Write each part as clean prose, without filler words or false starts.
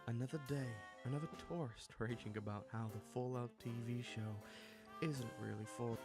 Another day, another tourist raging about how the Fallout TV show isn't really full.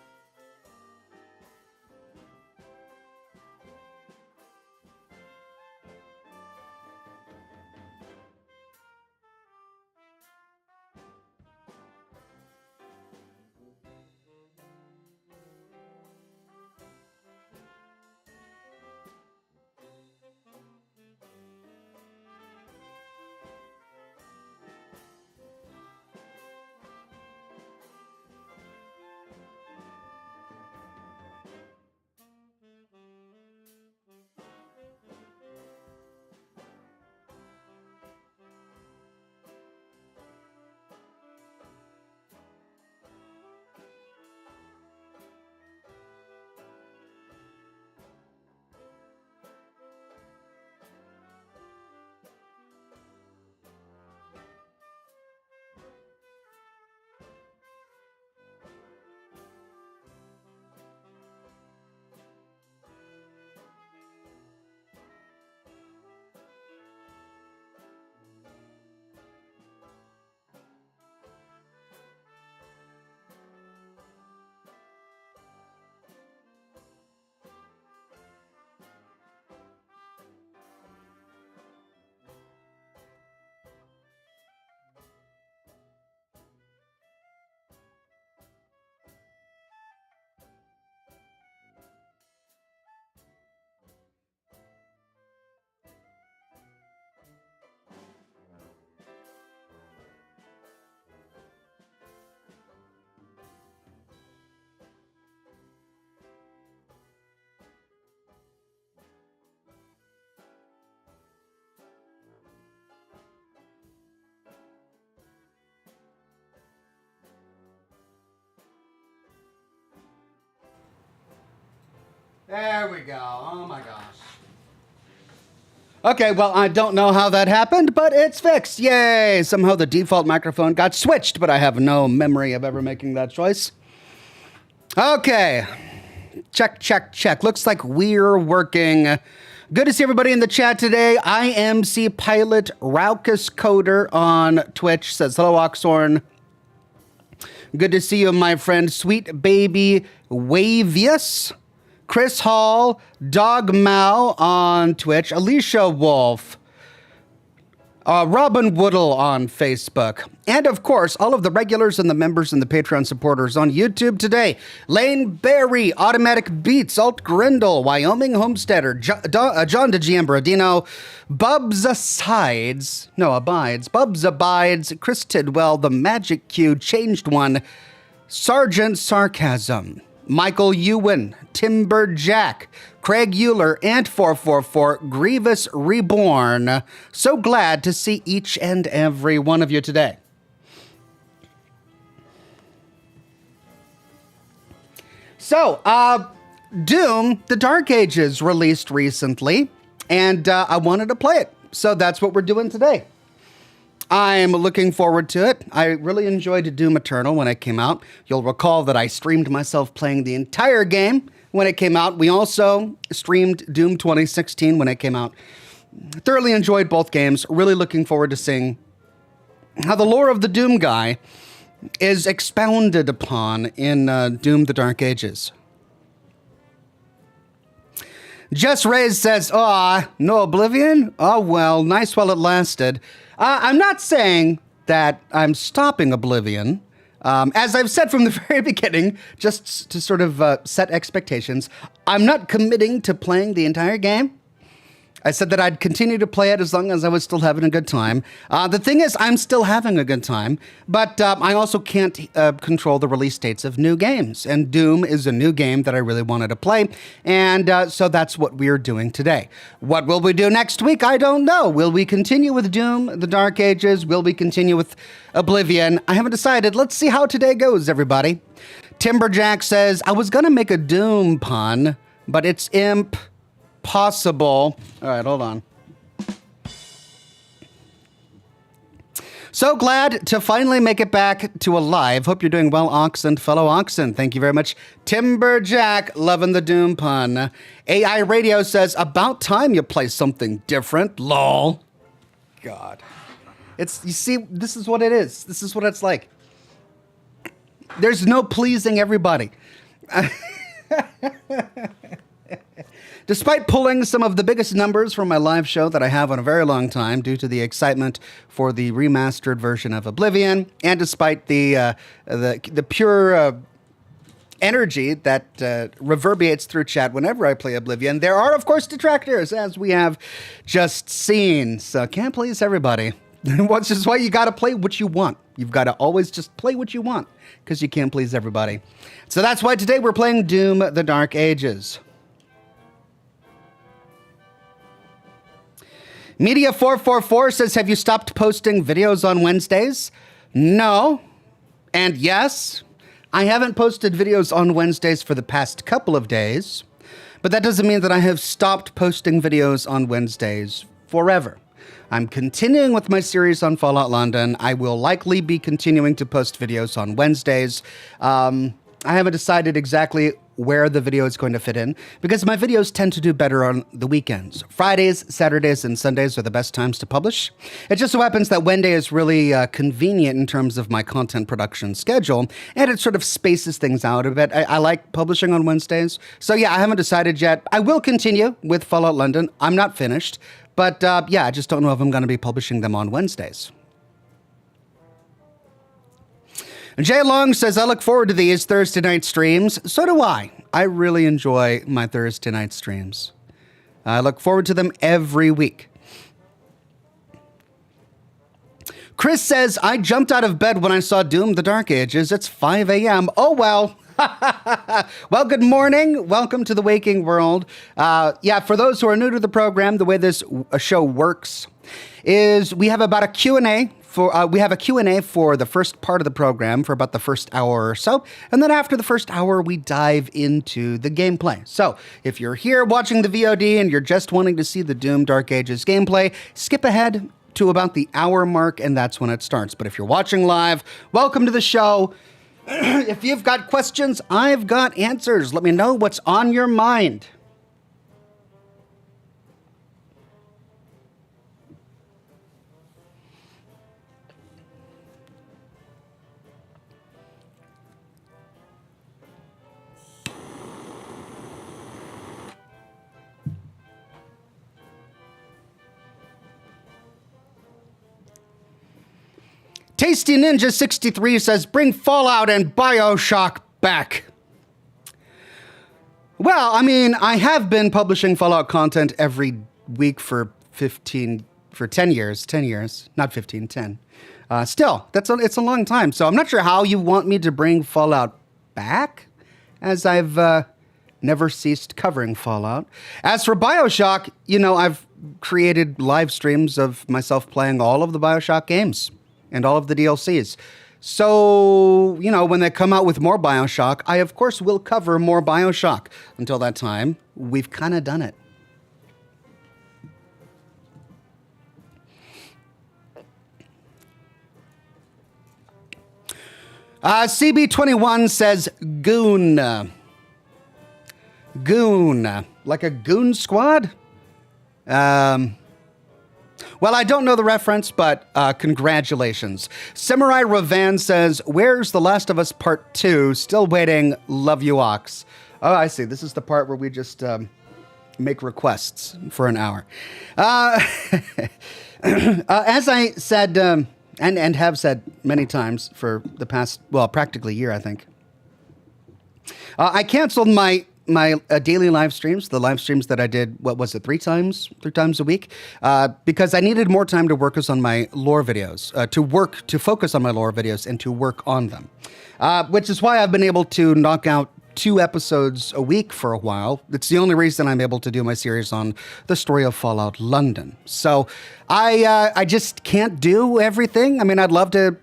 There we go. Oh my gosh. Okay, well, I don't know how that happened, but it's fixed. Yay! Somehow the default microphone got switched, but I have no memory of ever making that choice. Okay. Check, check, check. Looks like we're working. Good to see everybody in the chat today. IMC Pilot Raucus Coder on Twitch says, hello, Oxhorn. Good to see you, my friend. Sweet Baby Wavius. Chris Hall, Dog Mao on Twitch, Alicia Wolf, Robin Woodle on Facebook, and of course, all of the regulars and the members and the Patreon supporters on YouTube today. Lane Berry, Automatic Beats, Alt Grindle, Wyoming Homesteader, John DeGiambradino, Bubs Abides, Chris Tidwell, The Magic Q, Changed One, Sergeant Sarcasm, Michael Ewan, Timber Jack, Craig Euler, and 444 Grievous Reborn. So glad to see each and every one of you today. So, Doom, The Dark Ages released recently, and I wanted to play it. So that's what we're doing today. I'm looking forward to it. I really enjoyed Doom Eternal when it came out. You'll recall that I streamed myself playing the entire game when it came out. We also streamed Doom 2016 when it came out. Thoroughly enjoyed both games. Really looking forward to seeing how the lore of the Doom guy is expounded upon in Doom The Dark Ages. Jess Reyes says, no Oblivion? Oh, well, nice while it lasted. I'm not saying that I'm stopping Oblivion. As I've said from the very beginning, just to sort of set expectations, I'm not committing to playing the entire game. I said that I'd continue to play it as long as I was still having a good time. The thing is, I'm still having a good time, but I also can't control the release dates of new games. And Doom is a new game that I really wanted to play, and so that's what we're doing today. What will we do next week? I don't know. Will we continue with Doom, The Dark Ages? Will we continue with Oblivion? I haven't decided. Let's see how today goes, everybody. Timberjack says, I was going to make a Doom pun, but it's imp. Possible. All right, hold on. So glad to finally make it back to a live. Hope you're doing well, Ox and fellow Oxen. Thank you very much. Timberjack, loving the Doom pun. AI Radio says, about time you play something different. Lol. God. You see, this is what it is. This is what it's like. There's no pleasing everybody. Despite pulling some of the biggest numbers from my live show that I have in a very long time due to the excitement for the remastered version of Oblivion, and despite the pure energy that reverberates through chat whenever I play Oblivion, there are, of course, detractors, as we have just seen. So can't please everybody. Which is why you got to play what you want. You've got to always just play what you want, because you can't please everybody. So that's why today we're playing Doom: The Dark Ages. Media444 says, have you stopped posting videos on Wednesdays? No. And yes, I haven't posted videos on Wednesdays for the past couple of days, but that doesn't mean that I have stopped posting videos on Wednesdays forever. I'm continuing with my series on Fallout London. I will likely be continuing to post videos on Wednesdays. I haven't decided exactly where the video is going to fit in, because my videos tend to do better on the weekends. Fridays, Saturdays, and Sundays are the best times to publish. It just so happens that Wednesday is really convenient in terms of my content production schedule, and it sort of spaces things out a bit. I like publishing on Wednesdays. So yeah, I haven't decided yet. I will continue with Fallout London. I'm not finished, but yeah, I just don't know if I'm going to be publishing them on Wednesdays. Jay Long says, I look forward to these Thursday night streams. So do I. I really enjoy my Thursday night streams. I look forward to them every week. Chris says, I jumped out of bed when I saw Doom: The Dark Ages. It's 5 a.m. Oh, well. Well, good morning. Welcome to the waking world. Yeah, for those who are new to the program, the way this show works is we have about a Q&A. We have a Q&A for the first part of the program for about the first hour or so. And then after the first hour, we dive into the gameplay. So if you're here watching the VOD and you're just wanting to see the Doom: Dark Ages gameplay, skip ahead to about the hour mark, and that's when it starts. But if you're watching live, welcome to the show. If you've got questions, I've got answers. Let me know what's on your mind. Tasty Ninja 63 says, bring Fallout and BioShock back. Well, I mean, I have been publishing Fallout content every week for 10 years, not 15, 10. Still, it's a long time. So I'm not sure how you want me to bring Fallout back, as I've never ceased covering Fallout. As for BioShock, you know, I've created live streams of myself playing all of the BioShock games and all of the DLCs. So, you know, when they come out with more BioShock, I, of course, will cover more BioShock. Until that time, we've kind of done it. CB21 says, goon. Goon. Like a goon squad? Well, I don't know the reference, but congratulations. Samurai Ravan says, where's The Last of Us Part 2? Still waiting. Love you, Ox. Oh, I see. This is the part where we just make requests for an hour. As I said, and have said many times for the past, well, practically a year, I think, I canceled my daily live streams, the live streams that I did, what was it, three times a week, because I needed more time to work on my lore videos, to focus on my lore videos and to work on them, which is why I've been able to knock out 2 episodes a week for a while. It's the only reason I'm able to do my series on the story of Fallout London. So I just can't do everything. I mean, I'd love to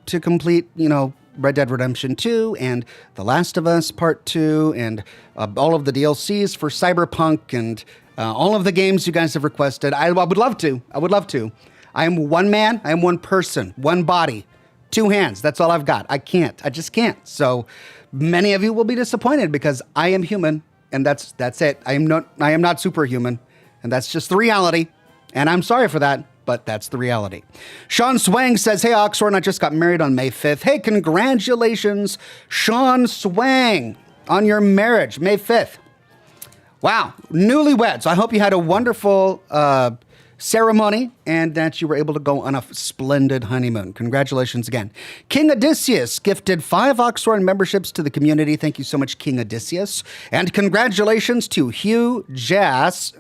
complete, you know, Red Dead Redemption 2 and The Last of Us Part 2 and all of the DLCs for Cyberpunk and all of the games you guys have requested. I would love to. I would love to. I am one man. I am one person, one body, 2 hands. That's all I've got. I can't. I just can't. So many of you will be disappointed because I am human, and that's it. I am not superhuman, and that's just the reality. And I'm sorry for that, but that's the reality. Sean Swang says, hey, Oxhorn, I just got married on May 5th. Hey, congratulations, Sean Swang, on your marriage, May 5th. Wow, newlyweds. I hope you had a wonderful ceremony and that you were able to go on a splendid honeymoon. Congratulations again. King Odysseus gifted 5 Oxhorn memberships to the community. Thank you so much, King Odysseus. And congratulations to Hugh Jass,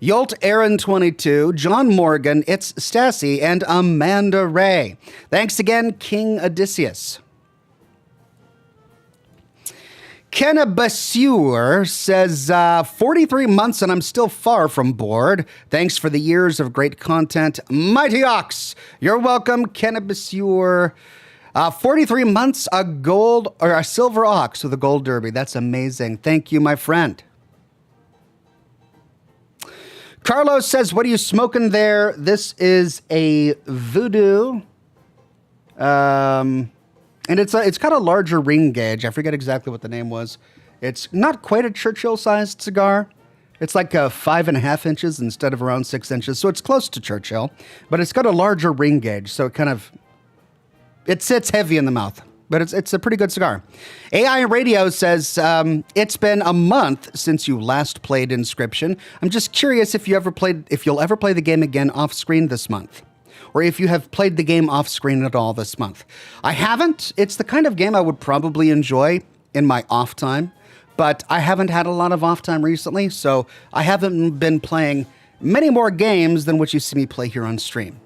Yolt Aaron 22, John Morgan, It's Stassi, and Amanda Ray. Thanks again, King Odysseus. Kenna Basure says, 43 months and I'm still far from bored. Thanks for the years of great content. Mighty Ox. You're welcome, Kenna Basure. 43 months, a gold or a silver ox with a gold derby. That's amazing. Thank you, my friend. Carlos says, what are you smoking there? This is a Voodoo. And it's got a larger ring gauge. I forget exactly what the name was. It's not quite a Churchill-sized cigar. It's like 5.5 inches instead of around 6 inches. So it's close to Churchill, but it's got a larger ring gauge. So it sits heavy in the mouth, but it's a pretty good cigar. AI Radio says, it's been a month since you last played Inscription. I'm just curious if you'll ever play the game again off screen this month, or if you have played the game off screen at all this month. I haven't. It's the kind of game I would probably enjoy in my off time, but I haven't had a lot of off time recently, so I haven't been playing many more games than what you see me play here on stream.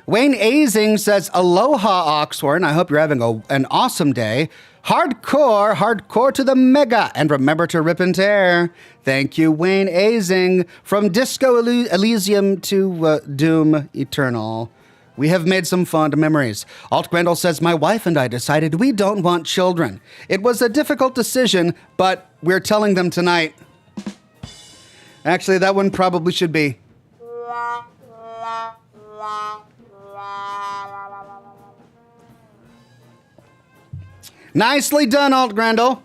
Wayne Azing says, aloha, Oxhorn. I hope you're having an awesome day. Hardcore to the mega. And remember to rip and tear. Thank you, Wayne Azing. From Disco Elysium to Doom Eternal. We have made some fond memories. Alt Grendel says, my wife and I decided we don't want children. It was a difficult decision, but we're telling them tonight. Actually, that one probably should be. Nicely done, Alt Grendel.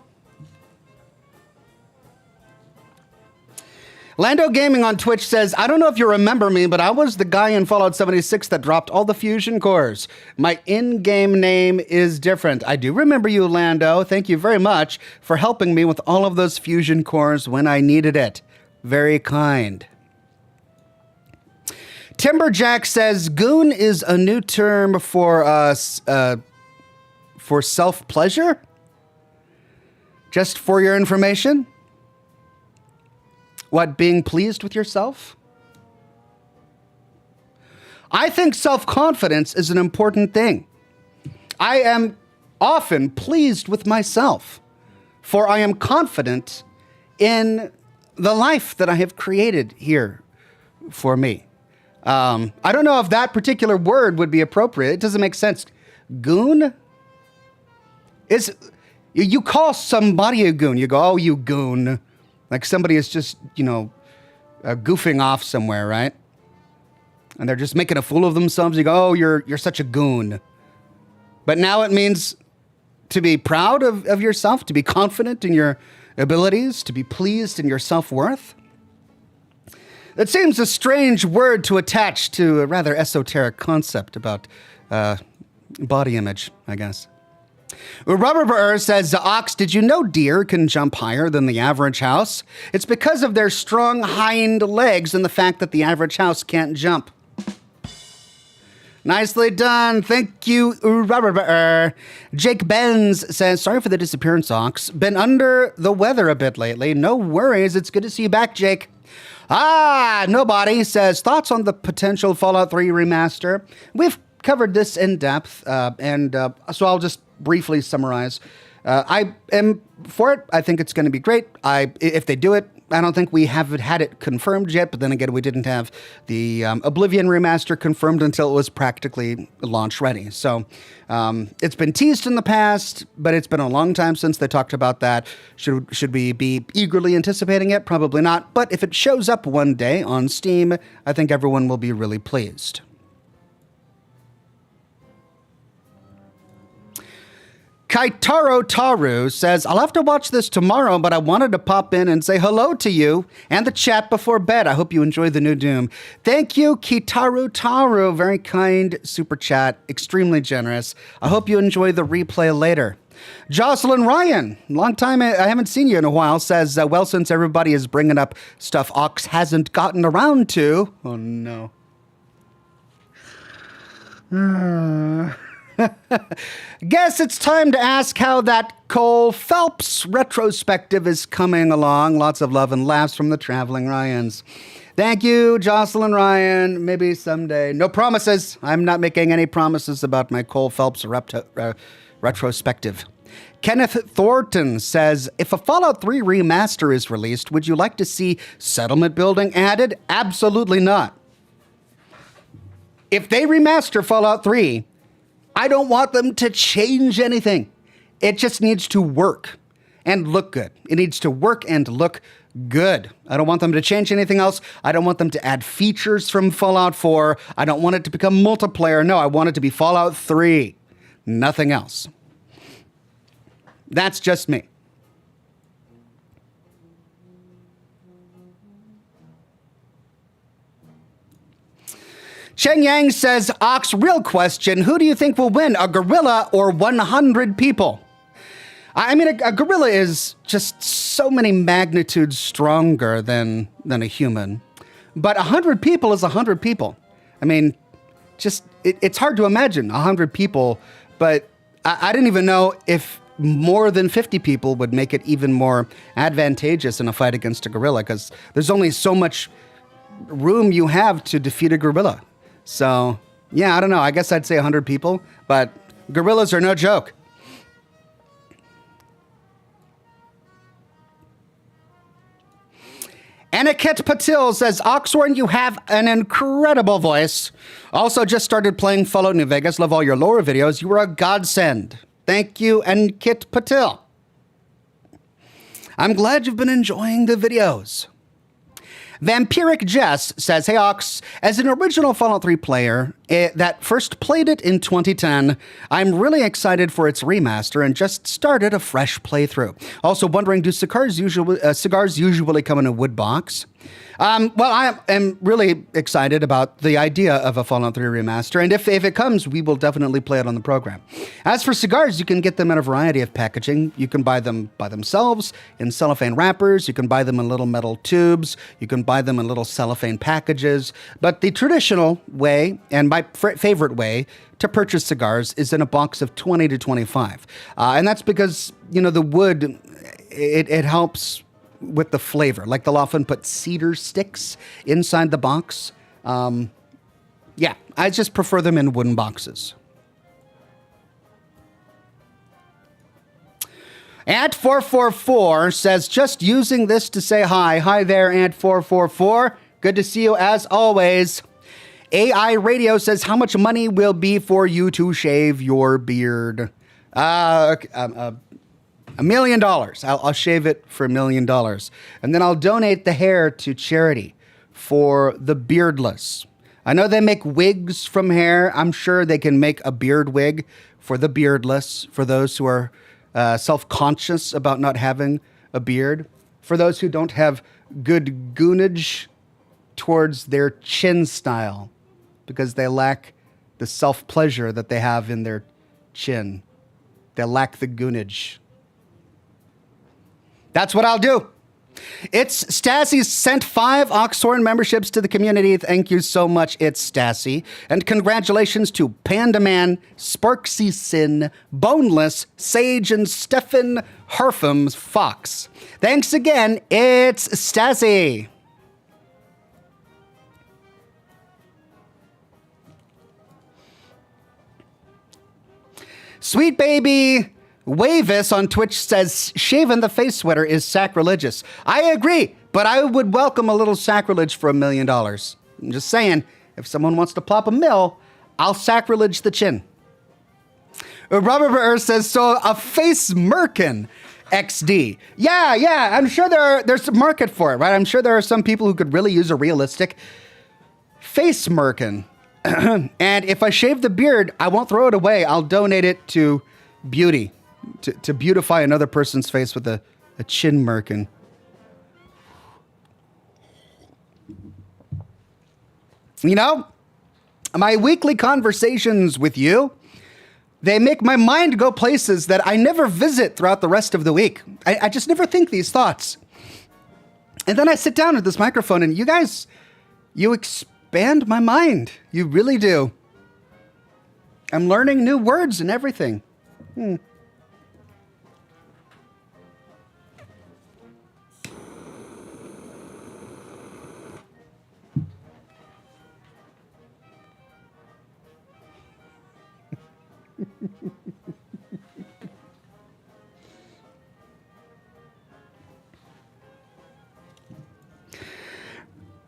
Lando Gaming on Twitch says, I don't know if you remember me, but I was the guy in Fallout 76 that dropped all the fusion cores. My in-game name is different. I do remember you, Lando. Thank you very much for helping me with all of those fusion cores when I needed it. Very kind. Timberjack says, goon is a new term for self-pleasure? Just for your information? What, being pleased with yourself? I think self-confidence is an important thing. I am often pleased with myself, for I am confident in the life that I have created here for me. I don't know if that particular word would be appropriate. It doesn't make sense. Goon? You call somebody a goon. You go, oh, you goon. Like somebody is just, goofing off somewhere, right? And they're just making a fool of themselves. You go, oh, you're such a goon. But now it means to be proud of yourself, to be confident in your abilities, to be pleased in your self-worth. That seems a strange word to attach to a rather esoteric concept about body image, I guess. Rubber Burr says, Ox, did you know deer can jump higher than the average house? It's because of their strong hind legs and the fact that the average house can't jump. Nicely done. Thank you, Rubber Burr. Jake Benz says, sorry for the disappearance, Ox. Been under the weather a bit lately. No worries. It's good to see you back, Jake. Nobody says, thoughts on the potential Fallout 3 remaster? We've covered this in depth, so I'll just briefly summarize. I am for it. I think it's going to be great. If they do it, I don't think we haven't had it confirmed yet, but then again, we didn't have the Oblivion remaster confirmed until it was practically launch ready. So it's been teased in the past, but it's been a long time since they talked about that. Should we be eagerly anticipating it? Probably not. But if it shows up one day on Steam, I think everyone will be really pleased. Kaitaro Taru says, I'll have to watch this tomorrow, but I wanted to pop in and say hello to you and the chat before bed. I hope you enjoy the new Doom. Thank you, Kaitaro Taru. Very kind super chat. Extremely generous. I hope you enjoy the replay later. Jocelyn Ryan, long time I haven't seen you in a while, says, well, since everybody is bringing up stuff Ox hasn't gotten around to. Oh, no. Guess it's time to ask how that Cole Phelps retrospective is coming along. Lots of love and laughs from the Traveling Ryans. Thank you, Jocelyn Ryan. Maybe someday. No promises. I'm not making any promises about my Cole Phelps retrospective. Kenneth Thornton says, if a Fallout 3 remaster is released, would you like to see settlement building added? Absolutely not. If they remaster Fallout 3, I don't want them to change anything. It just needs to work and look good. It needs to work and look good. I don't want them to change anything else. I don't want them to add features from Fallout 4. I don't want it to become multiplayer. No, I want it to be Fallout 3. Nothing else. That's just me. Cheng Yang says, Ox, real question. Who do you think will win, a gorilla or 100 people? I mean, a gorilla is just so many magnitudes stronger than a human. But 100 people is 100 people. I mean, just it's hard to imagine 100 people, but I didn't even know if more than 50 people would make it even more advantageous in a fight against a gorilla, because there's only so much room you have to defeat a gorilla. So, yeah, I don't know. I guess I'd say 100 people, but gorillas are no joke. Aniket Patil says, Oxhorn, you have an incredible voice. Also just started playing Fallout New Vegas. Love all your lore videos. You were a godsend. Thank you, Aniket Patil. I'm glad you've been enjoying the videos. Vampiric Jess says, hey Ox, as an original Fallout 3 player that first played it in 2010, I'm really excited for its remaster and just started a fresh playthrough. Also wondering, do cigars usually come in a wood box? Well, I am really excited about the idea of a Fallout 3 remaster, and if it comes, we will definitely play it on the program. As for cigars, you can get them in a variety of packaging. You can buy them by themselves in cellophane wrappers. You can buy them in little metal tubes. You can buy them in little cellophane packages. But the traditional way, and my favorite way, to purchase cigars is in a box of 20 to 25. And that's because, you know, the wood, it helps with the flavor. Like they'll often put cedar sticks inside the box. Yeah, I just prefer them in wooden boxes. Ant444 says, just using this to say hi. Hi there, Ant444. Good to see you as always. AI Radio says, how much money will be for you to shave your beard? $1 million. I'll shave it for $1 million. And then I'll donate the hair to charity for the beardless. I know they make wigs from hair. I'm sure they can make a beard wig for the beardless, for those who are self-conscious about not having a beard, for those who don't have good goonage towards their chin style because they lack the self-pleasure that they have in their chin. They lack the goonage. That's what I'll do. It's Stassi sent 5 Oxhorn memberships to the community. Thank you so much, It's Stassi. And congratulations to Panda Man, Sparksy Sin, Boneless, Sage, and Stefan Harfum Fox. Thanks again, It's Stassi. Sweet Baby Wavis on Twitch says, shaving the face sweater is sacrilegious. I agree, but I would welcome a little sacrilege for $1 million. I'm just saying, if someone wants to plop a mill, I'll sacrilege the chin. Robert Burr says, so a face merkin XD. Yeah, I'm sure there's a market for it, right? I'm sure there are some people who could really use a realistic face merkin. And if I shave the beard, I won't throw it away. I'll donate it to beauty. to beautify another person's face with a chin merkin. You know, my weekly conversations with you, they make my mind go places that I never visit throughout the rest of the week. I just never think these thoughts. And then I sit down at this microphone and you guys, you expand my mind. You really do. I'm learning new words and everything.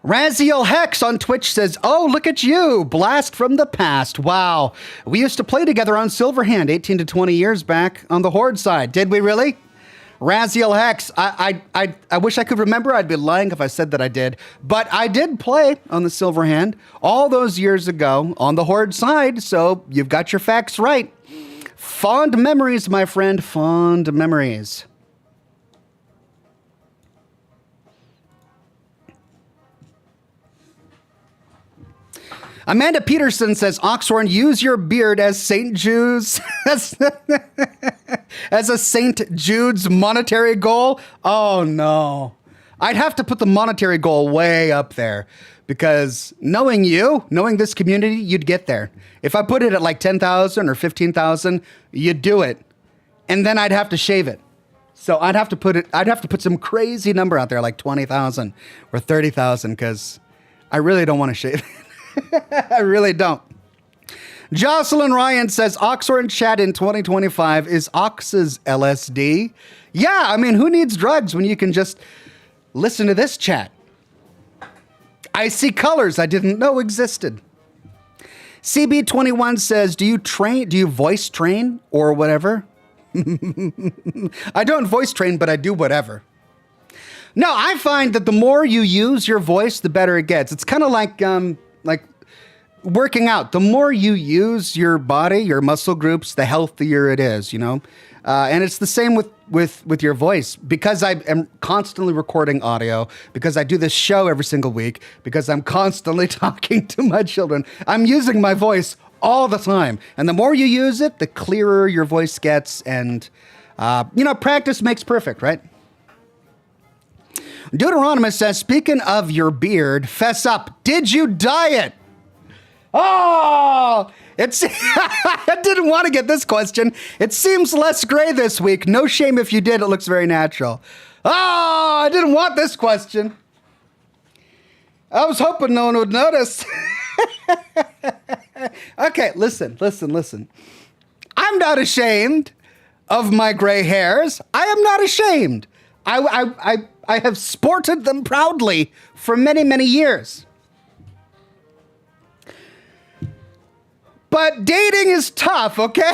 Raziel Hex on Twitch says, oh, look at you. Blast from the past. Wow. We used to play together on Silverhand 18 to 20 years back on the Horde side. Did we really? Raziel Hex, I wish I could remember. I'd be lying if I said that I did. But I did play on the Silverhand all those years ago on the Horde side. So you've got your facts right. Fond memories, my friend. Fond memories. Amanda Peterson says, Oxhorn, use your beard as St. Jude's, as a St. Jude's monetary goal. Oh, no. I'd have to put the monetary goal way up there because knowing you, knowing this community, you'd get there. If I put it at like 10,000 or 15,000, you'd do it. And then I'd have to shave it. So I'd have to put some crazy number out there like 20,000 or 30,000 because I really don't want to shave it. I really don't. Jocelyn Ryan says, Oxhorn chat in 2025 is Ox's LSD. Yeah, I mean, who needs drugs when you can just listen to this chat? I see colors I didn't know existed. CB21 says, do you voice train or whatever? I don't voice train, but I do whatever. No, I find that the more you use your voice, the better it gets. It's kind of like working out. The more you use your body, your muscle groups, the healthier it is, you know? And it's the same with your voice. Because I am constantly recording audio, because I do this show every single week, because I'm constantly talking to my children, I'm using my voice all the time. And the more you use it, the clearer your voice gets. And, practice makes perfect, right? Deuteronomus says, speaking of your beard, fess up. Did you dye it? Oh, I didn't want to get this question. It seems less gray this week. No shame if you did. It looks very natural. Oh, I didn't want this question. I was hoping no one would notice. Okay, listen. I'm not ashamed of my gray hairs. I am not ashamed. I have sported them proudly for many, many years. But dating is tough, okay?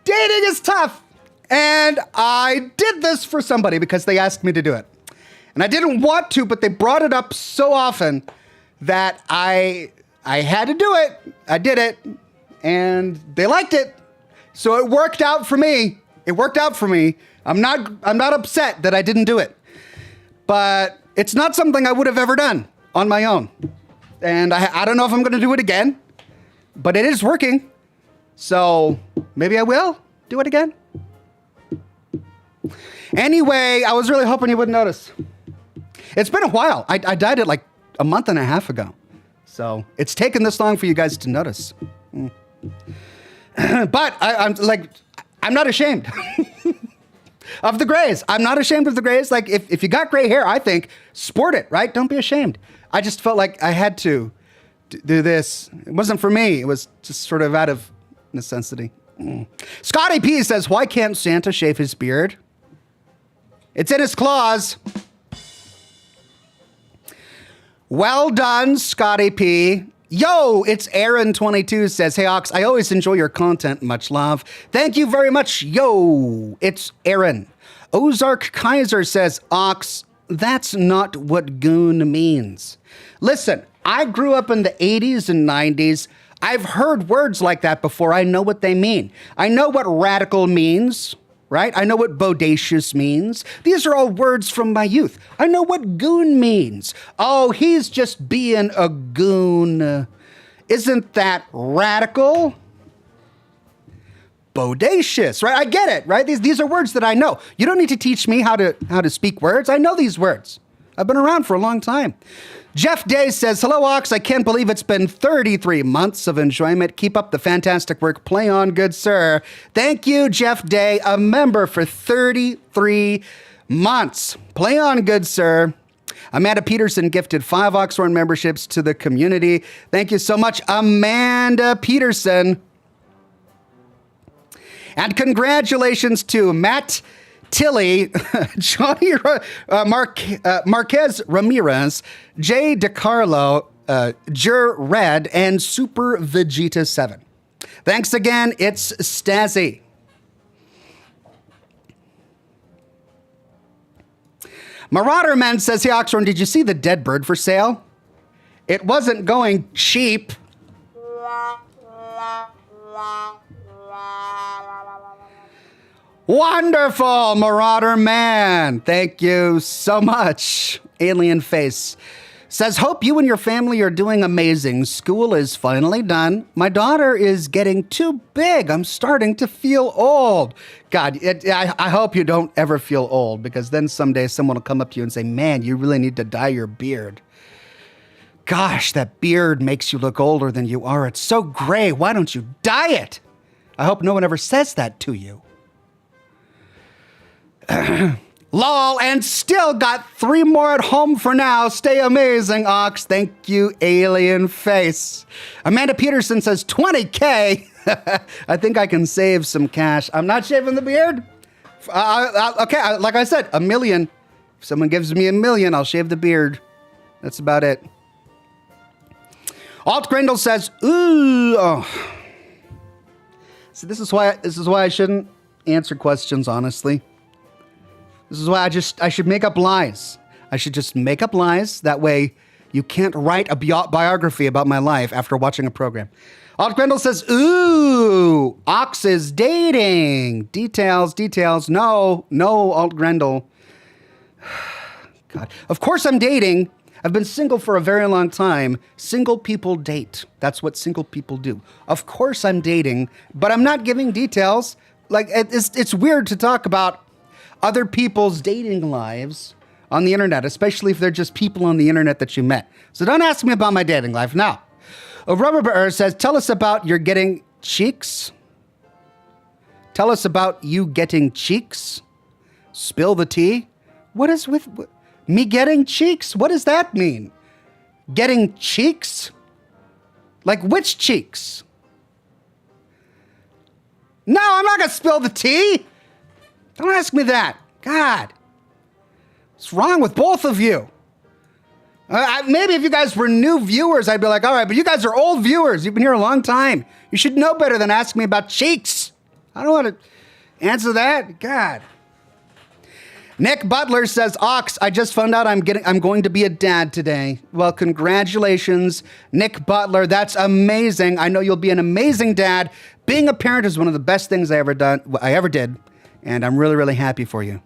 Dating is tough. And I did this for somebody because they asked me to do it. And I didn't want to, but they brought it up so often that I had to do it. I did it. And they liked it. So it worked out for me. I'm not upset that I didn't do it. But it's not something I would have ever done on my own. And I don't know if I'm going to do it again, but it is working. So maybe I will do it again. Anyway, I was really hoping you wouldn't notice. It's been a while. I dyed it like a month and a half ago. So it's taken this long for you guys to notice. But I'm not ashamed of the grays. I'm not ashamed of the grays. Like if you got gray hair, I think sport it, right? Don't be ashamed. I just felt like I had to do this. It wasn't for me. It was just sort of out of necessity. Scotty P says, why can't Santa shave his beard? It's in his claws. Well done, Scotty P. Yo, it's Aaron22 says, hey, Ox, I always enjoy your content. Much love. Thank you very much. Yo, it's Aaron. Ozark Kaiser says, Ox, that's not what goon means. Listen, I grew up in the 80s and 90s. I've heard words like that before. I know what they mean. I know what radical means, right? I know what bodacious means. These are all words from my youth. I know what goon means. Oh, he's just being a goon. Isn't that radical? Bodacious, right? I get it, right? These are words that I know. You don't need to teach me how to speak words. I know these words. I've been around for a long time. Jeff Day says, hello, Ox. I can't believe it's been 33 months of enjoyment. Keep up the fantastic work. Play on, good sir. Thank you, Jeff Day, a member for 33 months. Play on, good sir. Amanda Peterson gifted 5 Oxhorn memberships to the community. Thank you so much, Amanda Peterson. And congratulations to Matt Tilly, Johnny Marquez Ramirez, Jay DeCarlo, Jur Red, and Super Vegeta 7. Thanks again, it's Stazzy. Marauder Man says, hey, Oxhorn, did you see the dead bird for sale? It wasn't going cheap. Wonderful, Marauder Man. Thank you so much. Alien Face says, hope you and your family are doing amazing. School is finally done. My daughter is getting too big. I'm starting to feel old. God, I hope you don't ever feel old, because then someday someone will come up to you and say, man, you really need to dye your beard. Gosh, that beard makes you look older than you are. It's so gray. Why don't you dye it? I hope no one ever says that to you. Lol, and still got 3 more at home for now. Stay amazing, Ox. Thank you, Alien Face. Amanda Peterson says 20K. I think I can save some cash. I'm not shaving the beard. Okay, like I said, $1 million. If someone gives me $1 million, I'll shave the beard. That's about it. Alt Grindle says, ooh. Oh. See, this is why I shouldn't answer questions honestly. This is why I should make up lies. I should just make up lies. That way you can't write a biography about my life after watching a program. Alt Grendel says, ooh, Ox is dating. Details. No, Alt Grendel. God, of course I'm dating. I've been single for a very long time. Single people date. That's what single people do. Of course I'm dating, but I'm not giving details. Like, it's weird to talk about other people's dating lives on the internet, especially if they're just people on the internet that you met. So don't ask me about my dating life now. Rubber Bear says, tell us about your getting cheeks. Tell us about you getting cheeks. Spill the tea. What is with me getting cheeks? What does that mean? Getting cheeks? Like which cheeks? No, I'm not going to spill the tea. Don't ask me that. God. What's wrong with both of you? Maybe if you guys were new viewers, I'd be like, all right, but you guys are old viewers. You've been here a long time. You should know better than ask me about cheeks. I don't want to answer that. God. Nick Butler says, Ox, I just found out I'm going to be a dad today. Well, congratulations, Nick Butler. That's amazing. I know you'll be an amazing dad. Being a parent is one of the best things I ever did. And I'm really, really happy for you.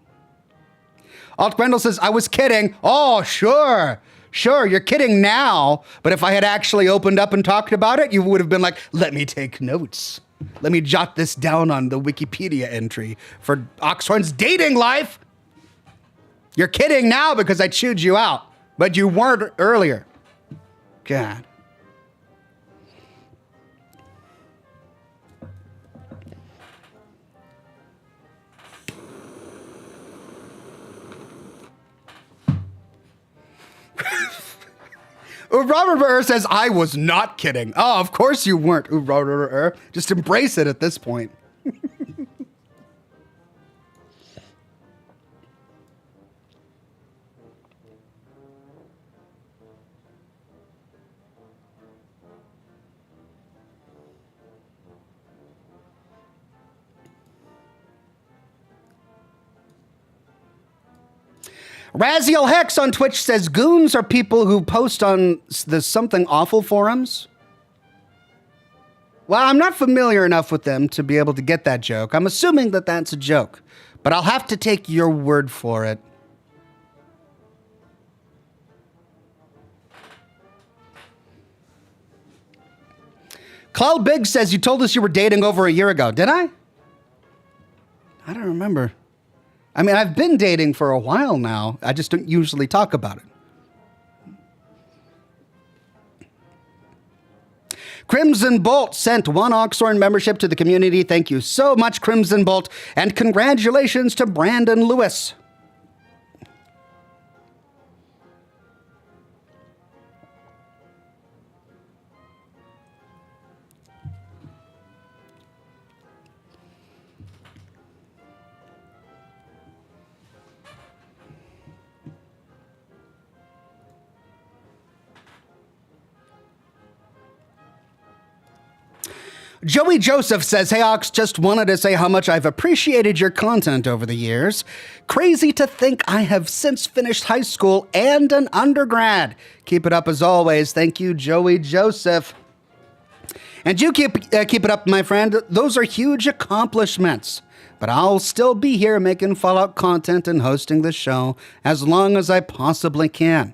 Alt Grendel says, I was kidding. Oh, sure, you're kidding now. But if I had actually opened up and talked about it, you would have been like, let me take notes. Let me jot this down on the Wikipedia entry for Oxhorn's dating life. You're kidding now because I chewed you out, but you weren't earlier. God. Robert says, I was not kidding. Oh, of course you weren't. Just embrace it at this point. Raziel Hex on Twitch says, goons are people who post on the Something Awful forums. Well, I'm not familiar enough with them to be able to get that joke. I'm assuming that that's a joke, but I'll have to take your word for it. Cloud Big says you told us you were dating over a year ago. Did I? I don't remember. I mean, I've been dating for a while now. I just don't usually talk about it. Crimson Bolt sent 1 Oxhorn membership to the community. Thank you so much, Crimson Bolt. And congratulations to Brandon Lewis. Joey Joseph says, "Hey Ox, just wanted to say how much I've appreciated your content over the years. Crazy to think I have since finished high school and an undergrad. Keep it up as always." Thank you, Joey Joseph. And you keep it up, my friend. Those are huge accomplishments. But I'll still be here making Fallout content and hosting the show as long as I possibly can.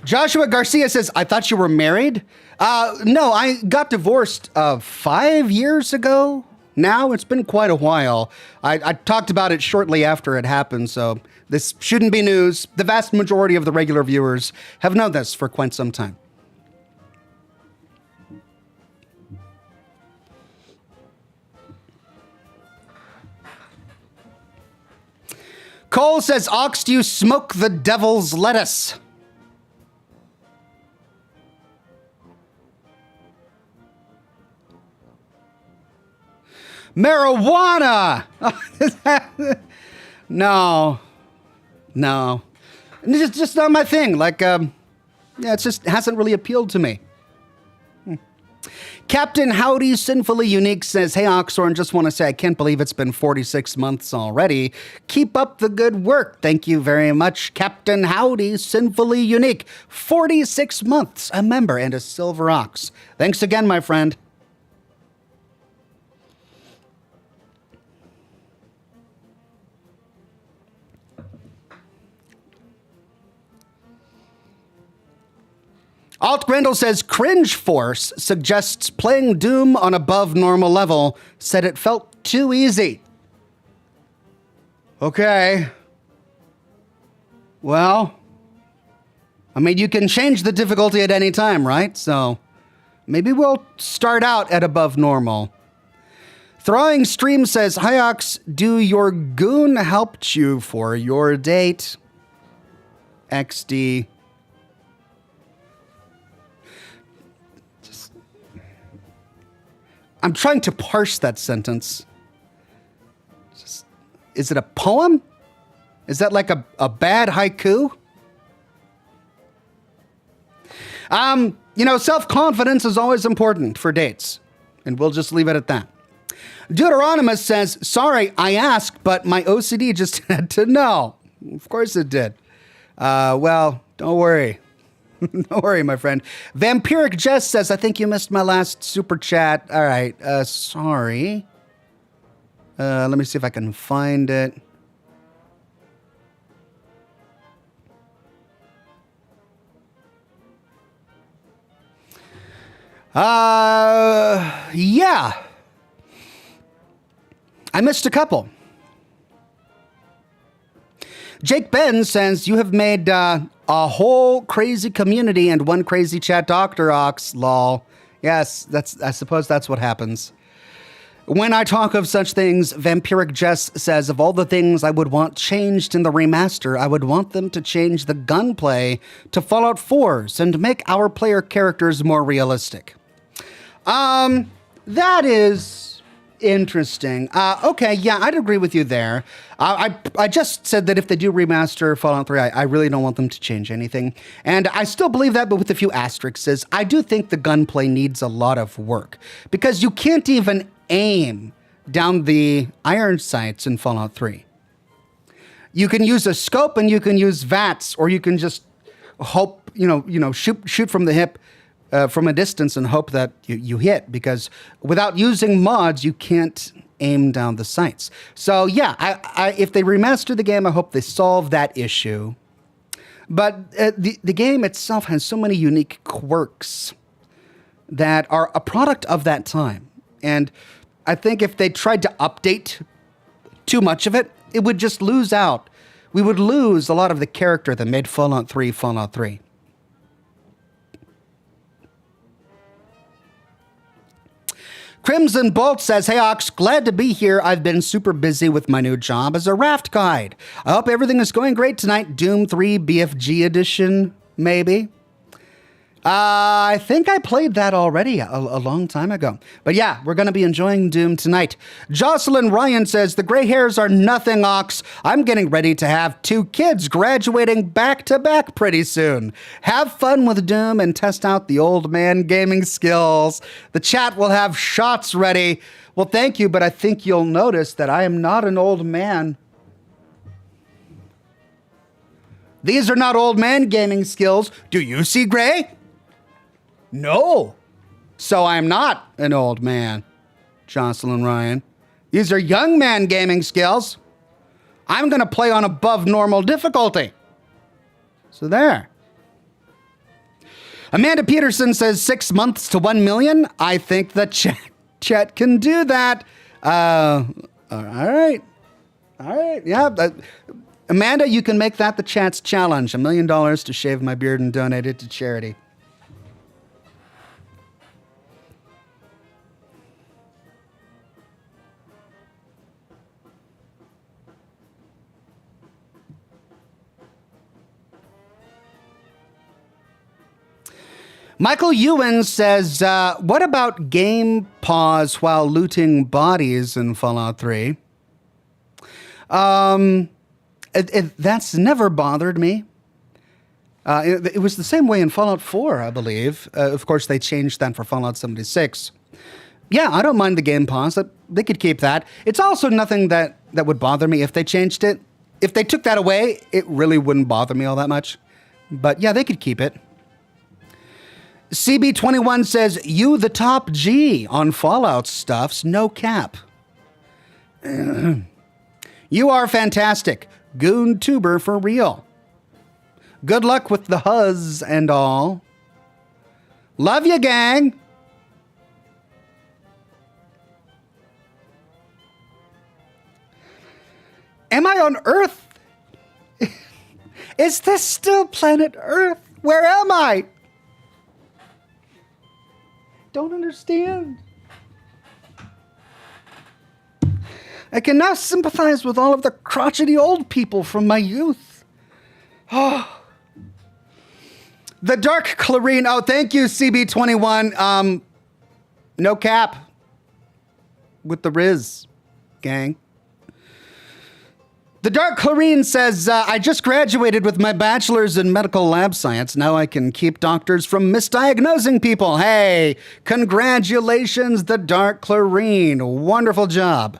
Joshua Garcia says, "I thought you were married." No, I got divorced 5 years ago. Now it's been quite a while. I talked about it shortly after it happened, so this shouldn't be news. The vast majority of the regular viewers have known this for quite some time. Cole says, "Ox, do you smoke the devil's lettuce?" Marijuana! No. It's just not my thing. Like, yeah, it just hasn't really appealed to me. Captain Howdy Sinfully Unique says, "Hey Oxhorn, just want to say I can't believe it's been 46 months already. Keep up the good work." Thank you very much, Captain Howdy Sinfully Unique. 46 months, a member and a silver ox. Thanks again, my friend. Alt Grendel says, "Cringe Force suggests playing Doom on above normal level. Said it felt too easy." Okay. Well, I mean, you can change the difficulty at any time, right? So maybe we'll start out at above normal. Throwing Stream says, "Hi Ox, do your goon helped you for your date?" XD. I'm trying to parse that sentence. Is it a poem? Is that like a bad haiku? Self-confidence is always important for dates. And we'll just leave it at that. Deuteronomus says, "Sorry, I asked, but my OCD just had to know." Of course it did. Well, don't worry. Don't worry, my friend. Vampiric Jess says, "I think you missed my last super chat." All right, sorry. Let me see if I can find it. Yeah. I missed a couple. Jake Ben says, "You have made a whole crazy community and one crazy chat doctor, Ox, lol." Yes, I suppose that's what happens. When I talk of such things, Vampiric Jess says, "Of all the things I would want changed in the remaster, I would want them to change the gunplay to Fallout 4's and make our player characters more realistic." That is Interesting. Okay, yeah, I'd agree with you there. I just said that if they do remaster Fallout 3, I really don't want them to change anything. And I still believe that, but with a few asterisks. I do think the gunplay needs a lot of work because you can't even aim down the iron sights in Fallout 3. You can use a scope and you can use VATS, or you can just hope, shoot from the hip. From a distance and hope that you hit, because without using mods, you can't aim down the sights. So yeah, if they remaster the game, I hope they solve that issue. But the game itself has so many unique quirks that are a product of that time. And I think if they tried to update too much of it, it would just lose out. We would lose a lot of the character that made Fallout 3 Fallout 3. Crimson Bolt says, "Hey Ox, glad to be here. I've been super busy with my new job as a raft guide. I hope everything is going great tonight. Doom 3 BFG edition, maybe." I think I played that already a long time ago. But yeah, we're going to be enjoying Doom tonight. Jocelyn Ryan says, "The gray hairs are nothing, Ox. I'm getting ready to have 2 kids graduating back to back pretty soon. Have fun with Doom and test out the old man gaming skills. The chat will have shots ready." Well, thank you, but I think you'll notice that I am not an old man. These are not old man gaming skills. Do you see gray? No. So I'm not an old man, Jocelyn Ryan. These are young man gaming skills. I'm going to play on above normal difficulty. So there. Amanda Peterson says 6 months to 1 million. I think the chat can do that. All right. Yeah. Amanda, you can make that the chat's challenge. $1 million to shave my beard and donate it to charity. Michael Ewan says, "What about game pause while looting bodies in Fallout 3? That's never bothered me. It was the same way in Fallout 4, I believe. Of course, they changed that for Fallout 76. Yeah, I don't mind the game pause. They could keep that. It's also nothing that would bother me if they changed it. If they took that away, it really wouldn't bother me all that much. But yeah, they could keep it. CB21 says, "You the top G on Fallout stuffs, no cap." You are fantastic. Goon tuber for real. Good luck with the huzz and all. Love you, gang. Am I on Earth? Is this still planet Earth? Where am I? Don't understand. I can now sympathize with all of the crotchety old people from my youth. Oh. The Dark Clarine. Oh, thank you, CB21. No cap. With the Riz, gang. The Dark Clarine says, "I just graduated with my bachelor's in medical lab science. Now I can keep doctors from misdiagnosing people." Hey, congratulations, The Dark Clarine. Wonderful job.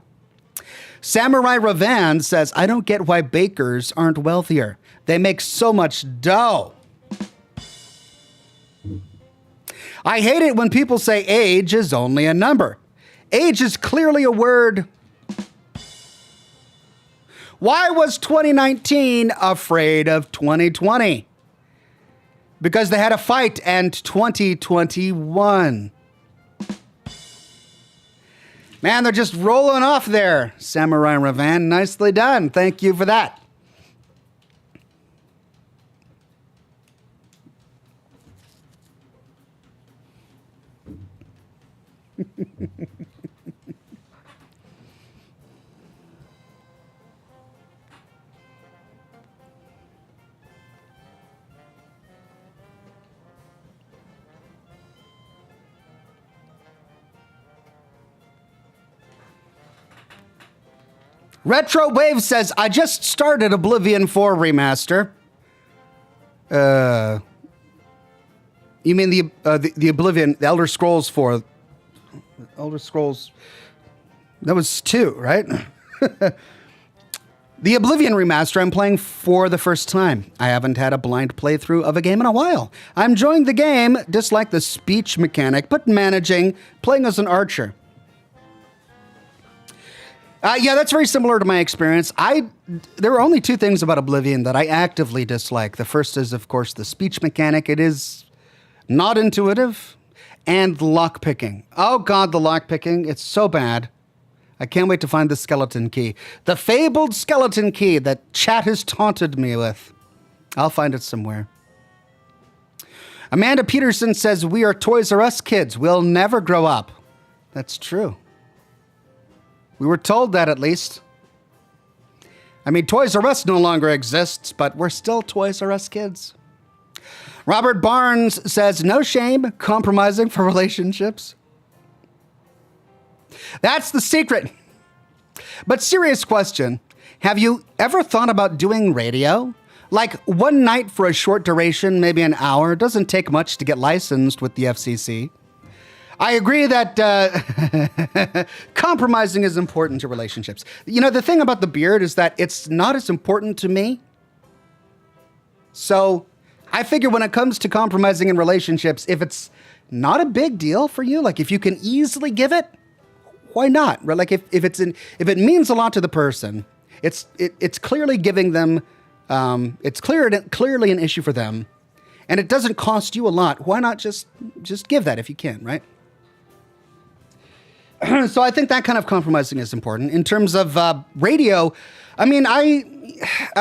Samurai Ravan says, "I don't get why bakers aren't wealthier. They make so much dough." I hate it when people say age is only a number. Age is clearly a word. Why was 2019 afraid of 2020? Because they had a fight and 2021. Man, they're just rolling off there, Samurai Ravan. Nicely done. Thank you for that. Retro Wave says, I just started Oblivion 4 remaster. You mean the Oblivion, the Elder Scrolls 4. Elder Scrolls, that was 2, right? The Oblivion remaster I'm playing for the first time. I haven't had a blind playthrough of a game in a while. I'm enjoying the game, dislike the speech mechanic, but managing, playing as an archer. Yeah, that's very similar to my experience. There are only 2 things about Oblivion that I actively dislike. The first is, of course, the speech mechanic. It is not intuitive. And lockpicking. Oh God, the lockpicking. It's so bad. I can't wait to find the skeleton key. The fabled skeleton key that chat has taunted me with. I'll find it somewhere. Amanda Peterson says, we are Toys R Us kids. We'll never grow up. That's true. We were told that, at least. I mean, Toys R Us no longer exists, but we're still Toys R Us kids. Robert Barnes says, no shame compromising for relationships. That's the secret. But serious question. Have you ever thought about doing radio? Like one night for a short duration, maybe an hour. Doesn't take much to get licensed with the FCC. I agree that compromising is important to relationships. You know, the thing about the beard is that it's not as important to me. So I figure when it comes to compromising in relationships, if it's not a big deal for you, like if you can easily give it, why not? Right? Like if it means a lot to the person, it's clearly giving them, it's clearly an issue for them, and it doesn't cost you a lot. Why not just give that if you can, right? So I think that kind of compromising is important. In terms of radio, I mean, I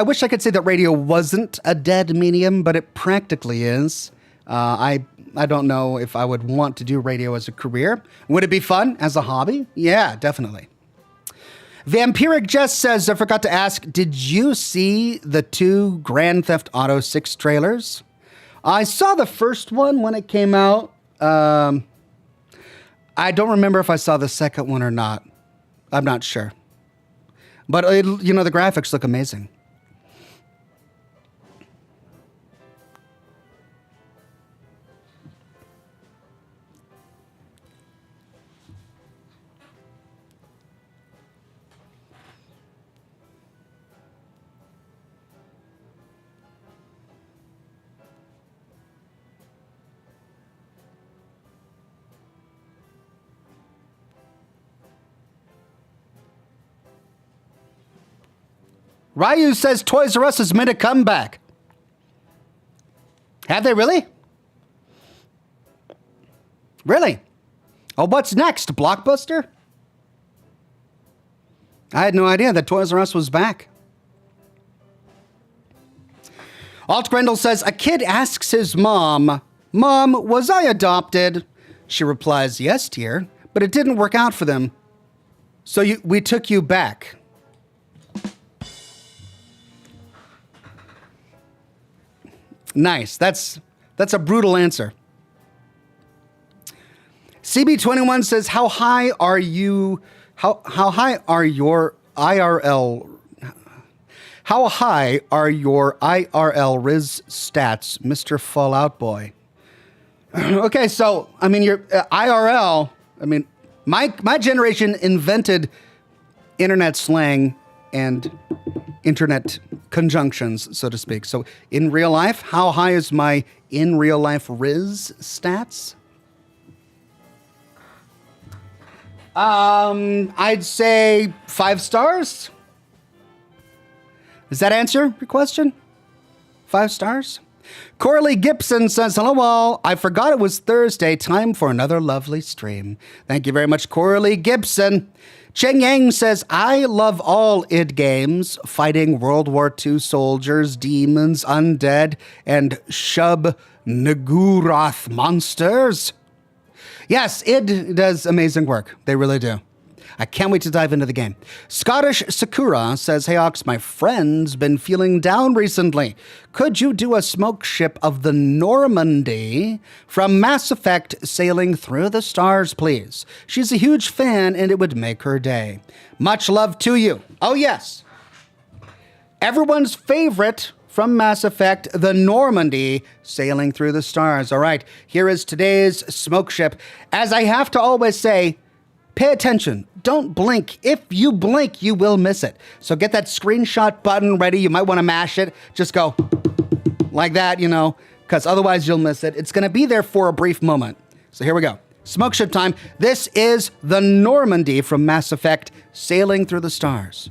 wish I could say that radio wasn't a dead medium, but it practically is. I don't know if I would want to do radio as a career. Would it be fun as a hobby? Yeah, definitely. Vampiric Jess says, I forgot to ask, did you see the 2 Grand Theft Auto 6 trailers? I saw the first one when it came out. I don't remember if I saw the second one or not. I'm not sure. But, you know, the graphics look amazing. Ryu says Toys R Us has made a comeback. Have they really? Really? Oh, what's next? Blockbuster? I had no idea that Toys R Us was back. Alt Grendel says, a kid asks his mom, Mom, was I adopted? She replies, yes, dear, but it didn't work out for them. So we took you back. Nice. That's a brutal answer. CB21 says, how high are your IRL? How high are your IRL Riz stats, Mr. Fallout Boy? Okay, so I mean your IRL. I mean my generation invented internet slang and internet conjunctions, so to speak. So in real life, how high is my in real life Riz stats? I'd say 5 stars. Does that answer your question? 5 stars? Coralie Gibson says, hello all. I forgot it was Thursday. Time for another lovely stream. Thank you very much, Coralie Gibson. Cheng Yang says, I love all id games, fighting World War II soldiers, demons, undead, and Shub Nagurath monsters. Yes, id does amazing work. They really do. I can't wait to dive into the game. Scottish Sakura says, "Hey Ox, my friend's been feeling down recently. Could you do a smoke ship of the Normandy from Mass Effect sailing through the stars, please? She's a huge fan and it would make her day. Much love to you." Oh yes. Everyone's favorite from Mass Effect, the Normandy, sailing through the stars. All right, here is today's smoke ship. As I have to always say, pay attention. Don't blink. If you blink, you will miss it. So get that screenshot button ready. You might want to mash it. Just go like that, because otherwise you'll miss it. It's going to be there for a brief moment. So here we go. Smoke ship time. This is the Normandy from Mass Effect, sailing through the stars.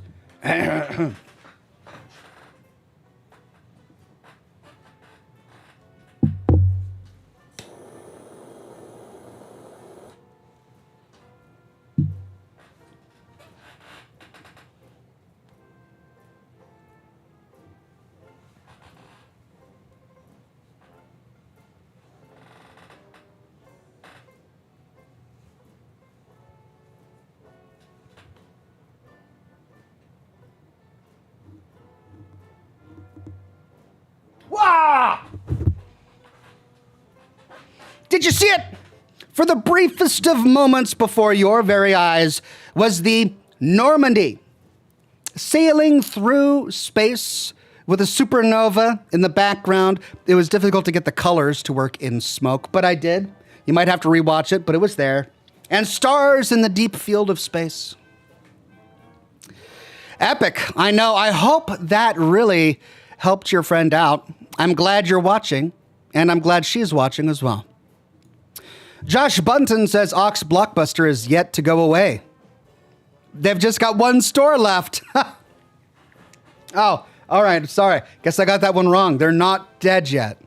Wow! Did you see it? For the briefest of moments before your very eyes was the Normandy, sailing through space with a supernova in the background. It was difficult to get the colors to work in smoke, but I did. You might have to rewatch it, but it was there. And stars in the deep field of space. Epic. I know. I hope that really helped your friend out. I'm glad you're watching, and I'm glad she's watching as well. Josh Bunton says Ox Blockbuster is yet to go away. They've just got one store left. Oh, all right. Sorry. Guess I got that one wrong. They're not dead yet.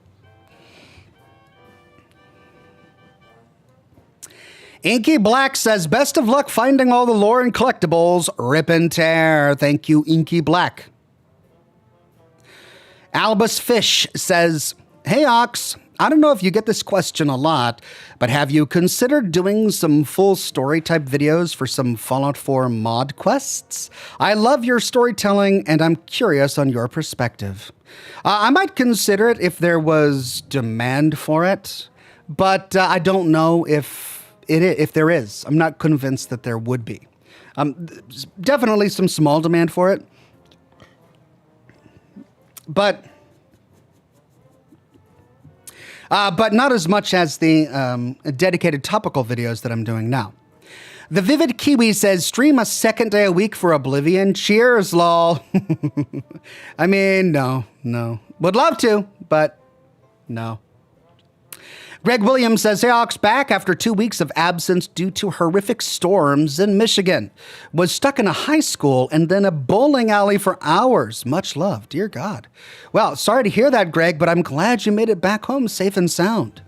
Inky Black says, best of luck finding all the lore and collectibles. Rip and tear. Thank you, Inky Black. Albus Fish says, hey, Ox, I don't know if you get this question a lot, but have you considered doing some full story type videos for some Fallout 4 mod quests? I love your storytelling, and I'm curious on your perspective. I might consider it if there was demand for it, but I don't know if there is. I'm not convinced that there would be. Definitely some small demand for it. But not as much as the dedicated topical videos that I'm doing now. The Vivid Kiwi says, stream a second day a week for Oblivion. Cheers, lol. I mean, no. Would love to, but no. Greg Williams says, hey, Ox, back after 2 weeks of absence due to horrific storms in Michigan. Was stuck in a high school and then a bowling alley for hours. Much love. Dear God. Well, sorry to hear that, Greg, but I'm glad you made it back home safe and sound.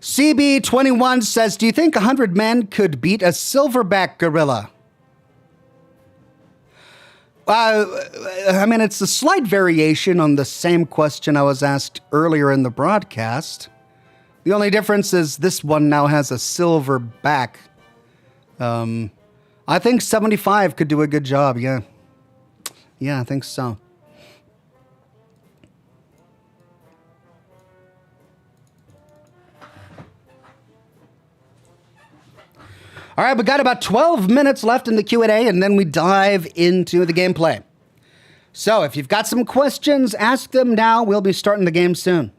CB21 says, do you think 100 men could beat a silverback gorilla? I mean, it's a slight variation on the same question I was asked earlier in the broadcast. The only difference is this one now has a silver back. I think 75 could do a good job, yeah. Yeah, I think so. All right, we got about 12 minutes left in the Q&A, and then we dive into the gameplay. So if you've got some questions, ask them now. We'll be starting the game soon.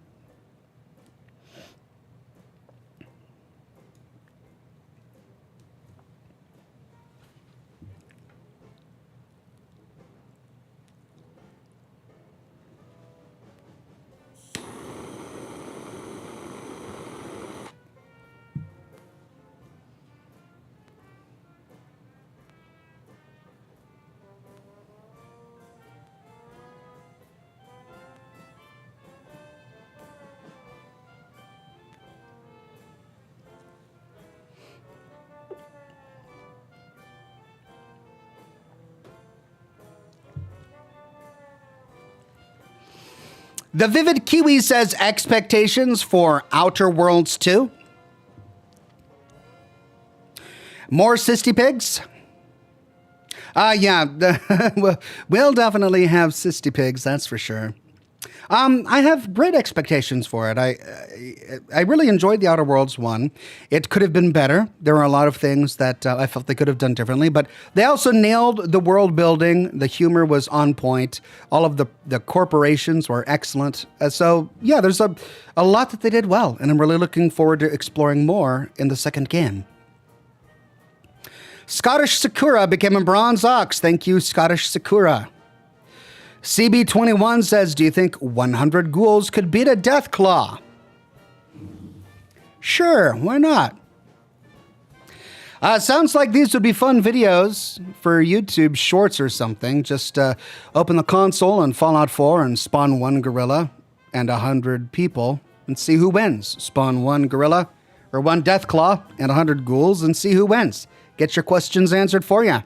The Vivid Kiwi says expectations for Outer Worlds 2. More Sisty Pigs. Yeah, we'll definitely have Sisty Pigs, that's for sure. I have great expectations for it. I really enjoyed the Outer Worlds one. It could have been better. There are a lot of things that I felt they could have done differently, but they also nailed the world building. The humor was on point. All of the corporations were excellent. So yeah, there's a lot that they did well, and I'm really looking forward to exploring more in the second game. Scottish Sakura became a Bronze Ox. Thank you, Scottish Sakura. CB21 says, do you think 100 ghouls could beat a Deathclaw? Sure, why not? Sounds like these would be fun videos for YouTube Shorts or something. Just open the console in Fallout 4 and spawn one gorilla and 100 people and see who wins. Spawn one gorilla or one Deathclaw and 100 ghouls and see who wins. Get your questions answered for you.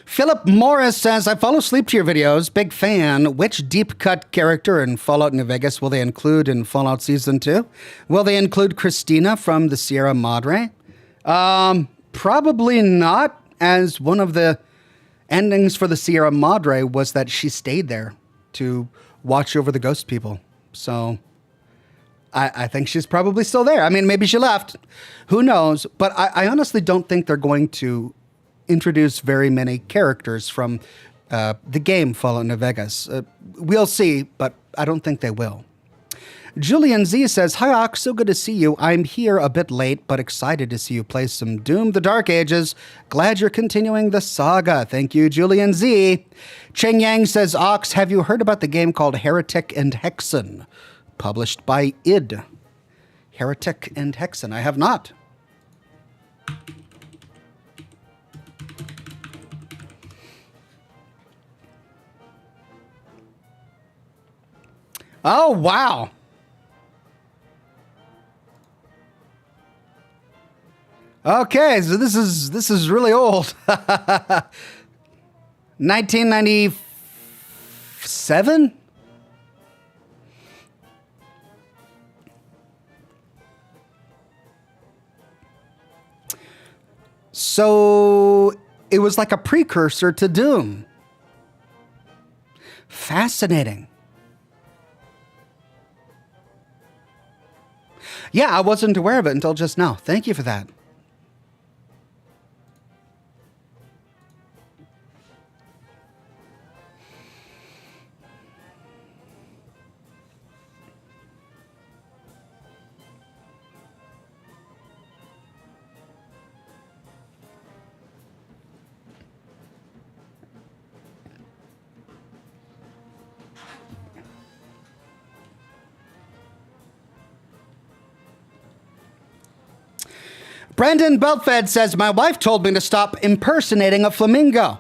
Philip Morris says, I fall asleep to your videos. Big fan. Which deep cut character in Fallout New Vegas will they include in Fallout Season 2? Will they include Christina from the Sierra Madre? Probably not, as one of the endings for the Sierra Madre was that she stayed there to watch over the ghost people. So I think she's probably still there. I mean, maybe she left. Who knows? But I honestly don't think they're going to introduce very many characters from the game Fallout New Vegas. We'll see, but I don't think they will. Julian Z says, hi Ox, so good to see you. I'm here a bit late, but excited to see you play some Doom the Dark Ages. Glad you're continuing the saga. Thank you, Julian Z. Cheng Yang says, Ox, have you heard about the game called Heretic and Hexen? Published by id. Heretic and Hexen. I have not. Oh, wow. Okay, so this is really old. 1997? So it was like a precursor to Doom. Fascinating. Yeah, I wasn't aware of it until just now. Thank you for that. Brandon Beltfed says, my wife told me to stop impersonating a flamingo.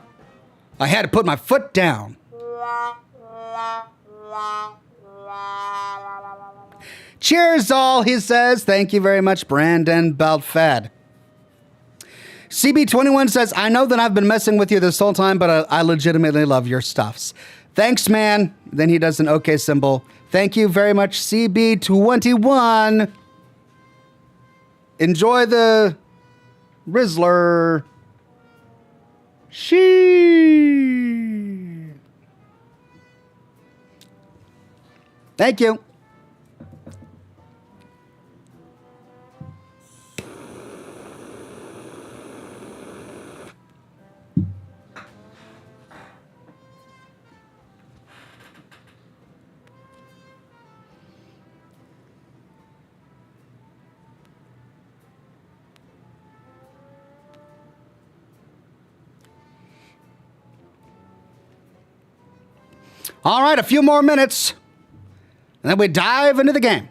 I had to put my foot down. Cheers all, he says. Thank you very much, Brandon Beltfed. CB21 says, I know that I've been messing with you this whole time, but I legitimately love your stuffs. Thanks, man. Then he does an okay symbol. Thank you very much, CB21. Enjoy the Rizzler. She. Thank you. All right, a few more minutes, and then we dive into the game.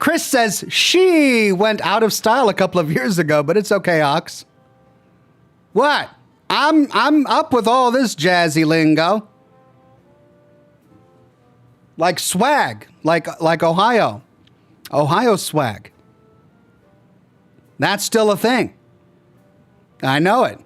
Chris says she went out of style a couple of years ago, but it's okay, Ox. What? I'm up with all this jazzy lingo. Like swag, like Ohio. Ohio swag. That's still a thing. I know it.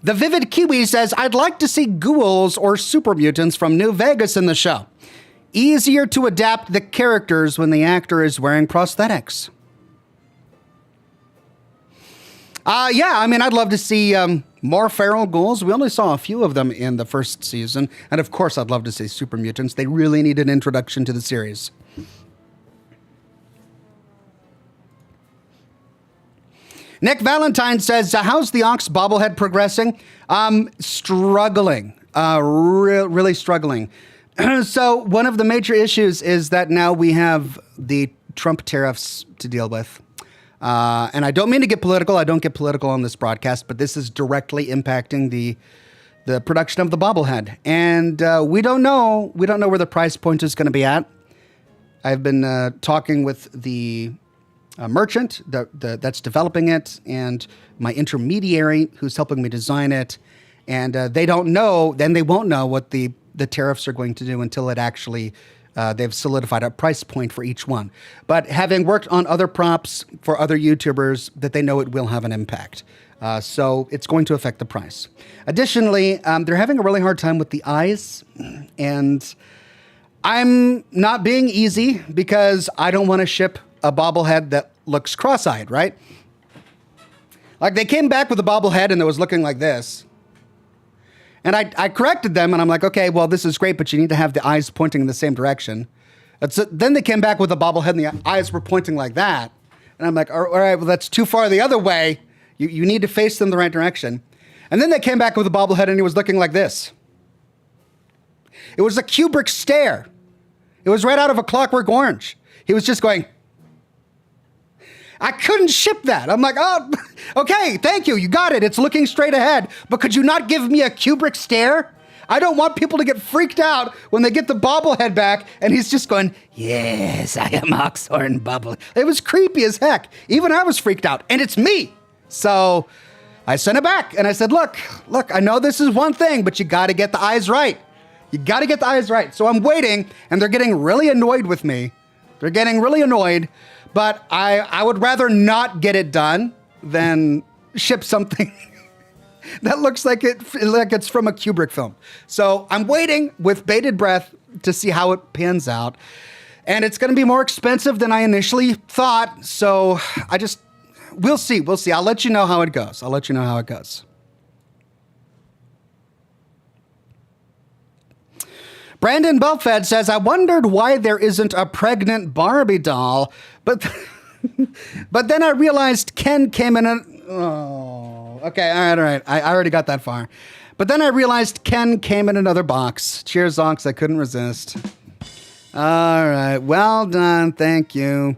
The Vivid Kiwi says, I'd like to see ghouls or super mutants from New Vegas in the show. Easier to adapt the characters when the actor is wearing prosthetics. Yeah, I mean, I'd love to see more feral ghouls. We only saw a few of them in the first season. And of course, I'd love to see super mutants. They really need an introduction to the series. Nick Valentine says, how's the Ox bobblehead progressing? Struggling. Really struggling. So one of the major issues is that now we have the Trump tariffs to deal with. And I don't mean to get political. I don't get political on this broadcast, but this is directly impacting the production of the bobblehead. And we don't know where the price point is going to be at. I've been talking with the merchant that's developing it and my intermediary who's helping me design it. And they don't know, then they won't know what the tariffs are going to do until it actually, they've solidified a price point for each one. But having worked on other props for other YouTubers, that they know it will have an impact. So it's going to affect the price. Additionally, they're having a really hard time with the eyes. And I'm not being easy because I don't want to ship a bobblehead that looks cross-eyed, right? Like they came back with a bobblehead and it was looking like this. And I corrected them and I'm like, okay, well, this is great, but you need to have the eyes pointing in the same direction. Then they came back with a bobblehead and the eyes were pointing like that. And I'm like, all right, well, that's too far the other way. You need to face them the right direction. And then they came back with a bobblehead and he was looking like this. It was a Kubrick stare. It was right out of A Clockwork Orange. He was just going. I couldn't ship that. I'm like, oh, okay, thank you. You got it. It's looking straight ahead. But could you not give me a Kubrick stare? I don't want people to get freaked out when they get the bobblehead back and he's just going, yes, I am Oxhorn bubble. It was creepy as heck. Even I was freaked out and it's me. So I sent it back and I said, look, I know this is one thing, but you got to get the eyes right. You got to get the eyes right. So I'm waiting and they're getting really annoyed with me. They're getting really annoyed. But I would rather not get it done than ship something that looks like it's from a Kubrick film. So I'm waiting with bated breath to see how it pans out. And it's going to be more expensive than I initially thought. So we'll see. We'll see. I'll let you know how it goes. Brandon Belfed says, I wondered why there isn't a pregnant Barbie doll, but then I realized Ken came in okay, all right. I already got that far. But then I realized Ken came in another box. Cheers, Zonks. I couldn't resist. All right. Well done. Thank you.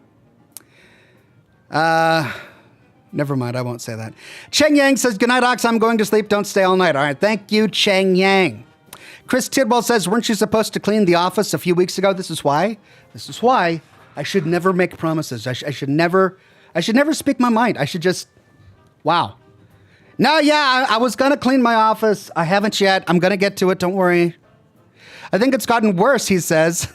Never mind. I won't say that. Cheng Yang says, good night, Ox. I'm going to sleep. Don't stay all night. All right. Thank you, Cheng Yang. Chris Tidwell says, weren't you supposed to clean the office a few weeks ago? This is why I should never make promises. I should never speak my mind. I should just, wow. No, yeah, I was going to clean my office. I haven't yet. I'm going to get to it. Don't worry. I think it's gotten worse, he says.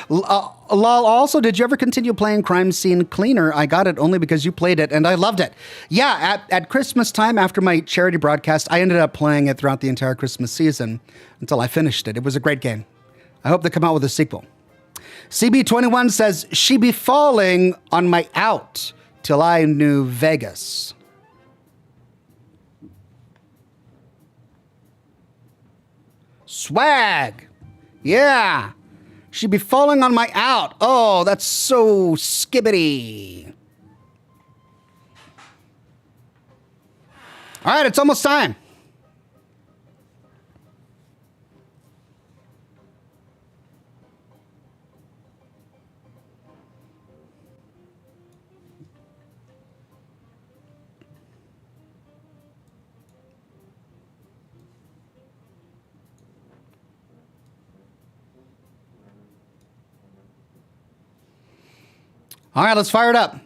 Lol, also, did you ever continue playing Crime Scene Cleaner? I got it only because you played it, and I loved it. Yeah, at Christmas time, after my charity broadcast, I ended up playing it throughout the entire Christmas season until I finished it. It was a great game. I hope they come out with a sequel. CB21 says, she be falling on my out till I knew Vegas. Swag. Yeah. She'd be falling on my out. Oh, that's so skibbity. All right, it's almost time. All right, let's fire it up.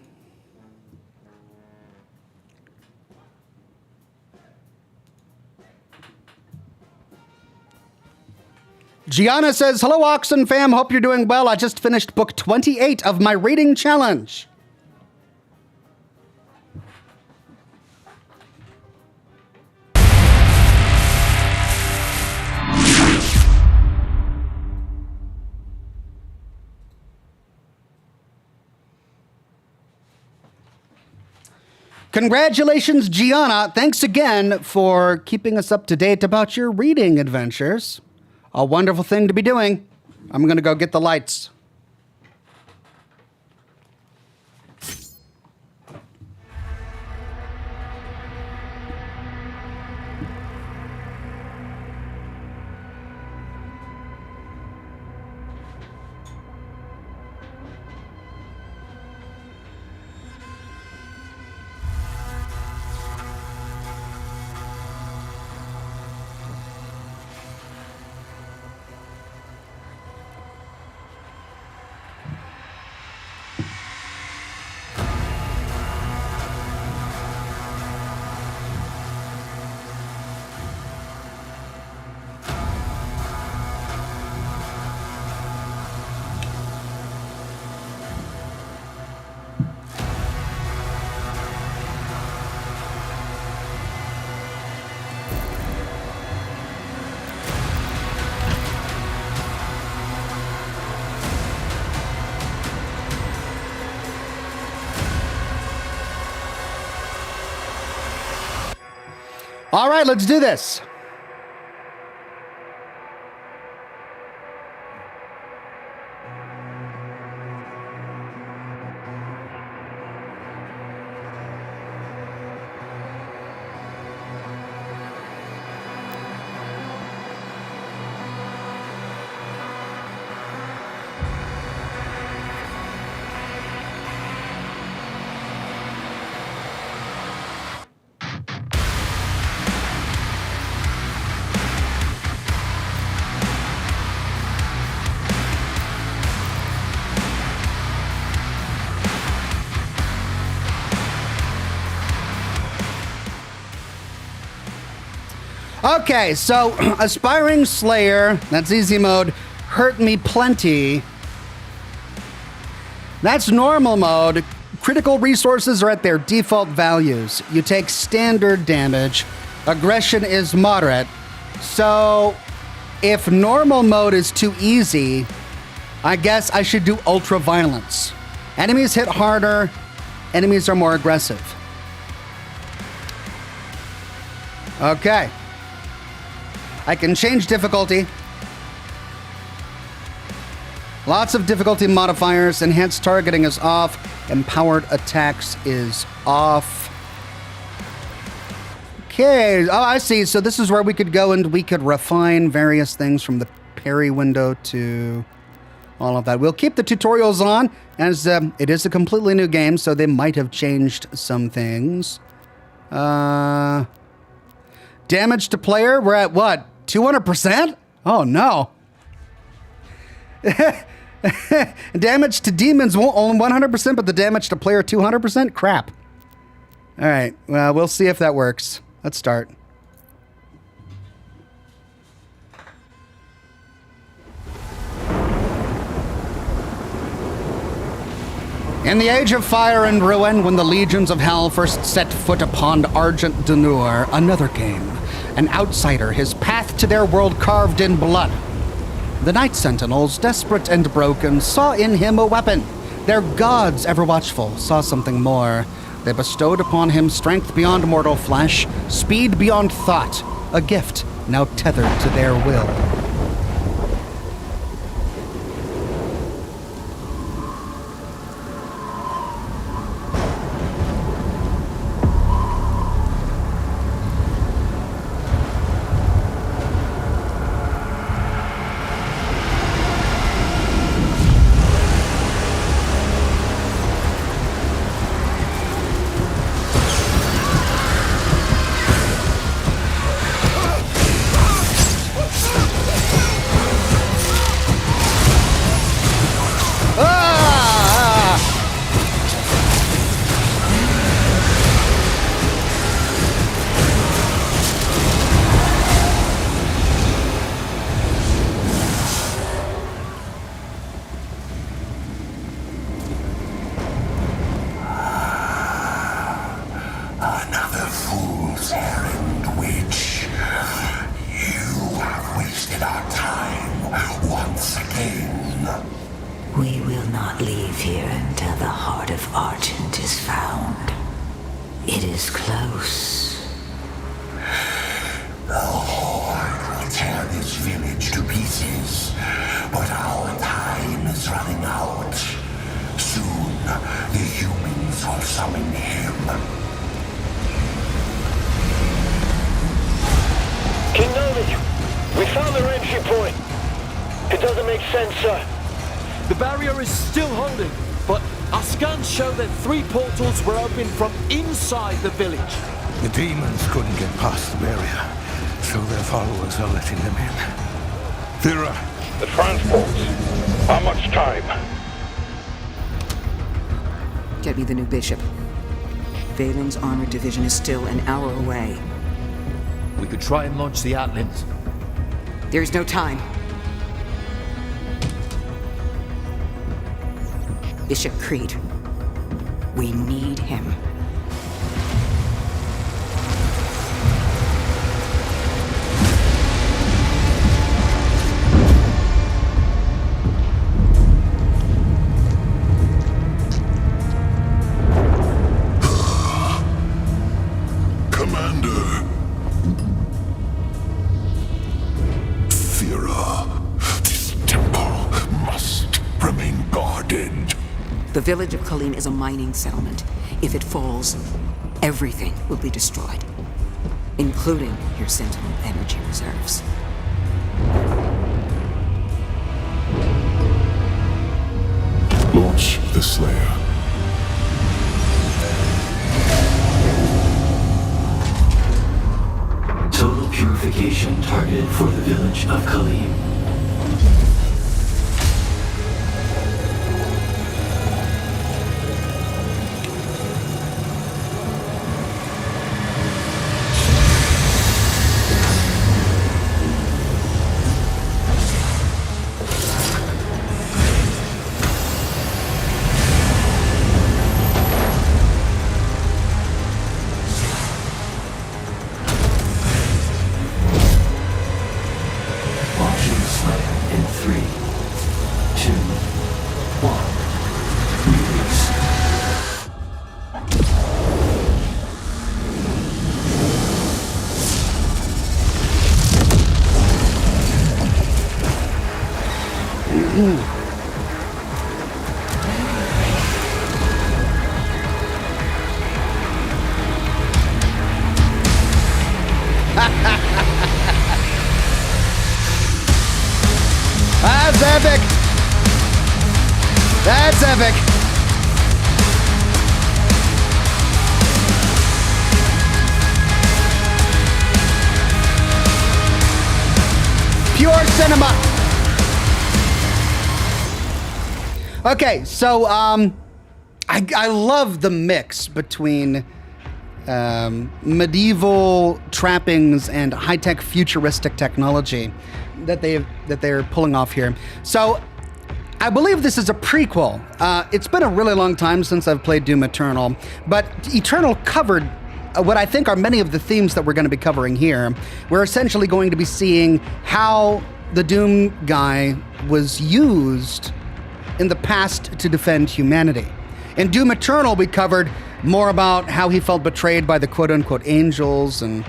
Gianna says, hello, Oxhorn fam. Hope you're doing well. I just finished book 28 of my reading challenge. Congratulations, Gianna. Thanks again for keeping us up to date about your reading adventures. A wonderful thing to be doing. I'm going to go get the lights. All right, let's do this. Okay, so Aspiring Slayer, that's easy mode, hurt me plenty. That's normal mode. Critical resources are at their default values. You take standard damage. Aggression is moderate. So if normal mode is too easy, I guess I should do ultra violence. Enemies hit harder. Enemies are more aggressive. Okay. I can change difficulty. Lots of difficulty modifiers. Enhanced targeting is off. Empowered attacks is off. Okay. Oh, I see. So this is where we could go and we could refine various things from the parry window to all of that. We'll keep the tutorials on as it is a completely new game, so they might have changed some things. Damage to player, we're at what? 200%? Oh no. Damage to demons only 100%, but the damage to player 200%? Crap. All right, well, we'll see if that works. Let's start. In the Age of Fire and Ruin, when the legions of hell first set foot upon Argent Denur, another came. An outsider, his path to their world carved in blood. The Night Sentinels, desperate and broken, saw in him a weapon. Their gods, ever watchful, saw something more. They bestowed upon him strength beyond mortal flesh, speed beyond thought, a gift now tethered to their will. is close. The Horde will tear this village to pieces, but our time is running out. Soon, the humans will summon him. King Novi, we found their entry point. It doesn't make sense, sir. The barrier is still holding, but our scans show that 3 portals were opened from inside the village. The demons couldn't get past the barrier, so their followers are letting them in. Thera. The transports. How much time? Get me the new bishop. Valen's armored division is still an hour away. We could try and launch the Atlands. There's no time. Bishop Creed. We need him. The village of Khaleim is a mining settlement. If it falls, everything will be destroyed, including your Sentinel energy reserves. Launch the Slayer. Total purification targeted for the village of Khaleim. That's epic! That's epic! Pure cinema! Okay, so, I love the mix between medieval trappings and high-tech futuristic technology that they're pulling off here. So I believe this is a prequel. It's been a really long time since I've played Doom Eternal, but Eternal covered what I think are many of the themes that we're going to be covering here. We're essentially going to be seeing how the Doom guy was used in the past to defend humanity. In Doom Eternal, we covered more about how he felt betrayed by the quote-unquote angels and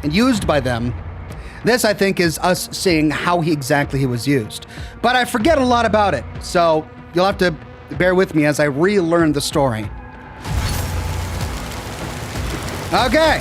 used by them. This, I think, is us seeing how exactly he was used. But I forget a lot about it, so you'll have to bear with me as I relearn the story. Okay.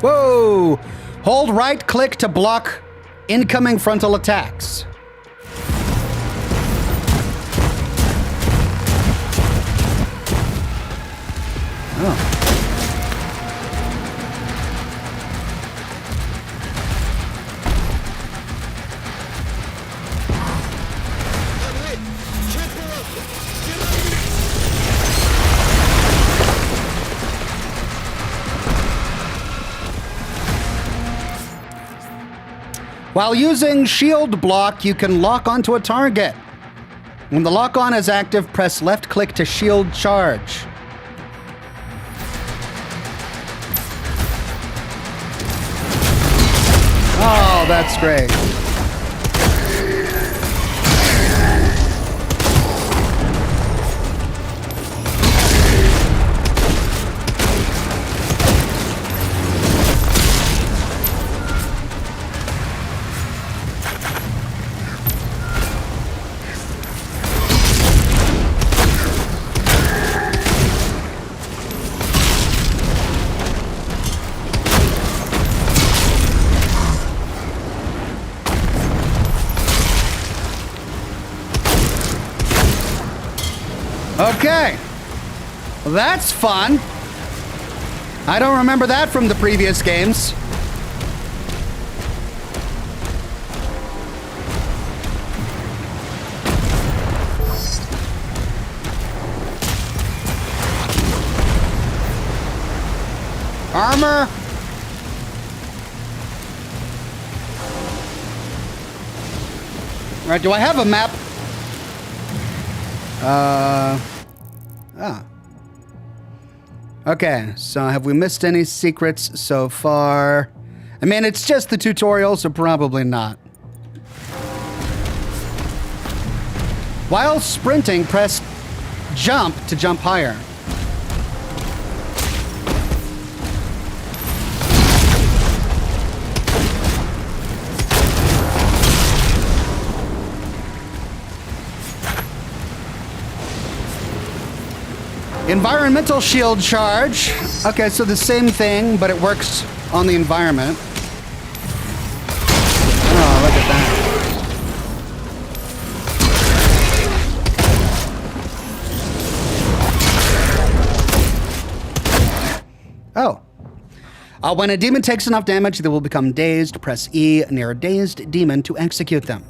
Whoa! Hold right click to block incoming frontal attacks. Oh. While using shield block, you can lock onto a target. When the lock-on is active, press left-click to shield charge. Oh, that's great. Okay. Well, that's fun. I don't remember that from the previous games. Armor. All right, do I have a map? Okay, so have we missed any secrets so far? I mean, it's just the tutorial, so probably not. While sprinting, press jump to jump higher. Environmental shield charge. Okay, so the same thing, but it works on the environment. Oh, look at that. Oh. When a demon takes enough damage, they will become dazed. Press E near a dazed demon to execute them.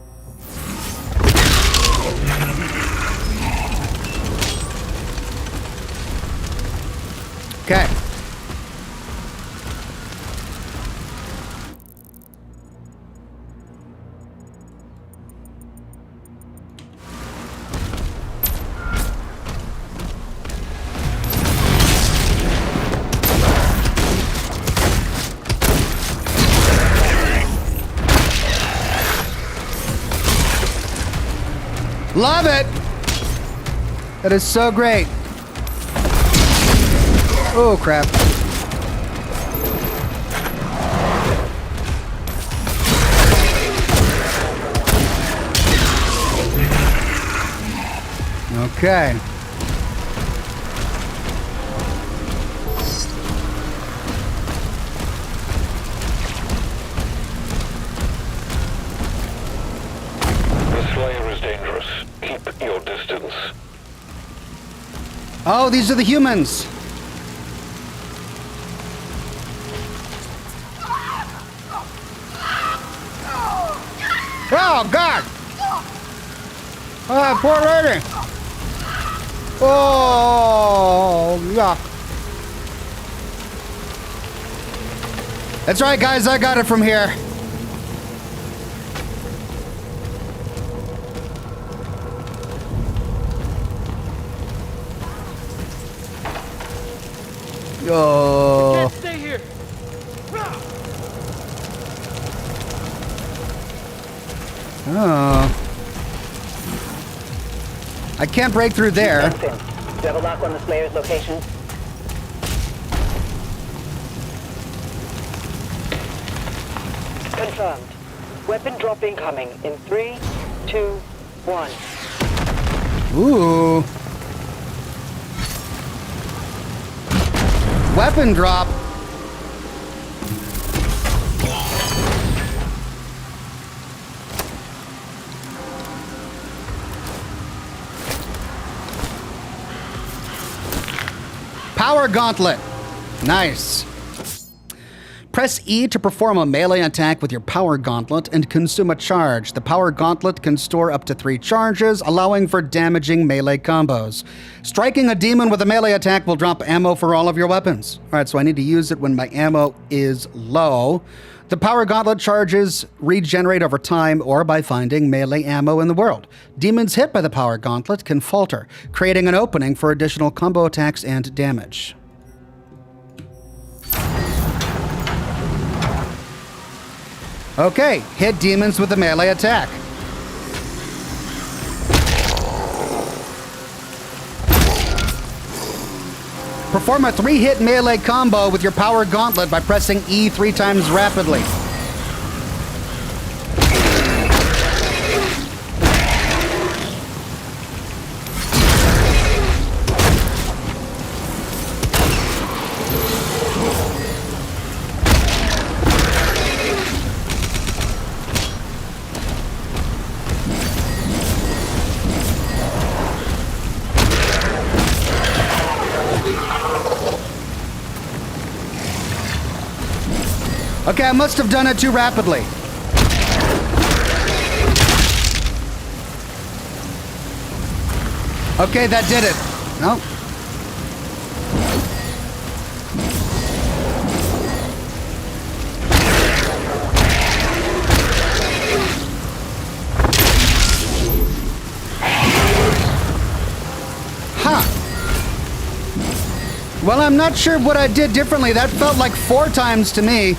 Okay. Love it. That is so great. Oh, crap. Okay. The Slayer is dangerous. Keep your distance. Oh, these are the humans. Oh, God! Oh, poor lady! Oh, yuck. That's right, guys, I got it from here. Oh. Can't stay here. Oh. I can't break through there. Do you have a lock on the Slayer's location? Confirmed. Weapon drop incoming in 3, 2, 1. Ooh. Weapon drop. Power gauntlet. Nice. Press E to perform a melee attack with your power gauntlet and consume a charge. The power gauntlet can store up to 3 charges, allowing for damaging melee combos. Striking a demon with a melee attack will drop ammo for all of your weapons. All right, so I need to use it when my ammo is low. The power gauntlet charges regenerate over time or by finding melee ammo in the world. Demons hit by the power gauntlet can falter, creating an opening for additional combo attacks and damage. Okay, hit demons with a melee attack. Perform a 3-hit melee combo with your power gauntlet by pressing E 3 times rapidly. Okay, I must have done it too rapidly. Okay, that did it. No. Huh. Well, I'm not sure what I did differently. That felt like 4 times to me.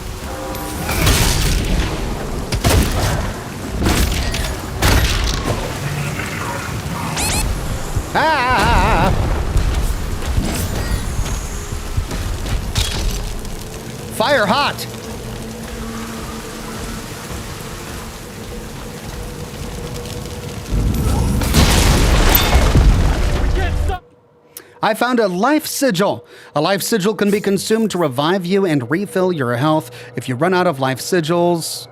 Ah! Fire hot! I found a life sigil. A life sigil can be consumed to revive you and refill your health. If you run out of life sigils,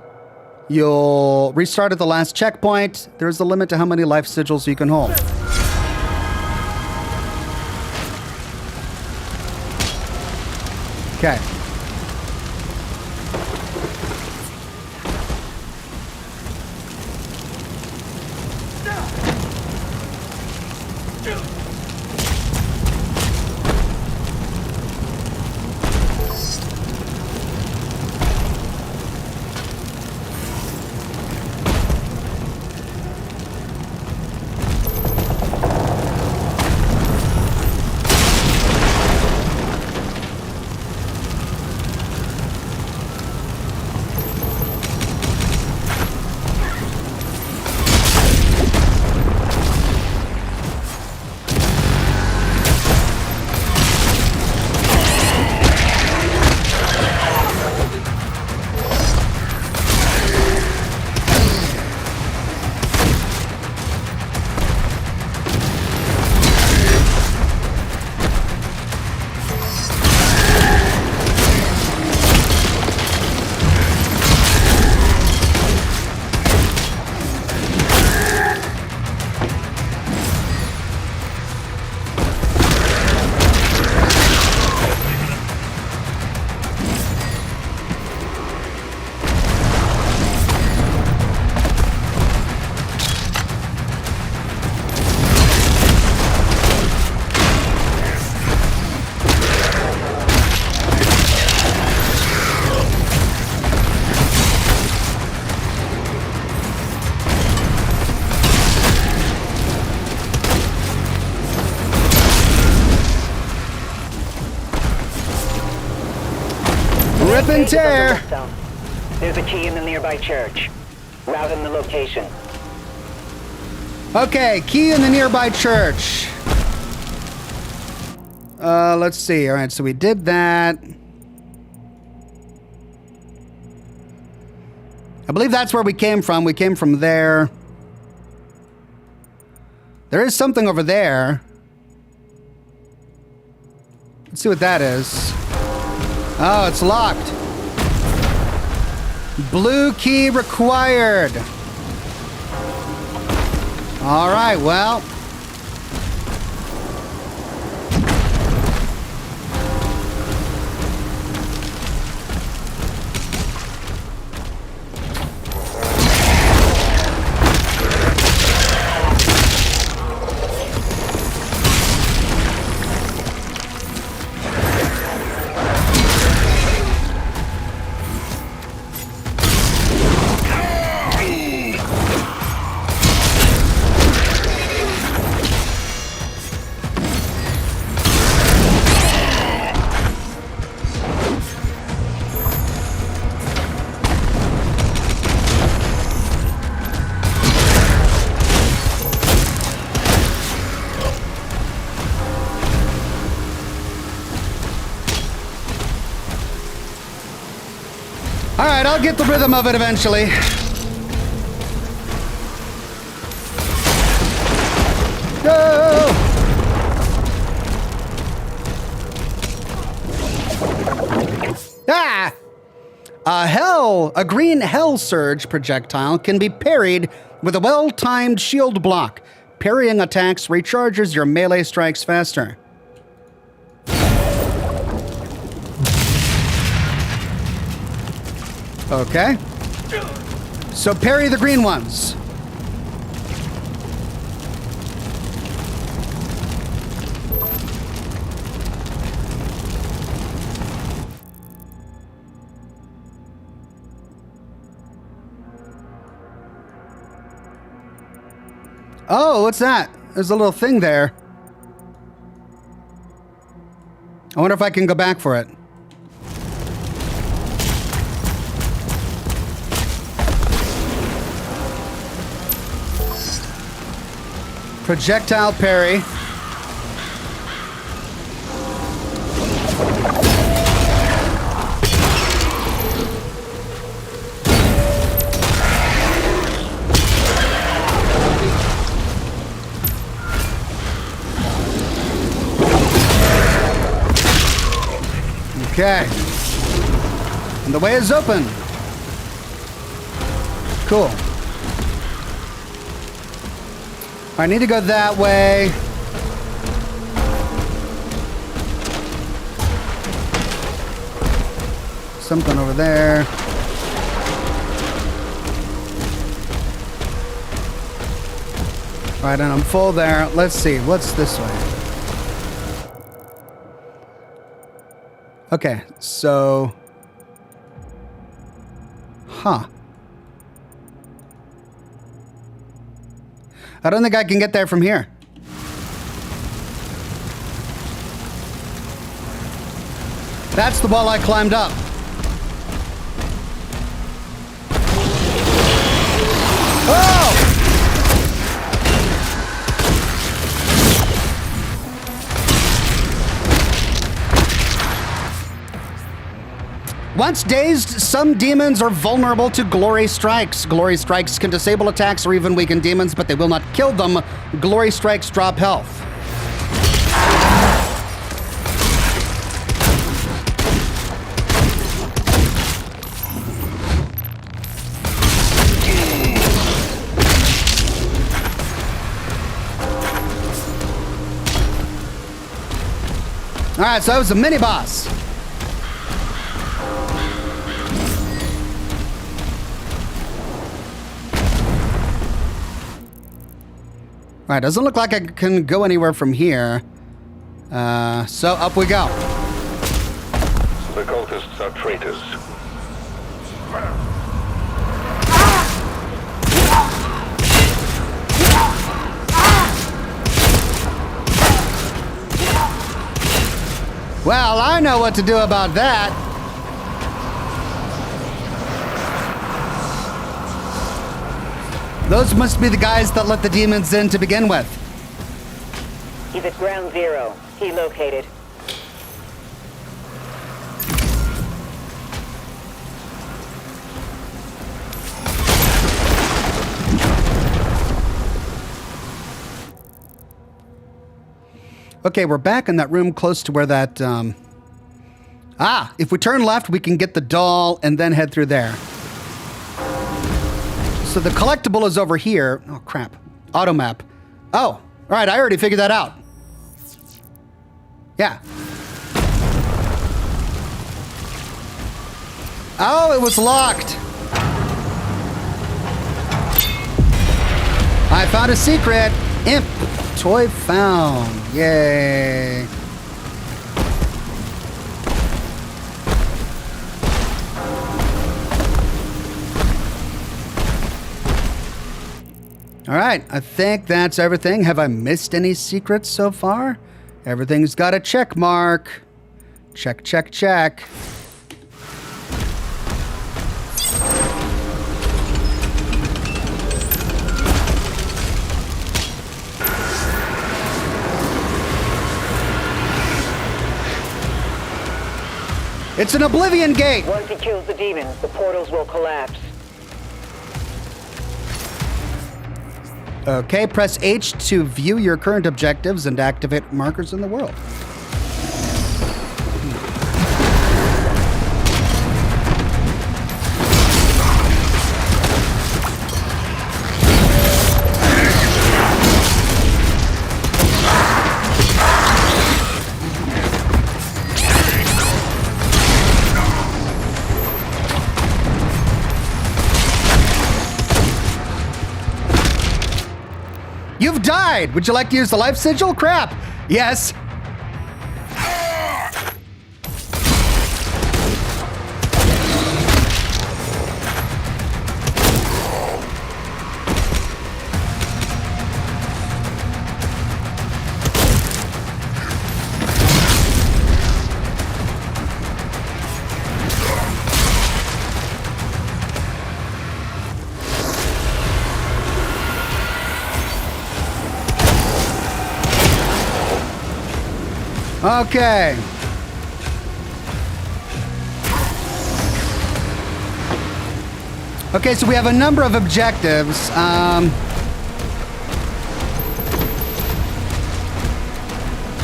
you'll restart at the last checkpoint. There's a limit to how many life sigils you can hold. Okay. Rip and tear. There's a key in the nearby church. Route in the location. Okay, key in the nearby church. Let's see. All right, so we did that. I believe that's where we came from. We came from there. There is something over there. Let's see what that is. Oh, it's locked. Blue key required. All right, well. I'll get the rhythm of it eventually. Go! Ah! A green hell surge projectile can be parried with a well-timed shield block. Parrying attacks recharges your melee strikes faster. Okay. So parry the green ones. Oh, what's that? There's a little thing there. I wonder if I can go back for it. Projectile parry. Okay. And the way is open. Cool. I need to go that way. Something over there. All right, and I'm full there. Let's see. What's this way? Okay, so... Huh. I don't think I can get there from here. That's the wall I climbed up. Oh! Once dazed, some demons are vulnerable to glory strikes. Glory strikes can disable attacks or even weaken demons, but they will not kill them. Glory strikes drop health. All right, so that was a mini boss. All right, doesn't look like I can go anywhere from here. So up we go. The cultists are traitors. Well, I know what to do about that. Those must be the guys that let the demons in to begin with. He's at ground zero. He located. Okay, we're back in that room close to where that... if we turn left, we can get the doll and then head through there. So the collectible is over here. Oh, crap. Auto map. Oh, all right, I already figured that out. Yeah. Oh, it was locked. I found a secret. Imp. Toy found. Yay. All right, I think that's everything. Have I missed any secrets so far? Everything's got a check mark. Check, check, check. It's an Oblivion gate! Once he kills the demons, the portals will collapse. Okay, press H to view your current objectives and activate markers in the world. You've died! Would you like to use the life sigil? Crap! Yes. Okay. Okay, so we have a number of objectives.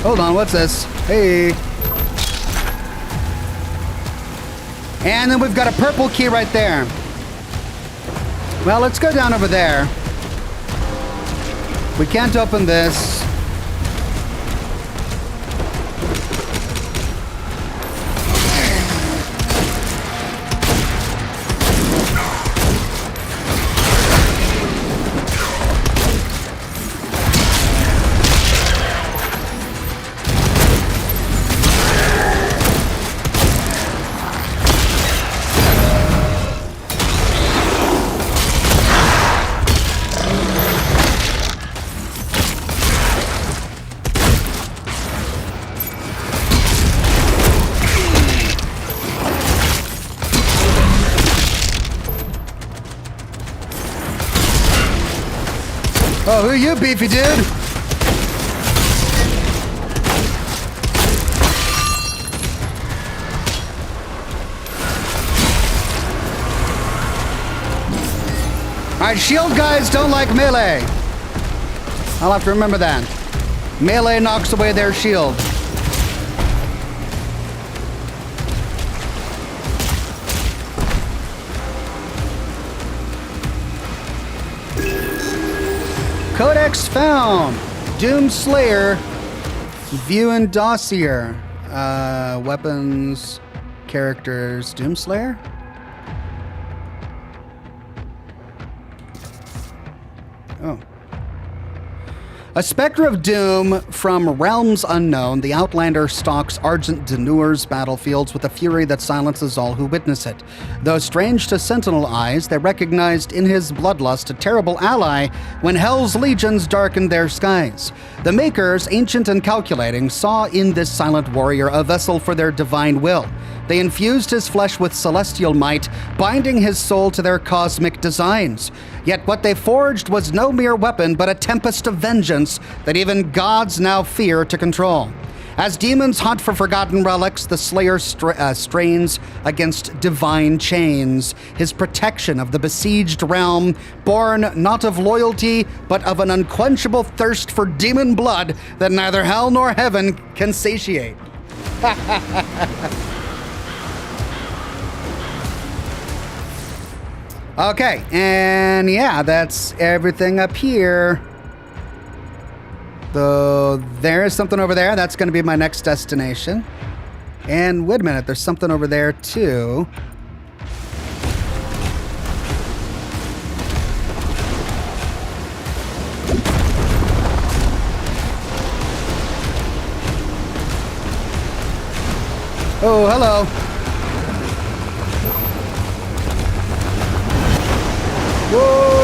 Hold on, what's this? Hey. And then we've got a purple key right there. Well, let's go down over there. We can't open this. Oh, who you, beefy dude? Alright, shield guys don't like melee. I'll have to remember that. Melee knocks away their shield. Codex found. Doom Slayer. View and dossier. Weapons. Characters. Doom Slayer? Oh. A specter of doom from realms unknown, the Outlander stalks Argent Danure's battlefields with a fury that silences all who witness it. Though strange to Sentinel eyes, they recognized in his bloodlust a terrible ally when Hell's legions darkened their skies. The Makers, ancient and calculating, saw in this silent warrior a vessel for their divine will. They infused his flesh with celestial might, binding his soul to their cosmic designs. Yet what they forged was no mere weapon, but a tempest of vengeance that even gods now fear to control. As demons hunt for forgotten relics, the Slayer strains against divine chains, his protection of the besieged realm, born not of loyalty, but of an unquenchable thirst for demon blood that neither hell nor heaven can satiate. Okay, and yeah, that's everything up here. Though there is something over there. That's going to be my next destination. And wait a minute, there's something over there too. Oh, hello. Whoa!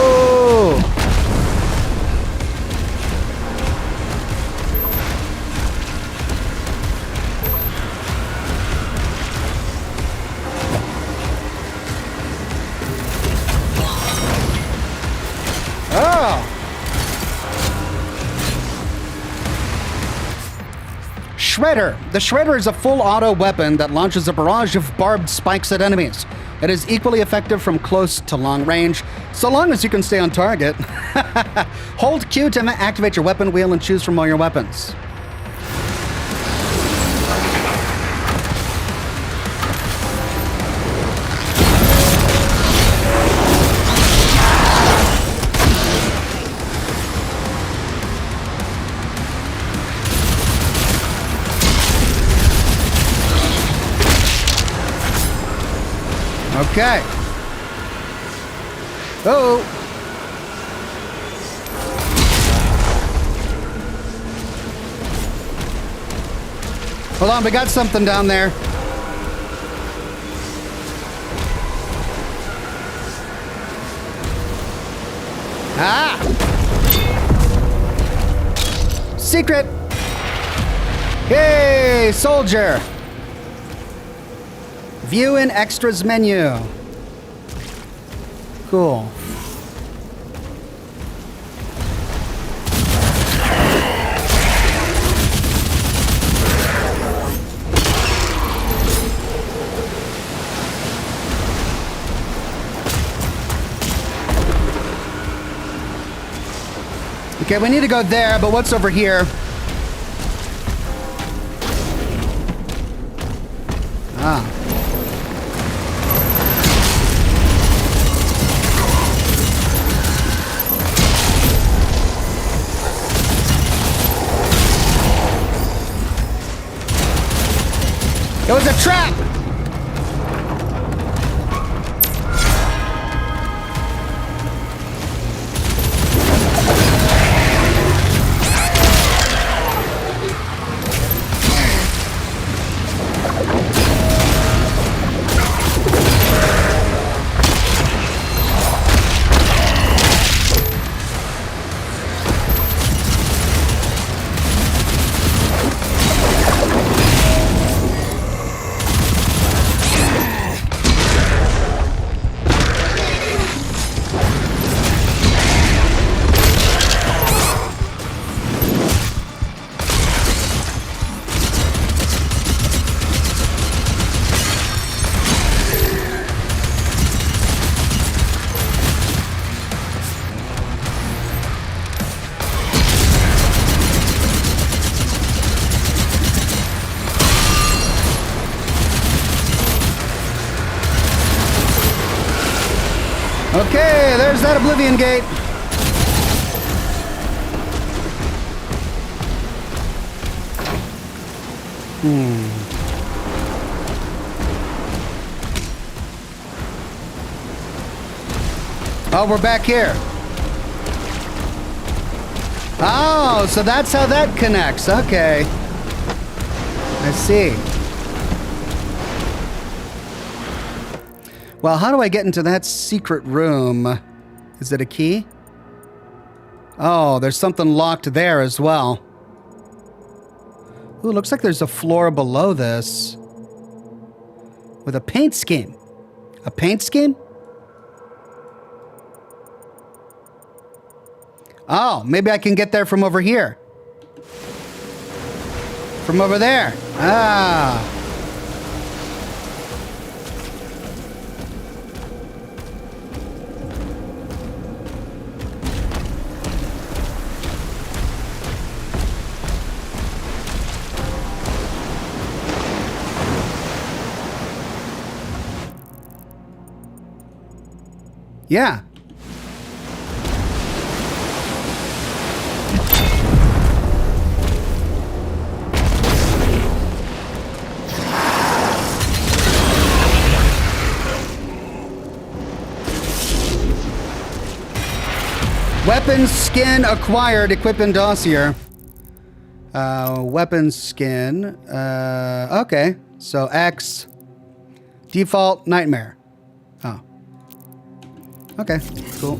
Shredder. The Shredder is a full auto weapon that launches a barrage of barbed spikes at enemies. It is equally effective from close to long range, so long as you can stay on target. Hold Q to activate your weapon wheel and choose from all your weapons. Okay. Oh. Hold on, we got something down there. Ah! Secret! Hey, soldier! View in extras menu. Cool. Okay, we need to go there, but what's over here? Ah. It was a trap! Okay, there's that Oblivion Gate. Oh, we're back here. Oh, so that's how that connects. Okay. I see. Well, how do I get into that secret room? Is it a key? Oh, there's something locked there as well. Ooh, looks like there's a floor below this. With a paint scheme. A paint scheme? Oh, maybe I can get there from over here. From over there. Ah. Yeah. Weapons skin acquired. Equip in dossier. Weapons skin. Okay. So X. Default nightmare. Oh. Okay, cool.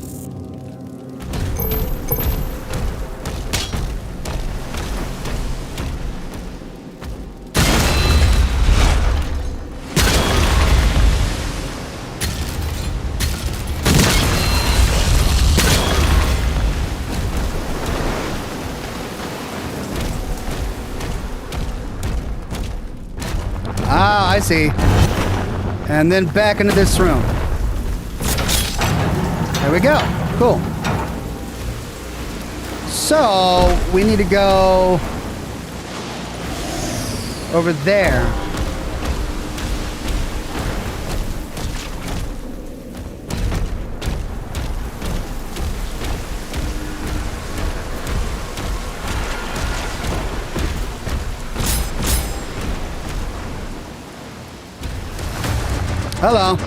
I see. And then back into this room. There we go. Cool. So, we need to go over there. Hello.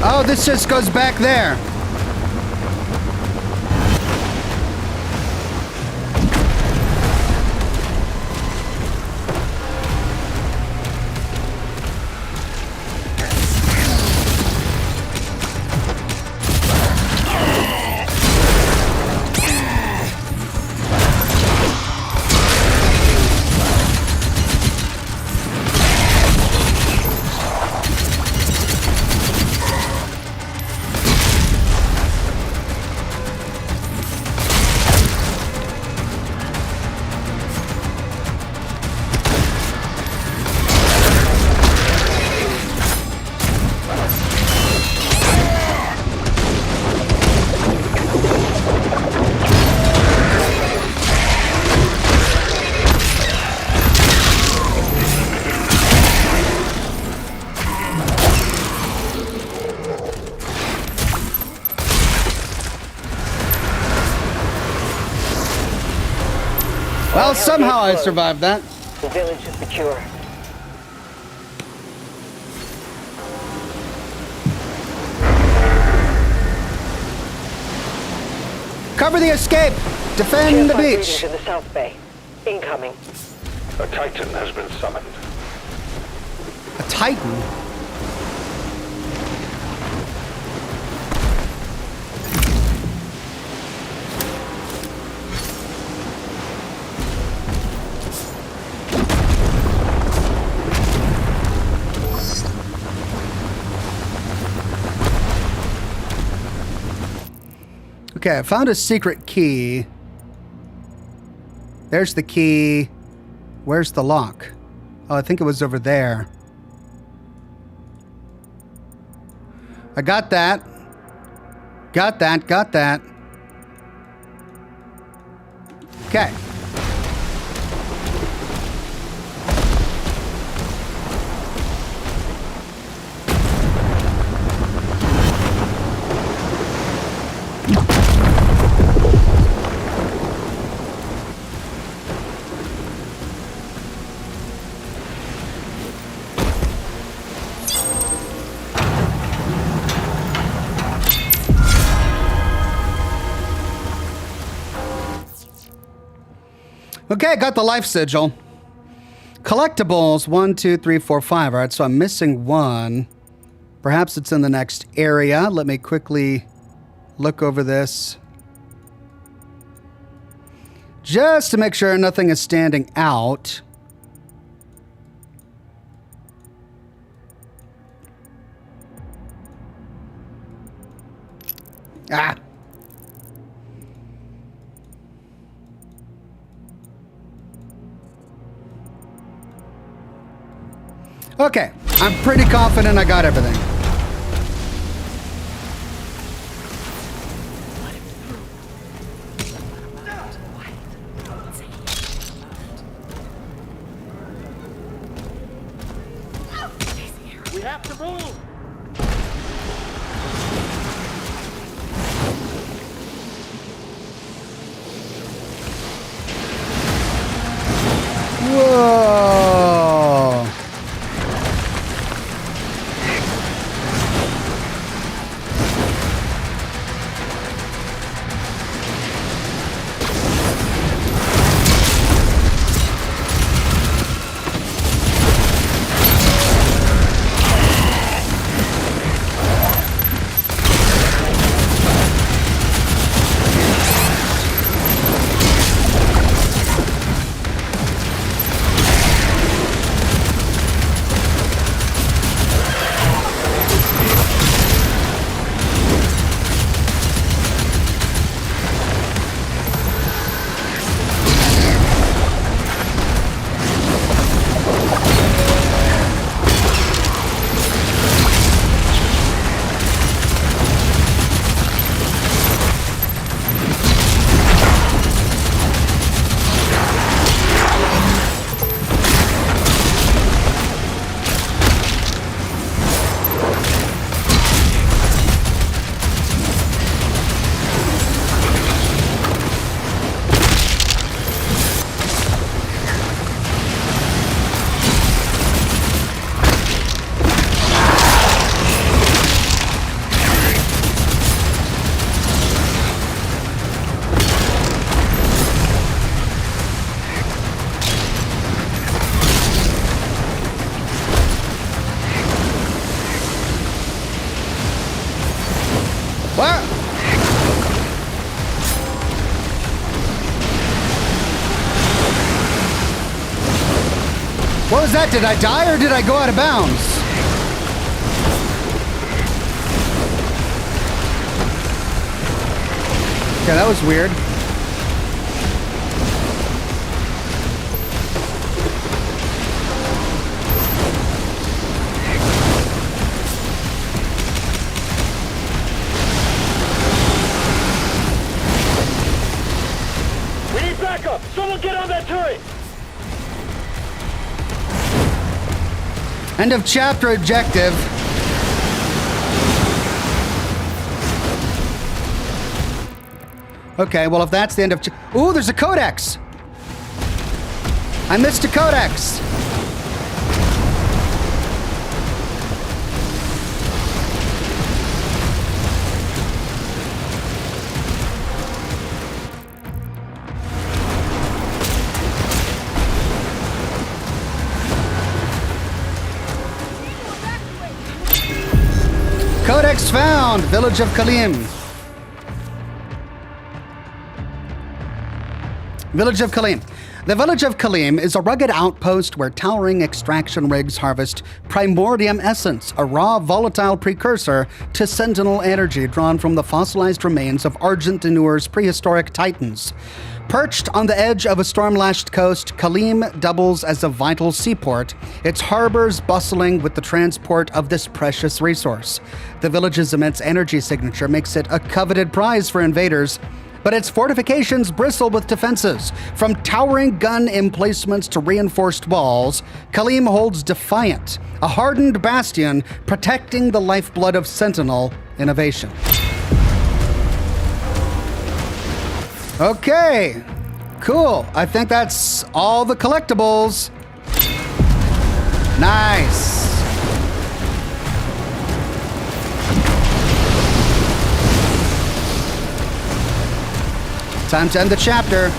Oh, this just goes back there. Well, somehow I survived that. The village is secure. Cover the escape. Defend the beach. In the South Bay. Incoming. A Titan has been summoned. A Titan? Okay, I found a secret key. There's the key. Where's the lock? Oh, I think it was over there. I got that. Got that. Okay. Okay, got the life sigil. Collectibles, 1, 2, 3, 4, 5. All right, so I'm missing one. Perhaps it's in the next area. Let me quickly look over this. Just to make sure nothing is standing out. Ah! Okay, I'm pretty confident I got everything. We have to move! Whoa! What? What was that? Did I die or did I go out of bounds? Okay, that was weird. We need backup! Someone get on that turret! End of chapter objective. Okay, well, if that's the end of... Ooh, there's a codex! I missed a codex! Codex found! Village of Khaleim. Village of Khaleim. The village of Khaleim is a rugged outpost where towering extraction rigs harvest primordium essence, a raw, volatile precursor to Sentinel energy drawn from the fossilized remains of Argent Denure's prehistoric titans. Perched on the edge of a storm-lashed coast, Khaleim doubles as a vital seaport, its harbors bustling with the transport of this precious resource. The village's immense energy signature makes it a coveted prize for invaders, but its fortifications bristle with defenses. From towering gun emplacements to reinforced walls, Khaleim holds defiant, a hardened bastion protecting the lifeblood of Sentinel innovation. Okay, cool. I think that's all the collectibles. Nice. Time to end the chapter.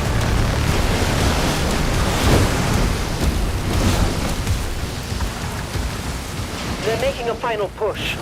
They're making a final push.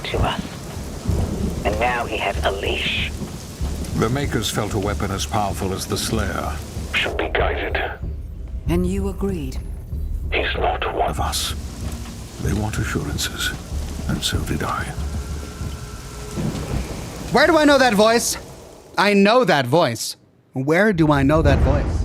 To us. And now he has a leash. The Makers felt a weapon as powerful as the Slayer. Should be guided. And you agreed. He's not one Of us. They want assurances. And so did I. Where do I know that voice? I know that voice. Where do I know that voice?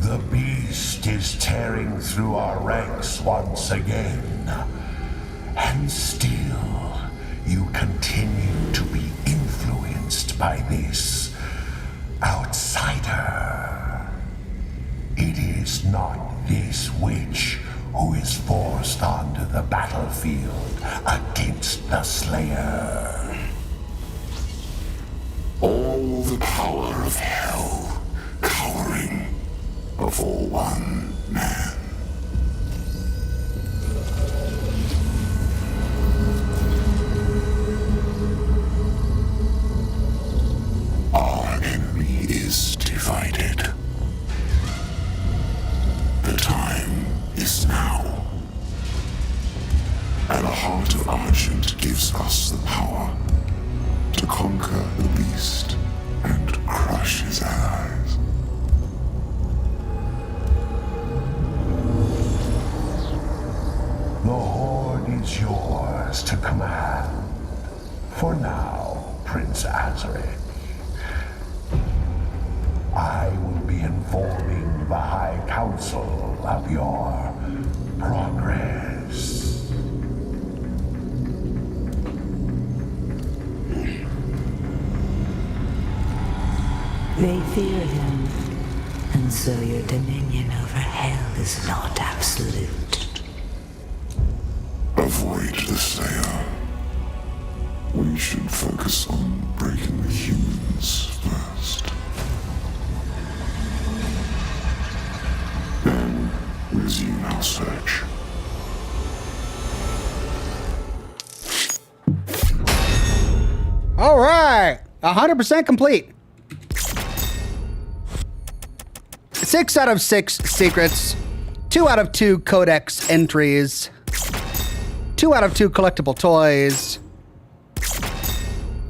The beast is tearing through our ranks once again. And still, you continue to be influenced by this outsider. is not this witch who is forced onto the battlefield against the Slayer. All the power of hell cowering before one man. Our enemy is divided. The time is now. And the heart of Argent gives us the power to conquer the beast and crush his allies. The Horde is yours to command. For now, Prince Azaric. I will be informing the High Council of your progress. They fear him, and so your dominion over hell is not absolute. Avoid the Slayer. We should focus on breaking the humans first. Then resume our search. All right, 100% complete. 6 out of 6 secrets, 2 out of 2 codex entries, 2 out of 2 collectible toys,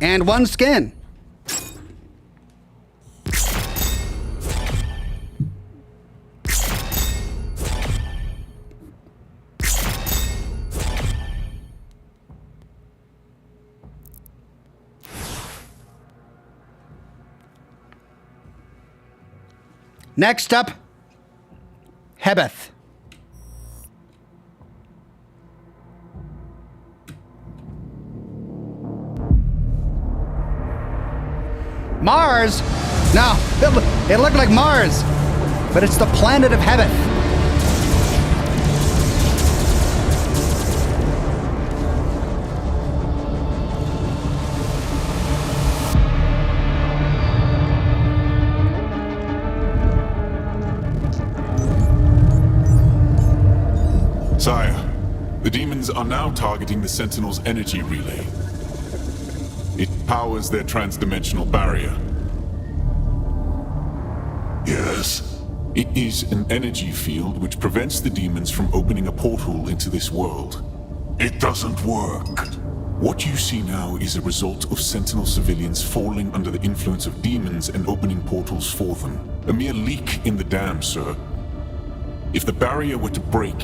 and 1 skin. Next up, Hebath. Mars? No, it looked like Mars, but it's the planet of Hebath. Sire, the demons are now targeting the Sentinel's energy relay. It powers their transdimensional barrier. Yes? It is an energy field which prevents the demons from opening a portal into this world. It doesn't work. What you see now is a result of Sentinel civilians falling under the influence of demons and opening portals for them. A mere leak in the dam, sir. If the barrier were to break,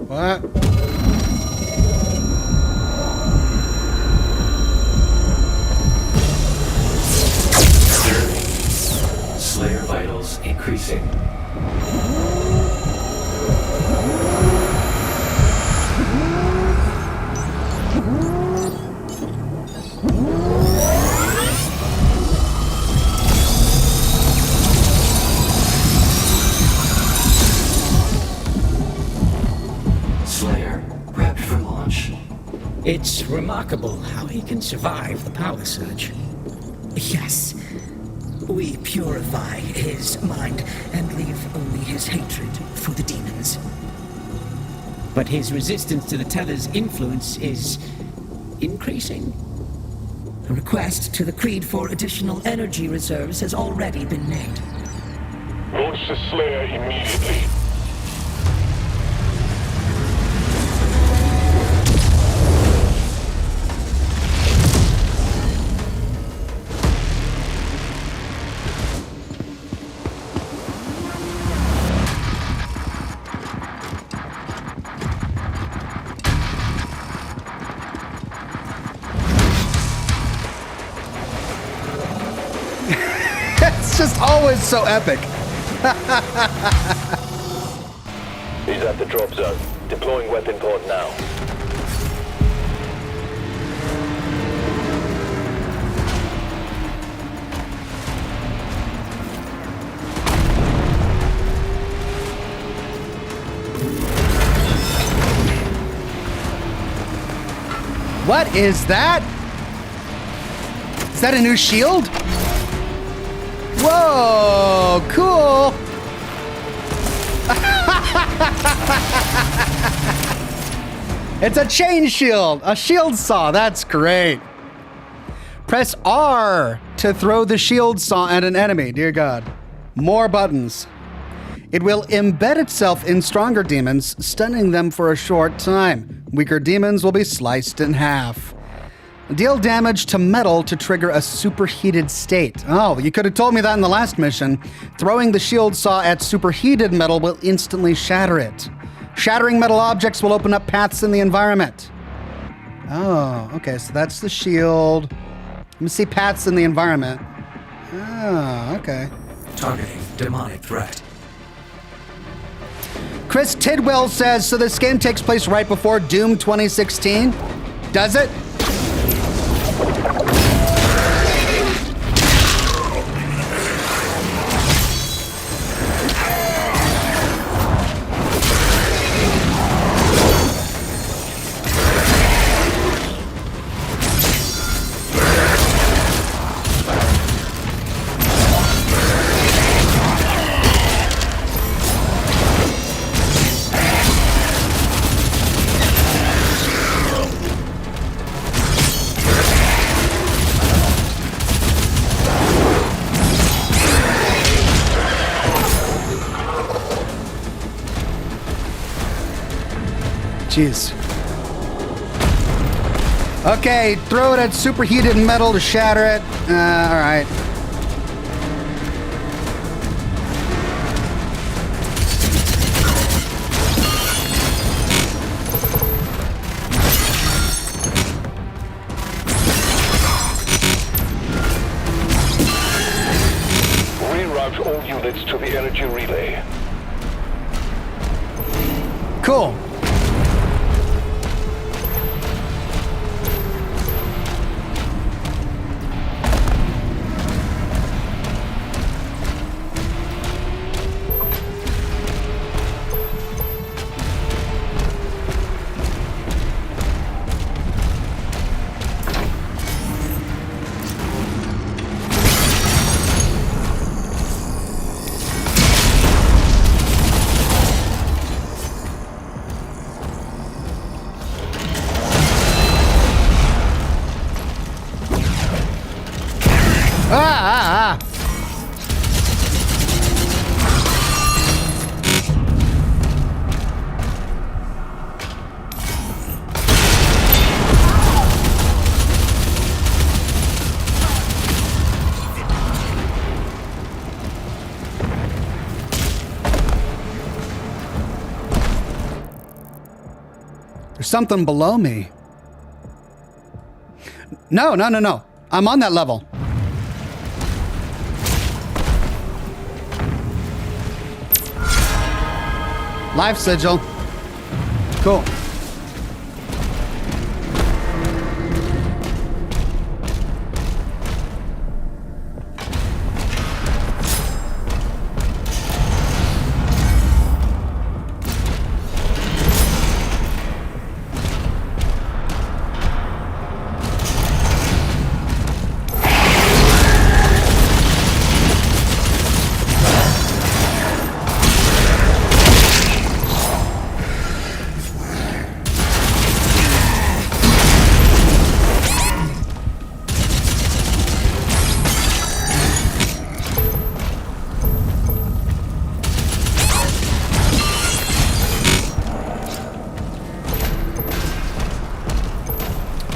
What? Slayer vitals increasing. Slayer prepped for launch. It's remarkable how he can survive the power surge. Yes. We purify his mind and leave only his hatred for the demons. But his resistance to the Teller's influence is increasing. A request to the Creed for additional energy reserves has already been made. Launch the Slayer immediately. It's just always so epic. He's at the drop zone. Deploying weapon pod now. What is that? Is that a new shield? Whoa, cool. It's a chain shield, a shield saw. That's great. Press R to throw the shield saw at an enemy. Dear God. More buttons. It will embed itself in stronger demons, stunning them for a short time. Weaker demons will be sliced in half. Deal damage to metal to trigger a superheated state. Oh, you could have told me that in the last mission. Throwing the shield saw at superheated metal will instantly shatter it. Shattering metal objects will open up paths in the environment. Oh, okay, so that's the shield. Let me see paths in the environment. Oh, okay. Targeting demonic threat. Chris Tidwell says, so this game takes place right before Doom 2016? Does it? Jeez. Okay, throw it at superheated metal to shatter it. All right. Reroute all units to the energy relay. Cool. There's something below me. No. I'm on that level. Life sigil. Cool.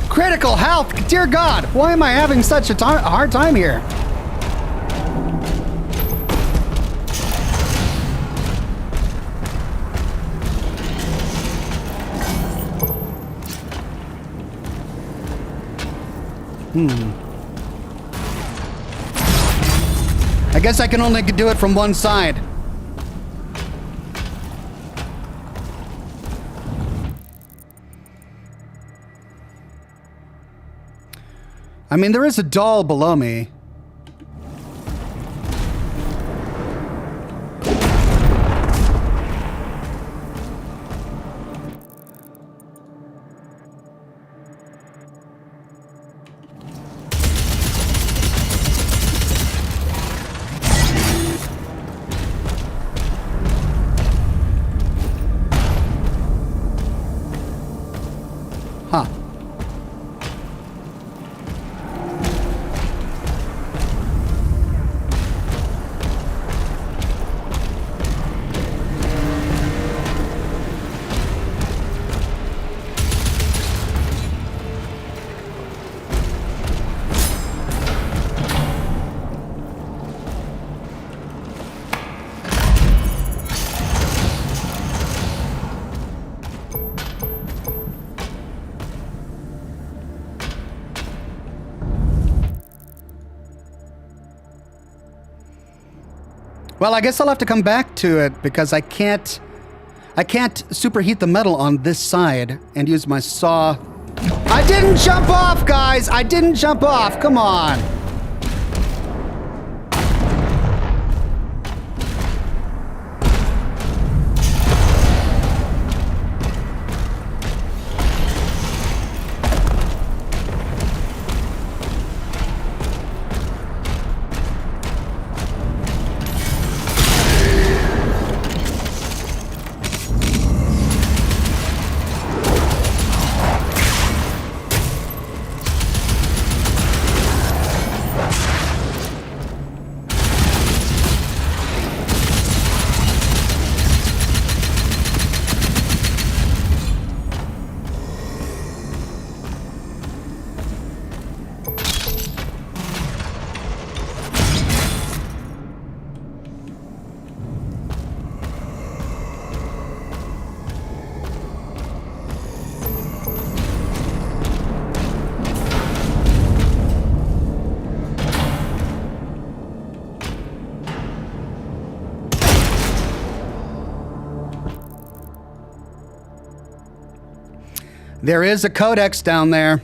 Critical health! Dear God, why am I having such a hard time here? I guess I can only do it from one side. I mean, there is a doll below me. Huh. Well, I guess I'll have to come back to it because I can't superheat the metal on this side and use my saw. I didn't jump off, guys! I didn't jump off! Come on! There is a codex down there.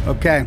Okay.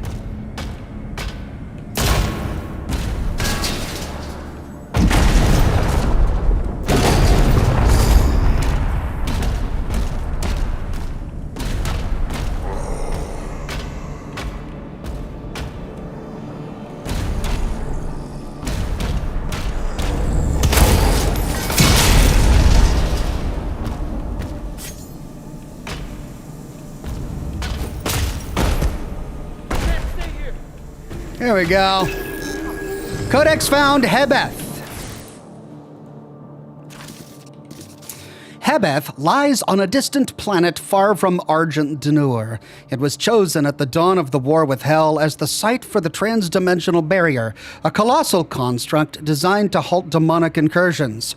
There we go. Codex found Hebath. Hebath lies on a distant planet far from Argent Denur. It was chosen at the dawn of the war with Hell as the site for the transdimensional barrier, a colossal construct designed to halt demonic incursions.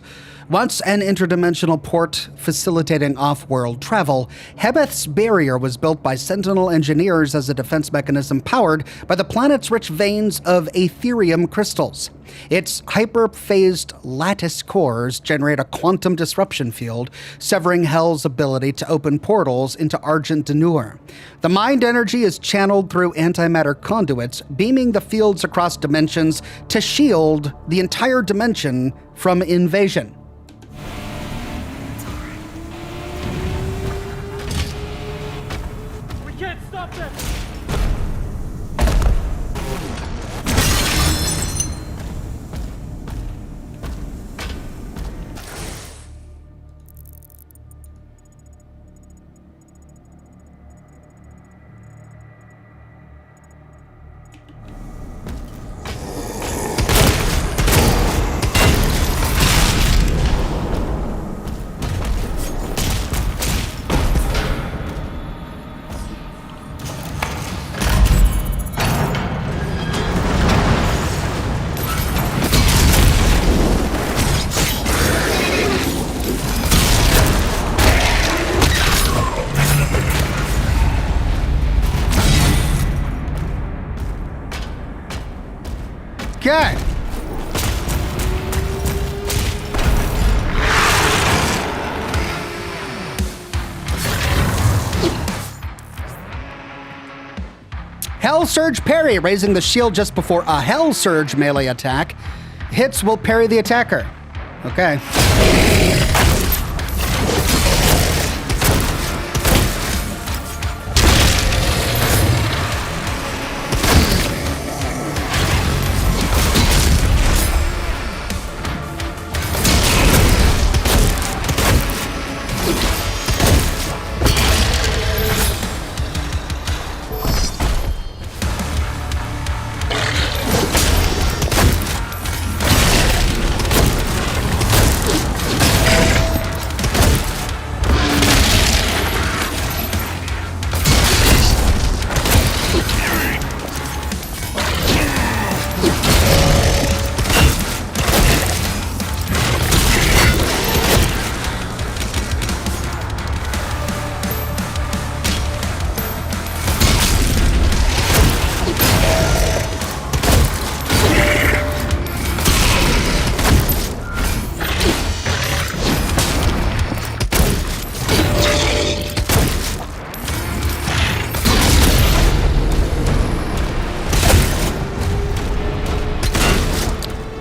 Once an interdimensional port facilitating off-world travel, Hebath's barrier was built by Sentinel engineers as a defense mechanism powered by the planet's rich veins of Aetherium crystals. Its hyper-phased lattice cores generate a quantum disruption field, severing Hell's ability to open portals into Argent Denur. The mind energy is channeled through antimatter conduits, beaming the fields across dimensions to shield the entire dimension from invasion. Okay. Hell Surge parry, raising the shield just before a Hell Surge melee attack. Hits will parry the attacker. Okay.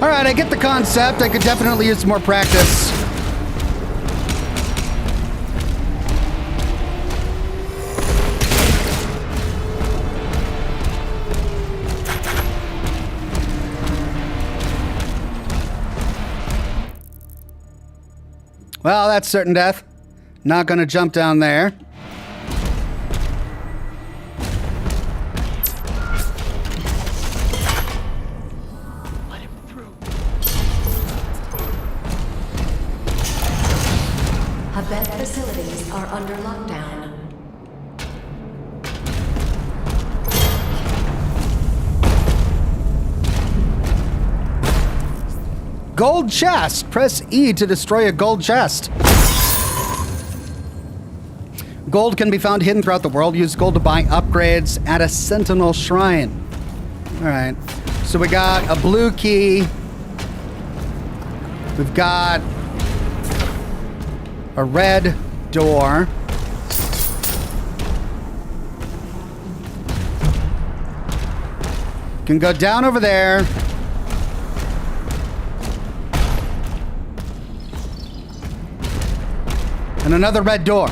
Alright, I get the concept. I could definitely use some more practice. Well, that's certain death. Not gonna jump down there. Hebath facilities are under lockdown. Gold chest. Press E to destroy a gold chest. Gold can be found hidden throughout the world. Use gold to buy upgrades at a Sentinel shrine. Alright. So we got a blue key. We've got a red door. Can go down over there. And another red door.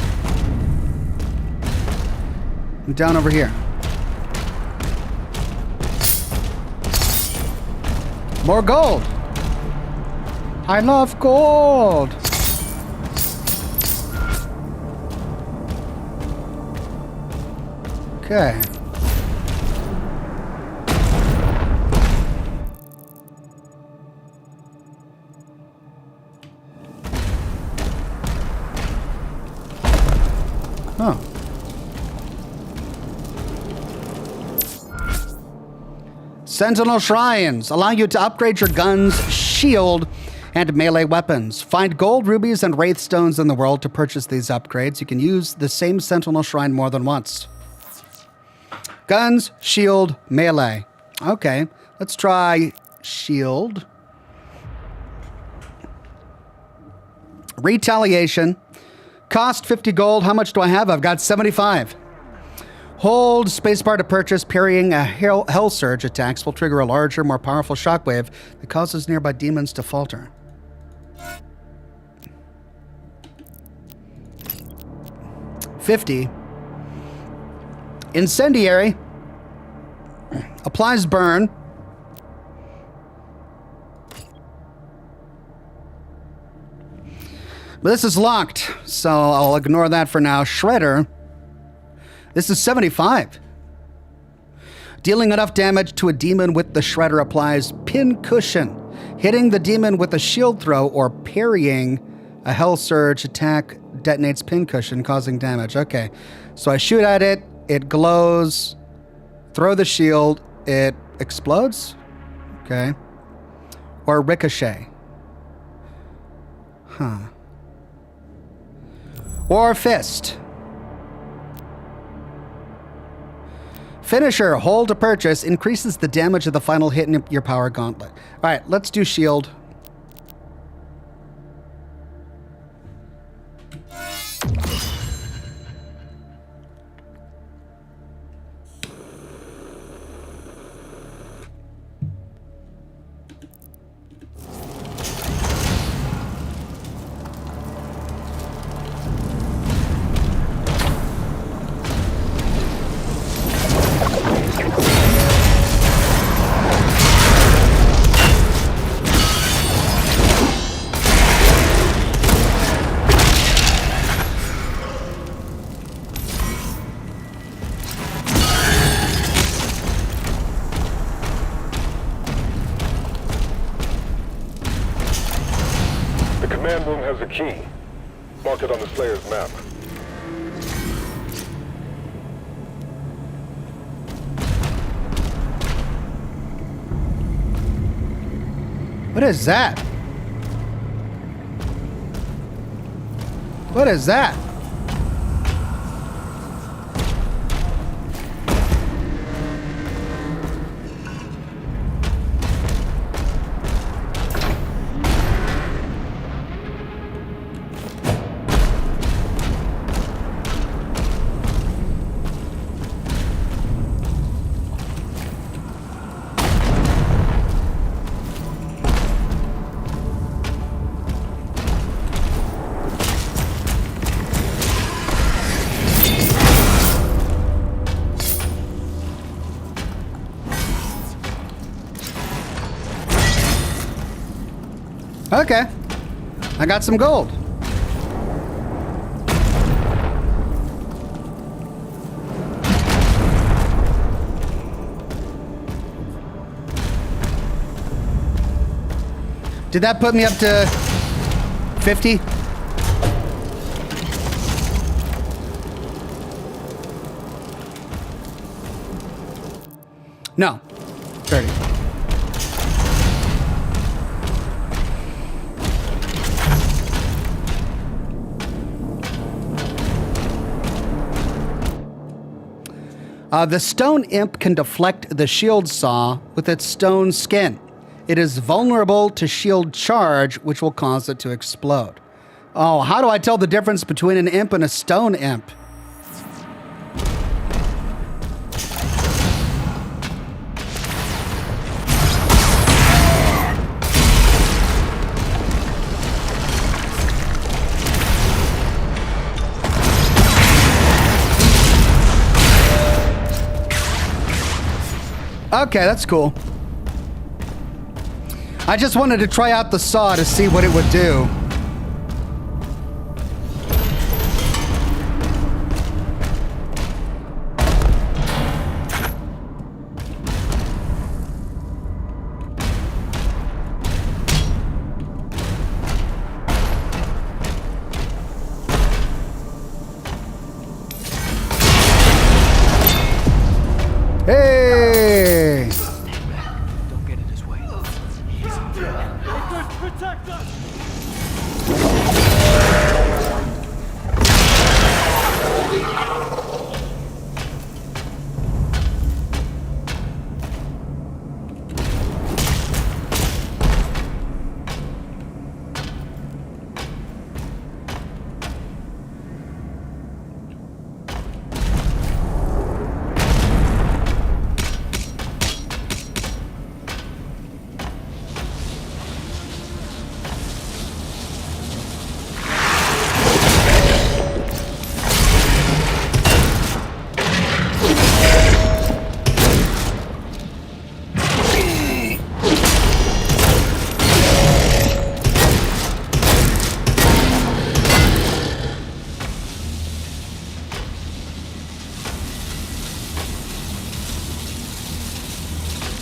And down over here. More gold. I love gold. Okay. Oh. Sentinel shrines allow you to upgrade your guns, shield, and melee weapons. Find gold, rubies, and wraith stones in the world to purchase these upgrades. You can use the same Sentinel shrine more than once. Guns, shield, melee. Okay, let's try shield. Retaliation. Cost 50 gold. How much do I have? I've got 75. Hold spacebar to purchase. Parrying a hell surge attacks will trigger a larger, more powerful shockwave that causes nearby demons to falter. $50. Incendiary. Applies burn. But this is locked, so I'll ignore that for now. Shredder. This is 75. Dealing enough damage to a demon with the Shredder applies pin cushion. Hitting the demon with a shield throw or parrying a hell surge attack detonates pin cushion, causing damage. Okay, so I shoot at it. It glows. Throw the shield. It explodes. Okay. Or ricochet. Huh. Or fist. Finisher, hold to purchase, increases the damage of the final hit in your power gauntlet. All right, let's do shield. Has a key. Mark it on the Slayer's map. What is that? What is that? Okay. I got some gold. Did that put me up to 50? No. 30. The stone imp can deflect the shield saw with its stone skin. It is vulnerable to shield charge, which will cause it to explode. Oh, how do I tell the difference between an imp and a stone imp? Okay, that's cool. I just wanted to try out the saw to see what it would do. Hey! Don't get in his way. Protect us!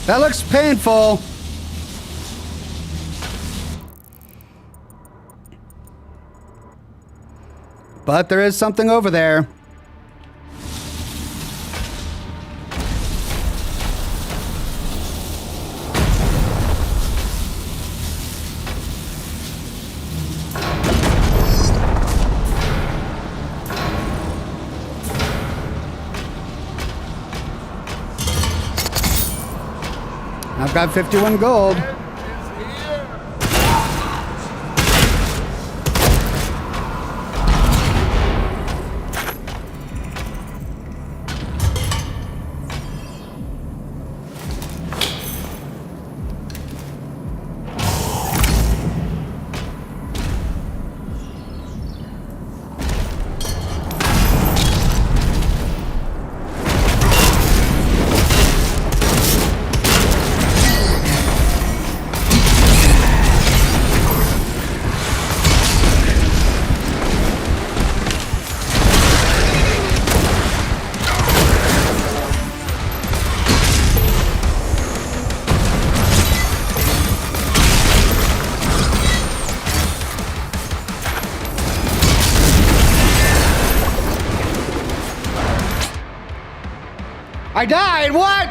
That looks painful. But there is something over there. I've got 51 gold. I died, what?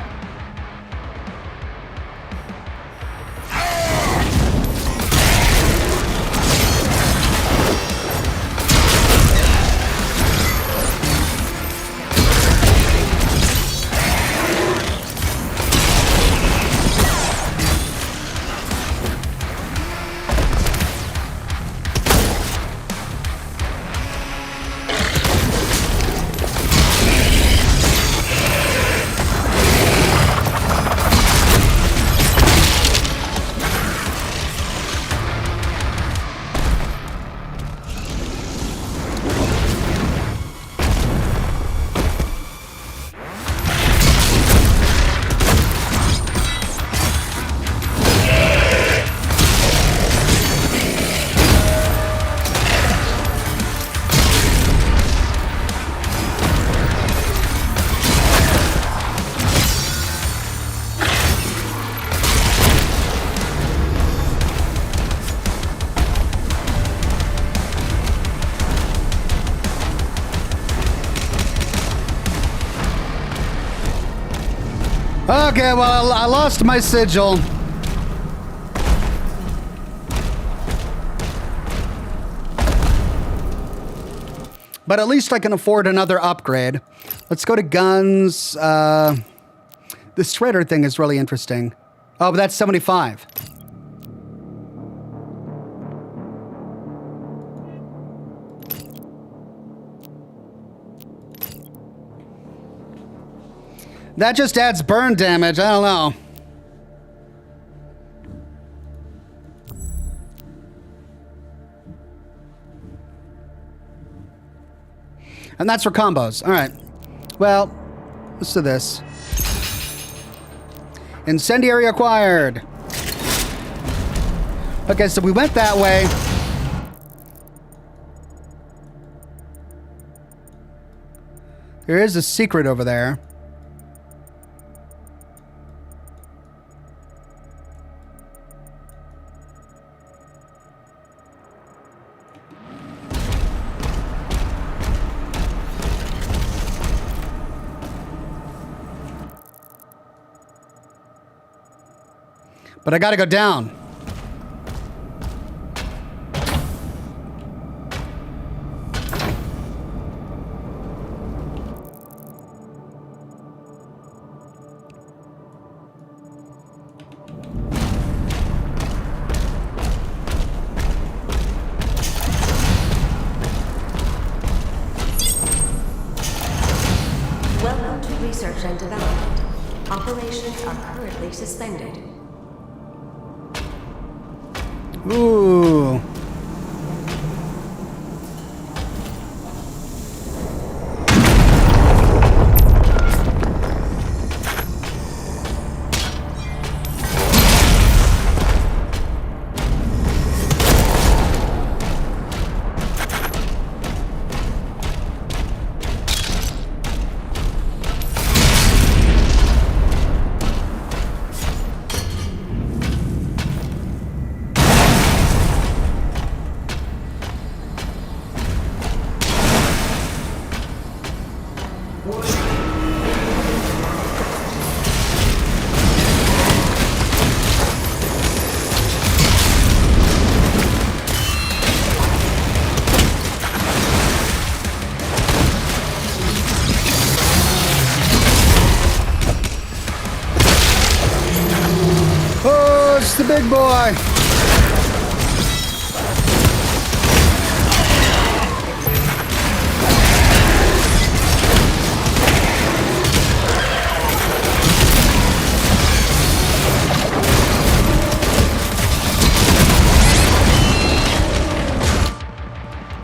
Okay, well, I lost my sigil. But at least I can afford another upgrade. Let's go to guns. The shredder thing is really interesting. Oh, but that's 75. That just adds burn damage. I don't know. And that's for combos. All right. Well, let's do this. Incendiary acquired. Okay, so we went that way. There is a secret over there. But I gotta go down. Welcome to Research and Development. Operations are currently suspended. Ooh. Here's the big boy.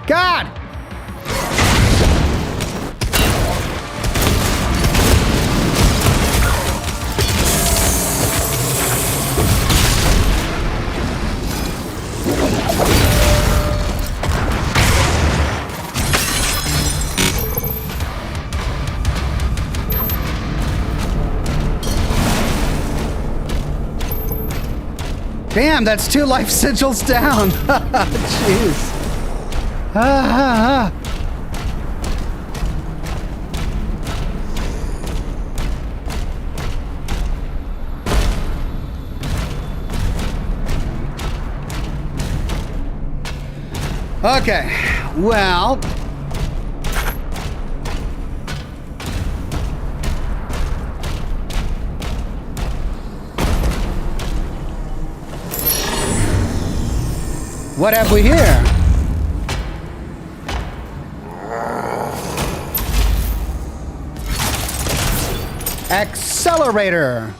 God! Damn, that's 2 life sigils down. Jeez. Okay, well. What have we here? Accelerator.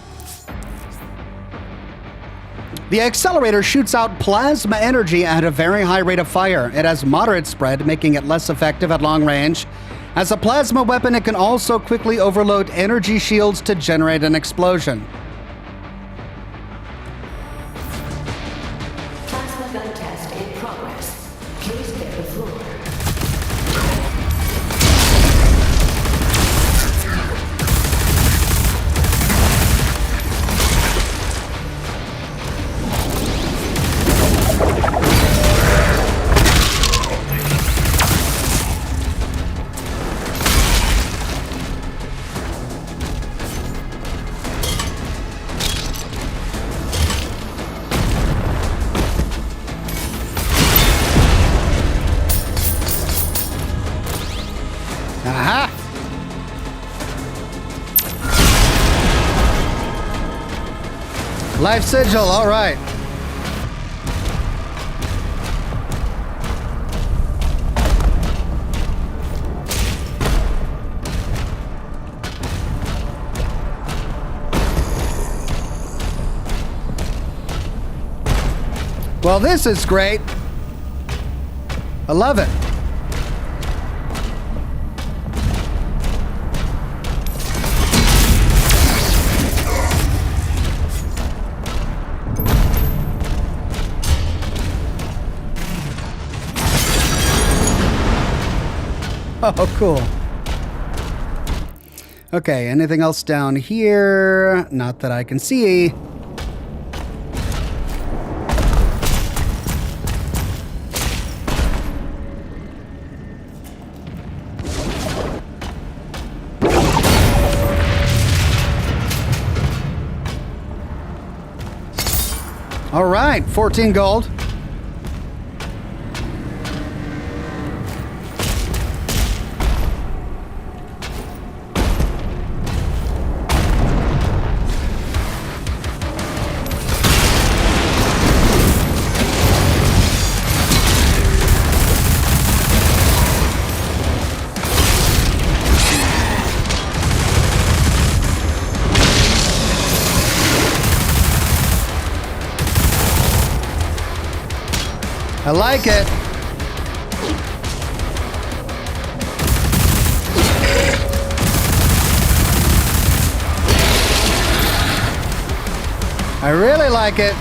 The accelerator shoots out plasma energy at a very high rate of fire. It has moderate spread, making it less effective at long range. As a plasma weapon, it can also quickly overload energy shields to generate an explosion. Plasma gun test in progress. Please clear the floor. Aha! Life sigil, all right. Well, this is great. I love it. Oh, cool. Okay, anything else down here? Not that I can see. All right, 14 gold. I like it. I really like it.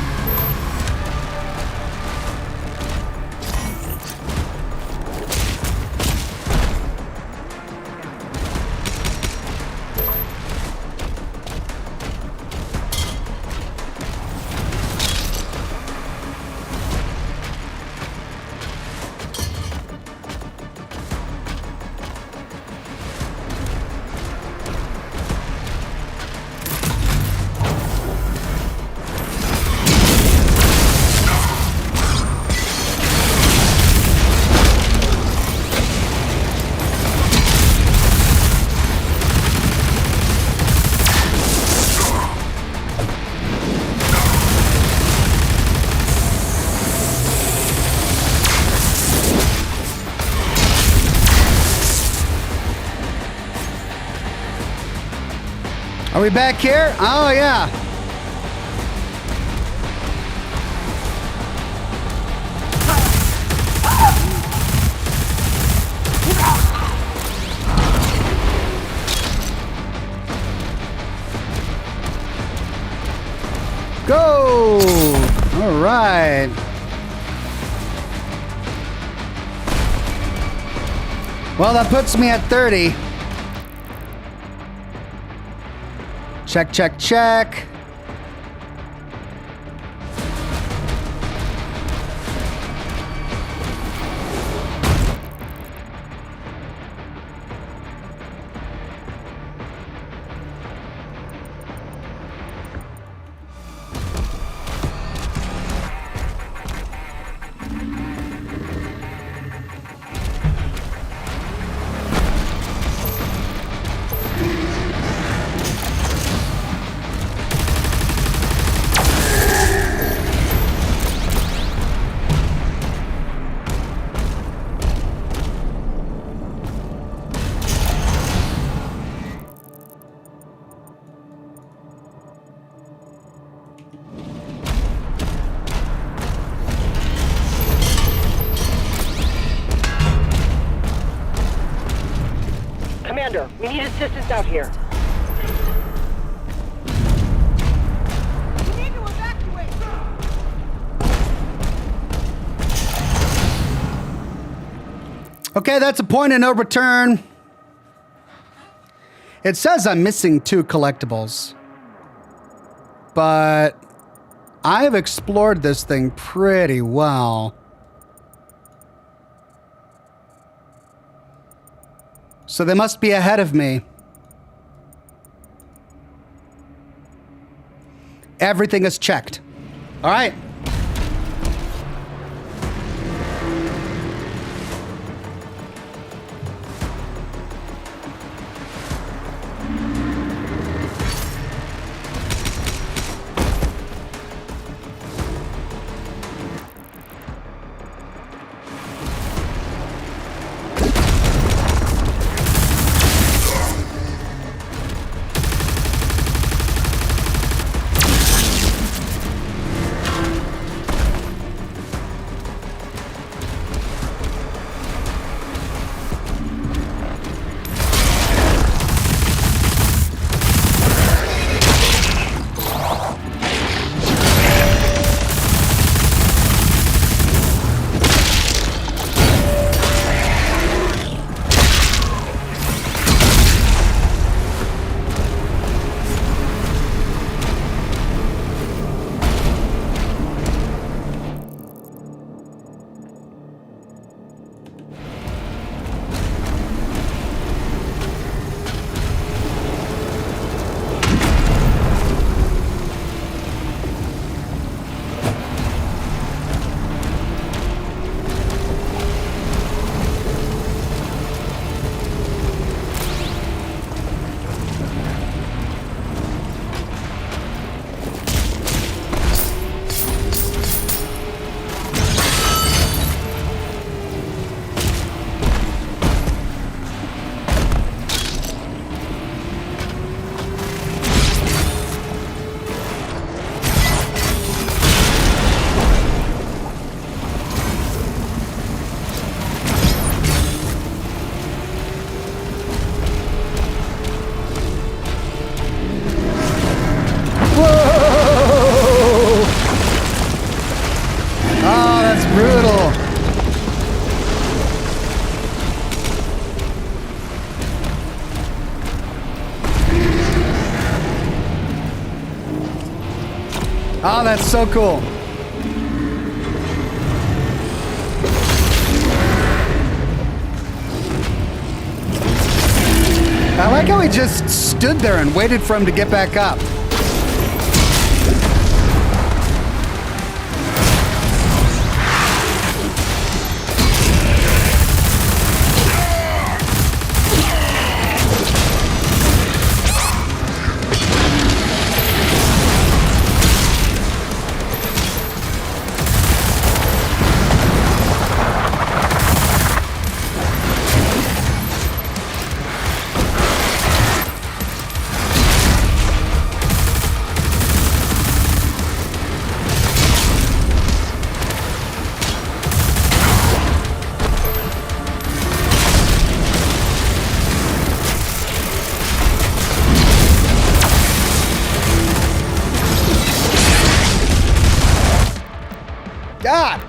Are we back here? Oh, yeah. Go! All right. Well, that puts me at 30. Check, check, check. Commander, we need assistance out here. We need to evacuate! Okay, that's a point of no return. It says I'm missing 2 collectibles. But I have explored this thing pretty well. So they must be ahead of me. Everything is checked. All right. Oh, that's so cool. I like how he just stood there and waited for him to get back up. God!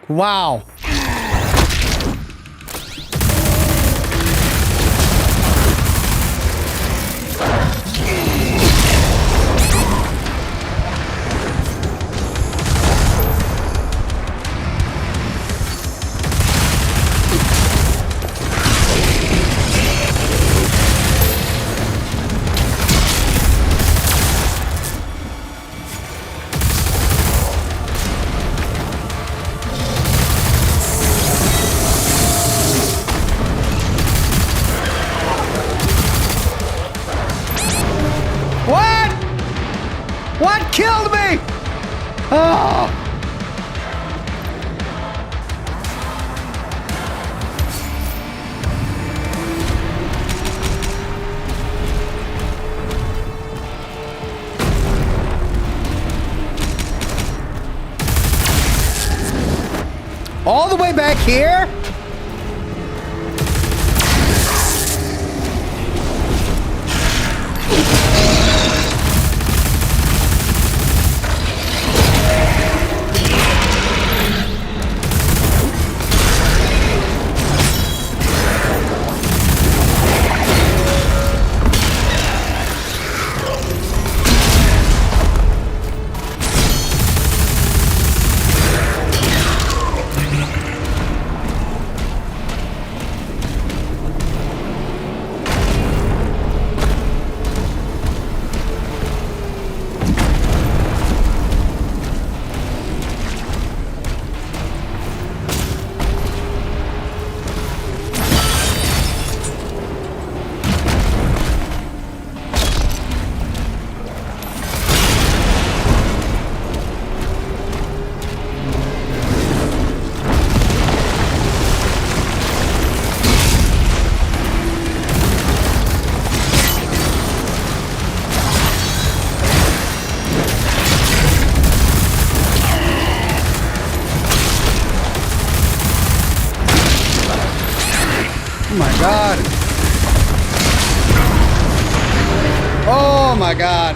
Wow. What killed me? Oh. All the way back here? Oh my God. Oh my God.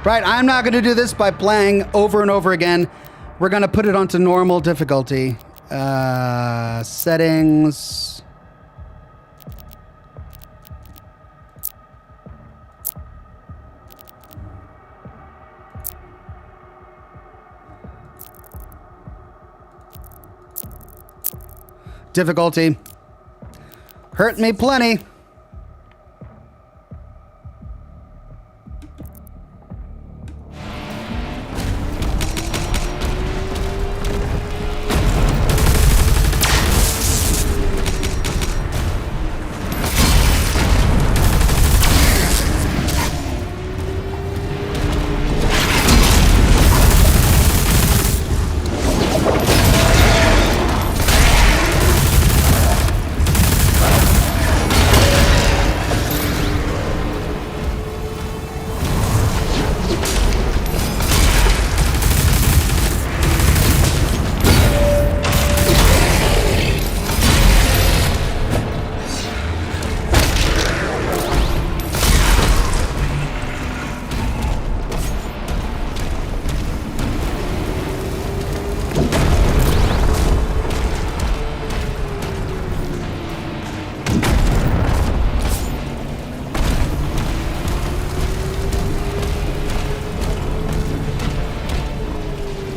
Right, I'm not going to do this by playing over and over again. We're going to put it onto normal difficulty. Settings. Difficulty. Hurt me plenty.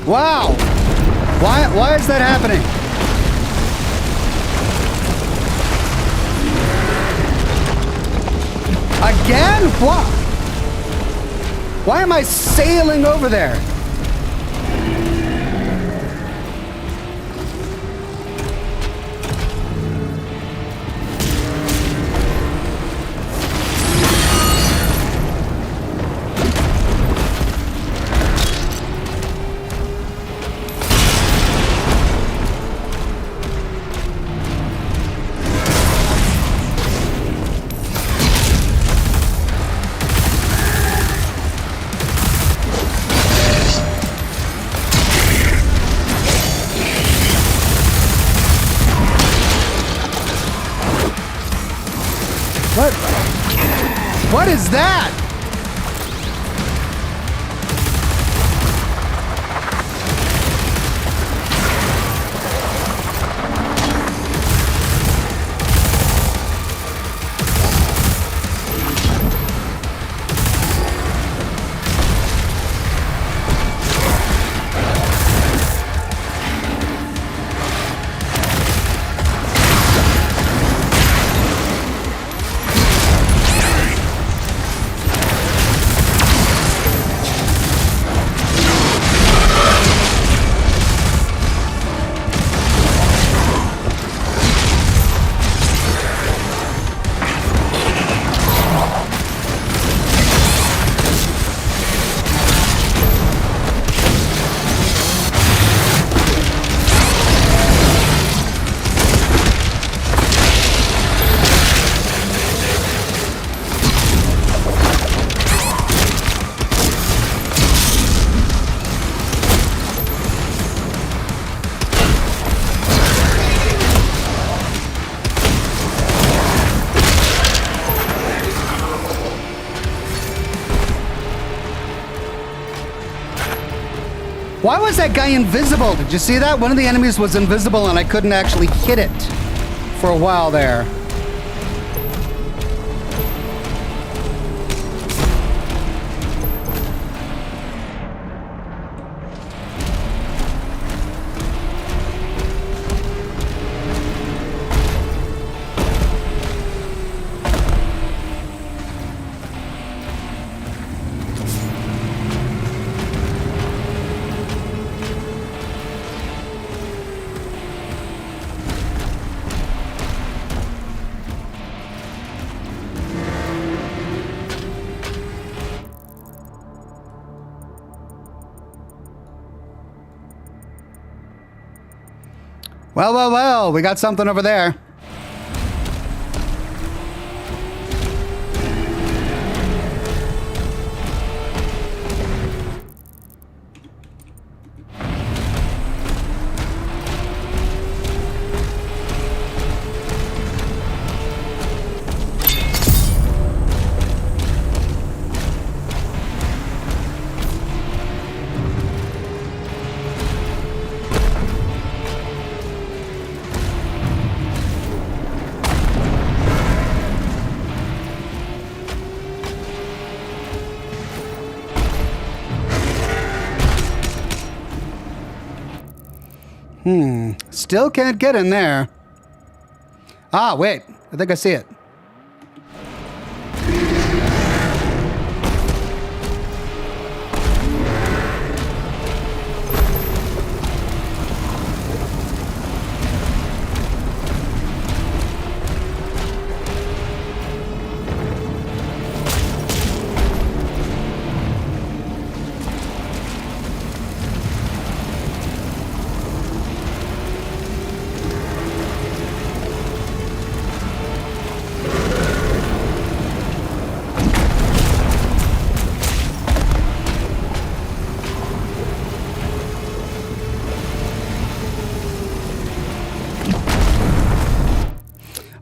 Wow! Why is that happening? Again? What? Why am I sailing over there? What is that? Why was that guy invisible? Did you see that? One of the enemies was invisible and I couldn't actually hit it for a while there. Well, well, well, we got something over there. Still can't get in there. Ah, wait. I think I see it.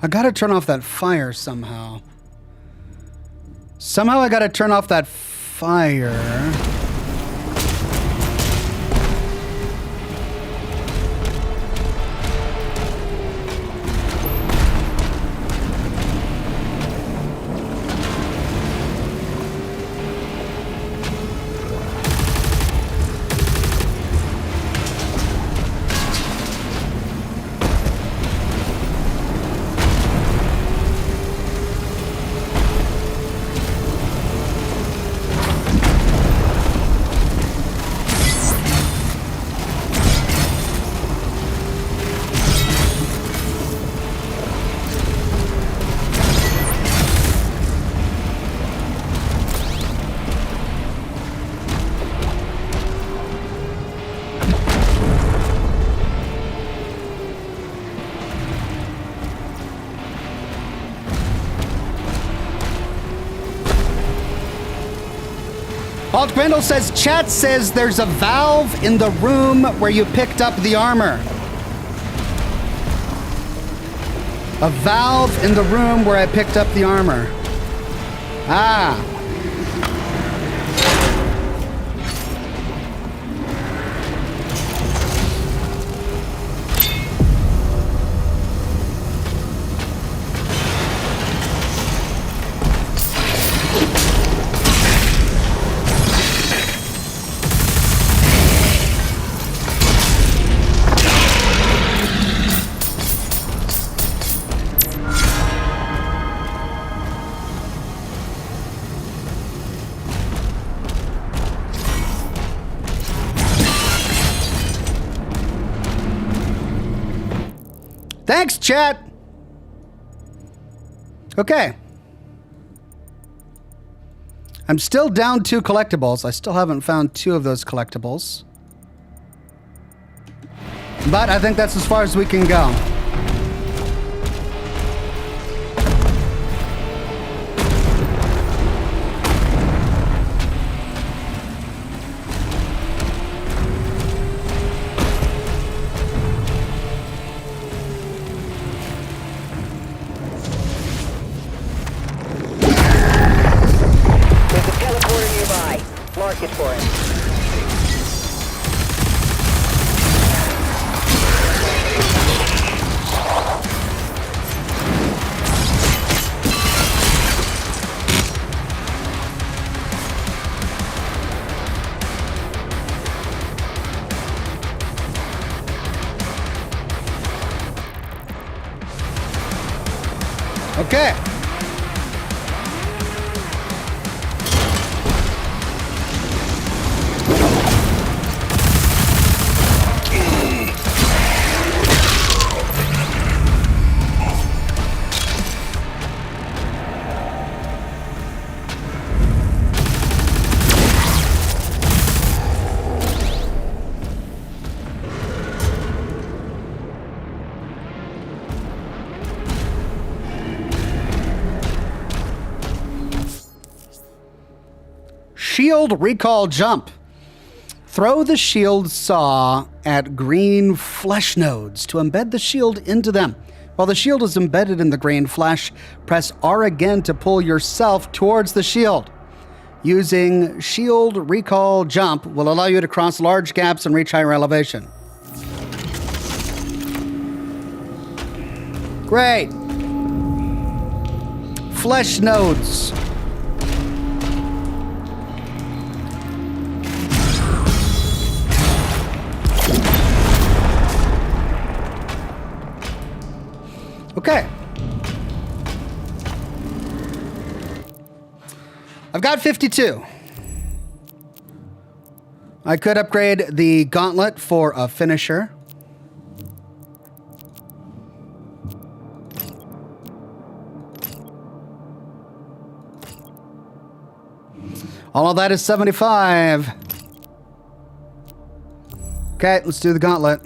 I gotta turn off that fire somehow. Somehow I gotta turn off that fire. Alt Grendel says, chat says there's a valve in the room where you picked up the armor. A valve in the room where I picked up the armor. Ah. Thanks, chat. Okay. I'm still down 2 collectibles. I still haven't found 2 of those collectibles. But I think that's as far as we can go. Mark it for him. Okay. Shield recall jump. Throw the shield saw at green flesh nodes to embed the shield into them. While the shield is embedded in the green flesh, press R again to pull yourself towards the shield. Using shield recall jump will allow you to cross large gaps and reach higher elevation. Great. Flesh nodes. Okay. I've got 52. I could upgrade the gauntlet for a finisher. All of that is 75. Okay, let's do the gauntlet.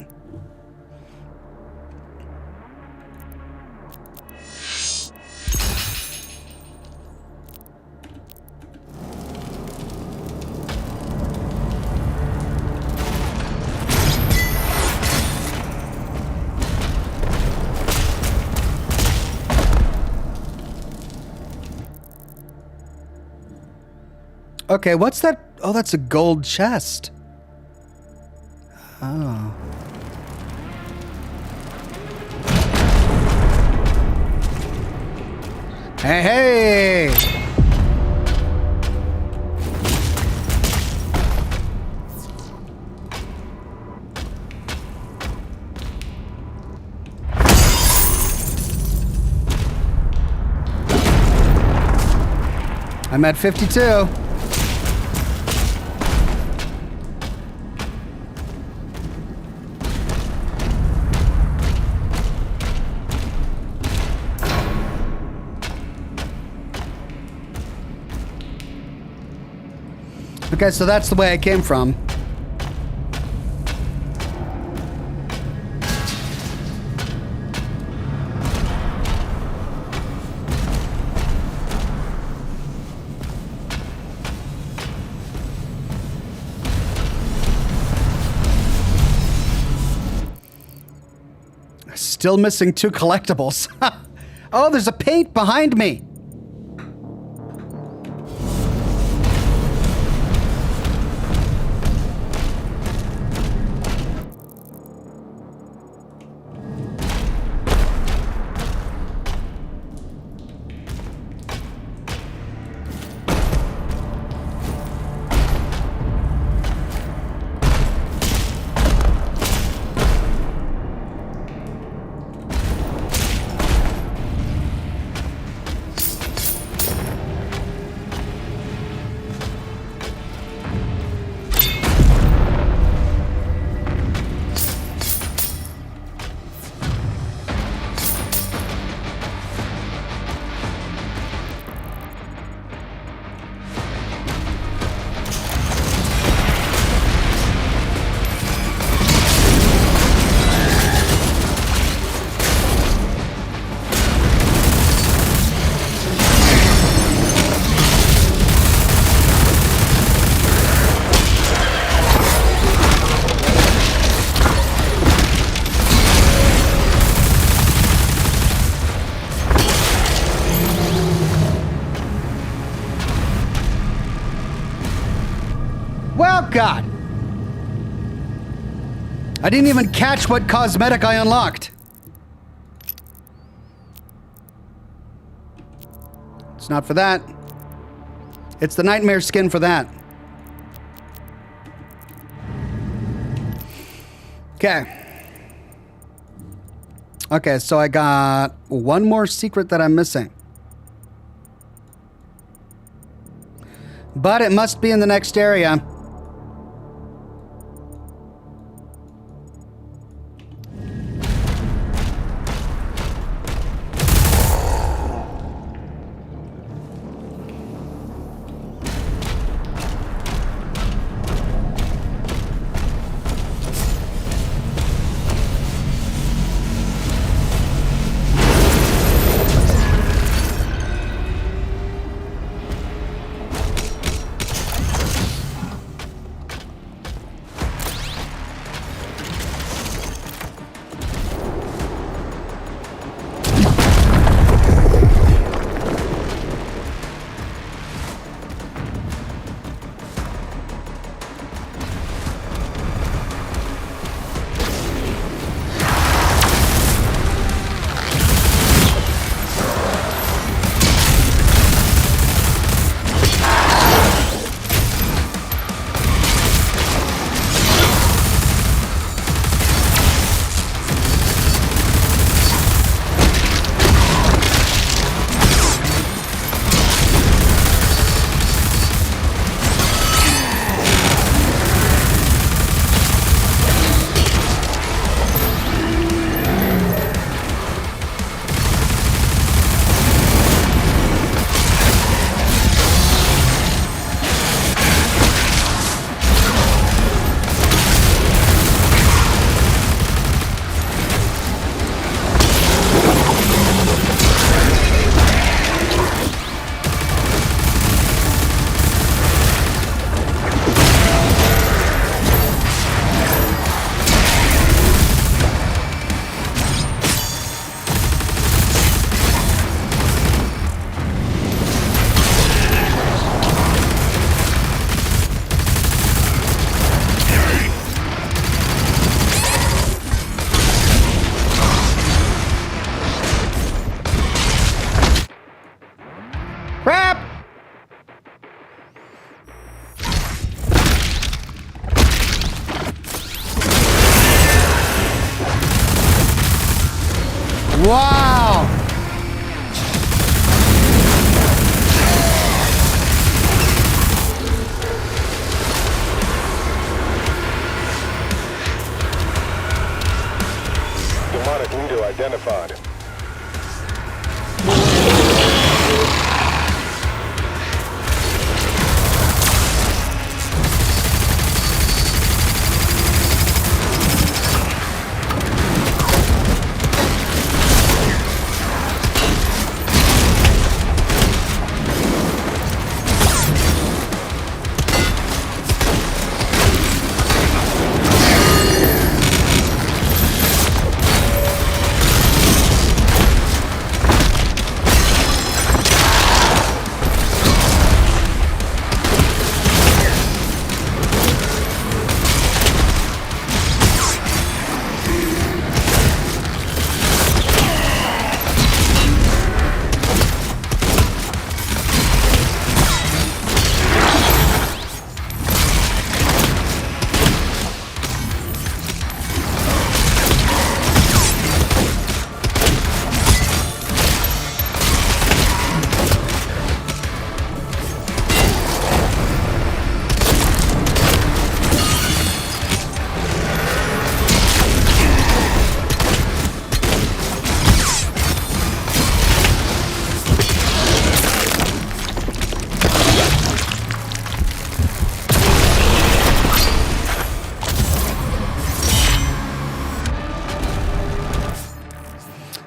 Okay, what's that? Oh, that's a gold chest. Oh. Hey, hey! I'm at 52. Okay, so that's the way I came from. Still missing 2 collectibles. Oh, there's a paint behind me. Well, God. I didn't even catch what cosmetic I unlocked. It's not for that. It's the nightmare skin for that. Okay. Okay, so I got one more secret that I'm missing. But it must be in the next area. Wow! Demonic leader identified.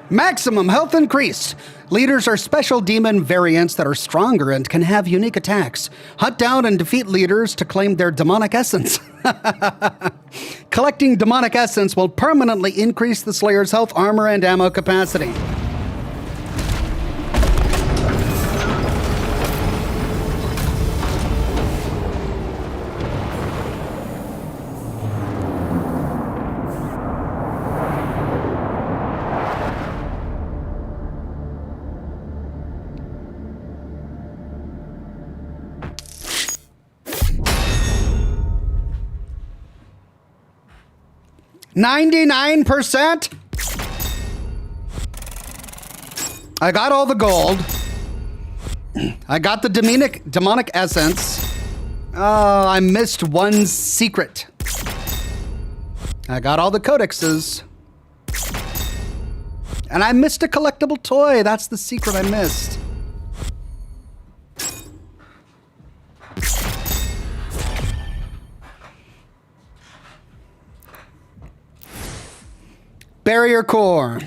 Maximum health increase. Leaders are special demon variants that are stronger and can have unique attacks. Hunt down and defeat leaders to claim their demonic essence. Collecting demonic essence will permanently increase the Slayer's health, armor, and ammo capacity. 99%? I got all the gold. I got the demonic essence. Oh, I missed one secret. I got all the codexes. And I missed a collectible toy. That's the secret I missed. Barrier core.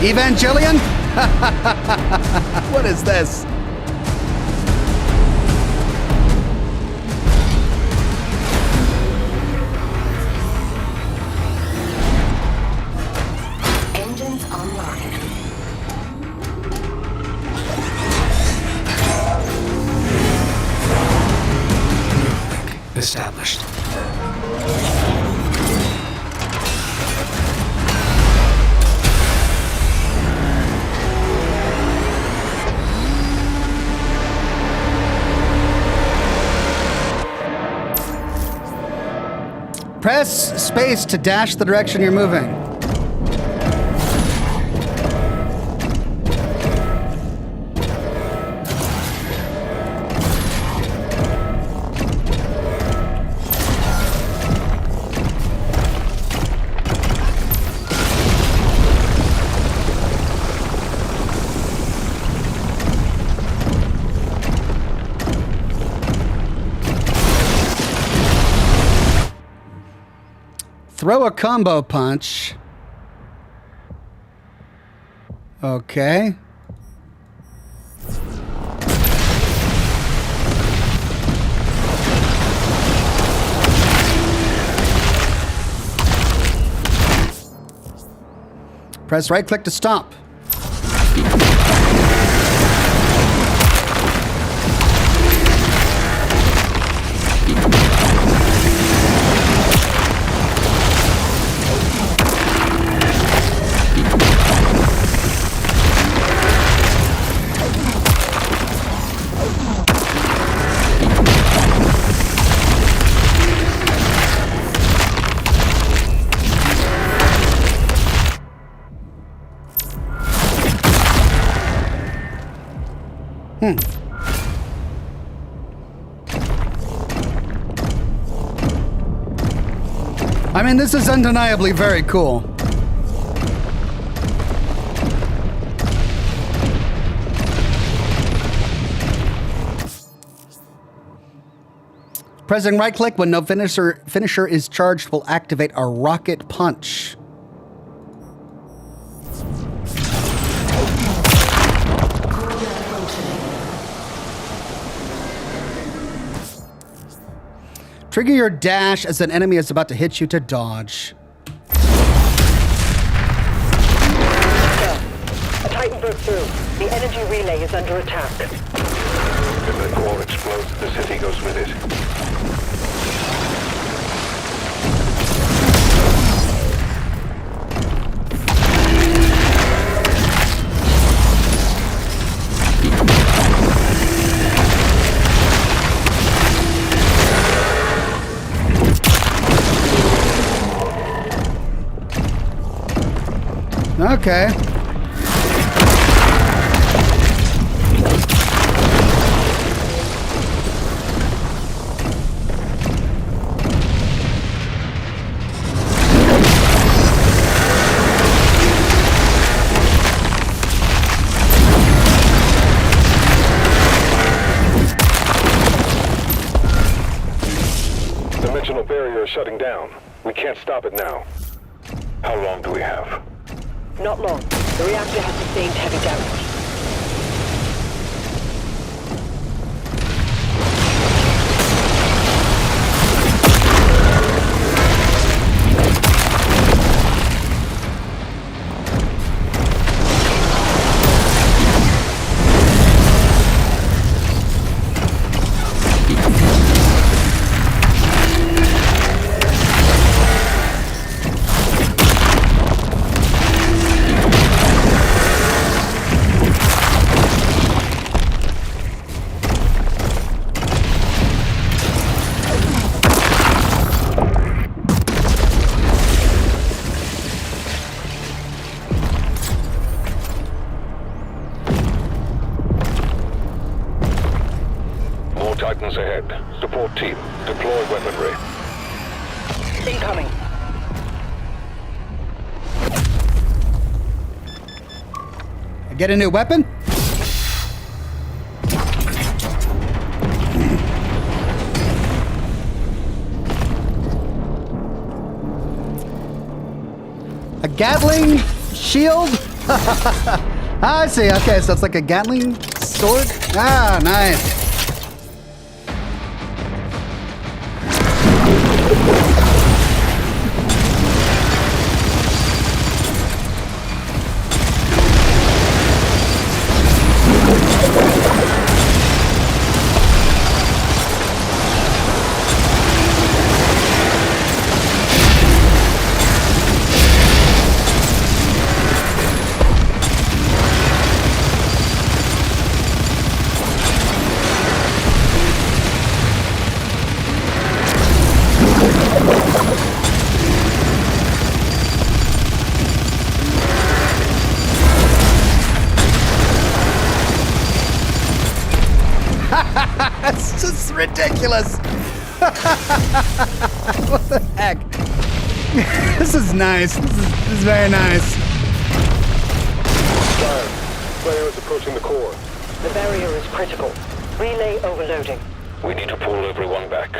Evangelion? What is this? Engines online. Established. Press space to dash the direction you're moving. Throw a combo punch. Okay. Press right click to stop. I mean, this is undeniably very cool. Pressing right click when no finisher is charged will activate a rocket punch. Trigger your dash as an enemy is about to hit you to dodge. A Titan broke through. The energy relay is under attack. If the core explodes, the city goes with it. Okay. Dimensional barrier is shutting down. We can't stop it now. How long do we have? Not long. The reactor has sustained heavy damage. Incoming. I get a new weapon? A Gatling shield? I see. Okay, so it's like a Gatling sword? Ah, nice. That's just ridiculous. What the heck? This is nice. This is very nice. Sire, Slayer is approaching the core. The barrier is critical. Relay overloading. We need to pull everyone back.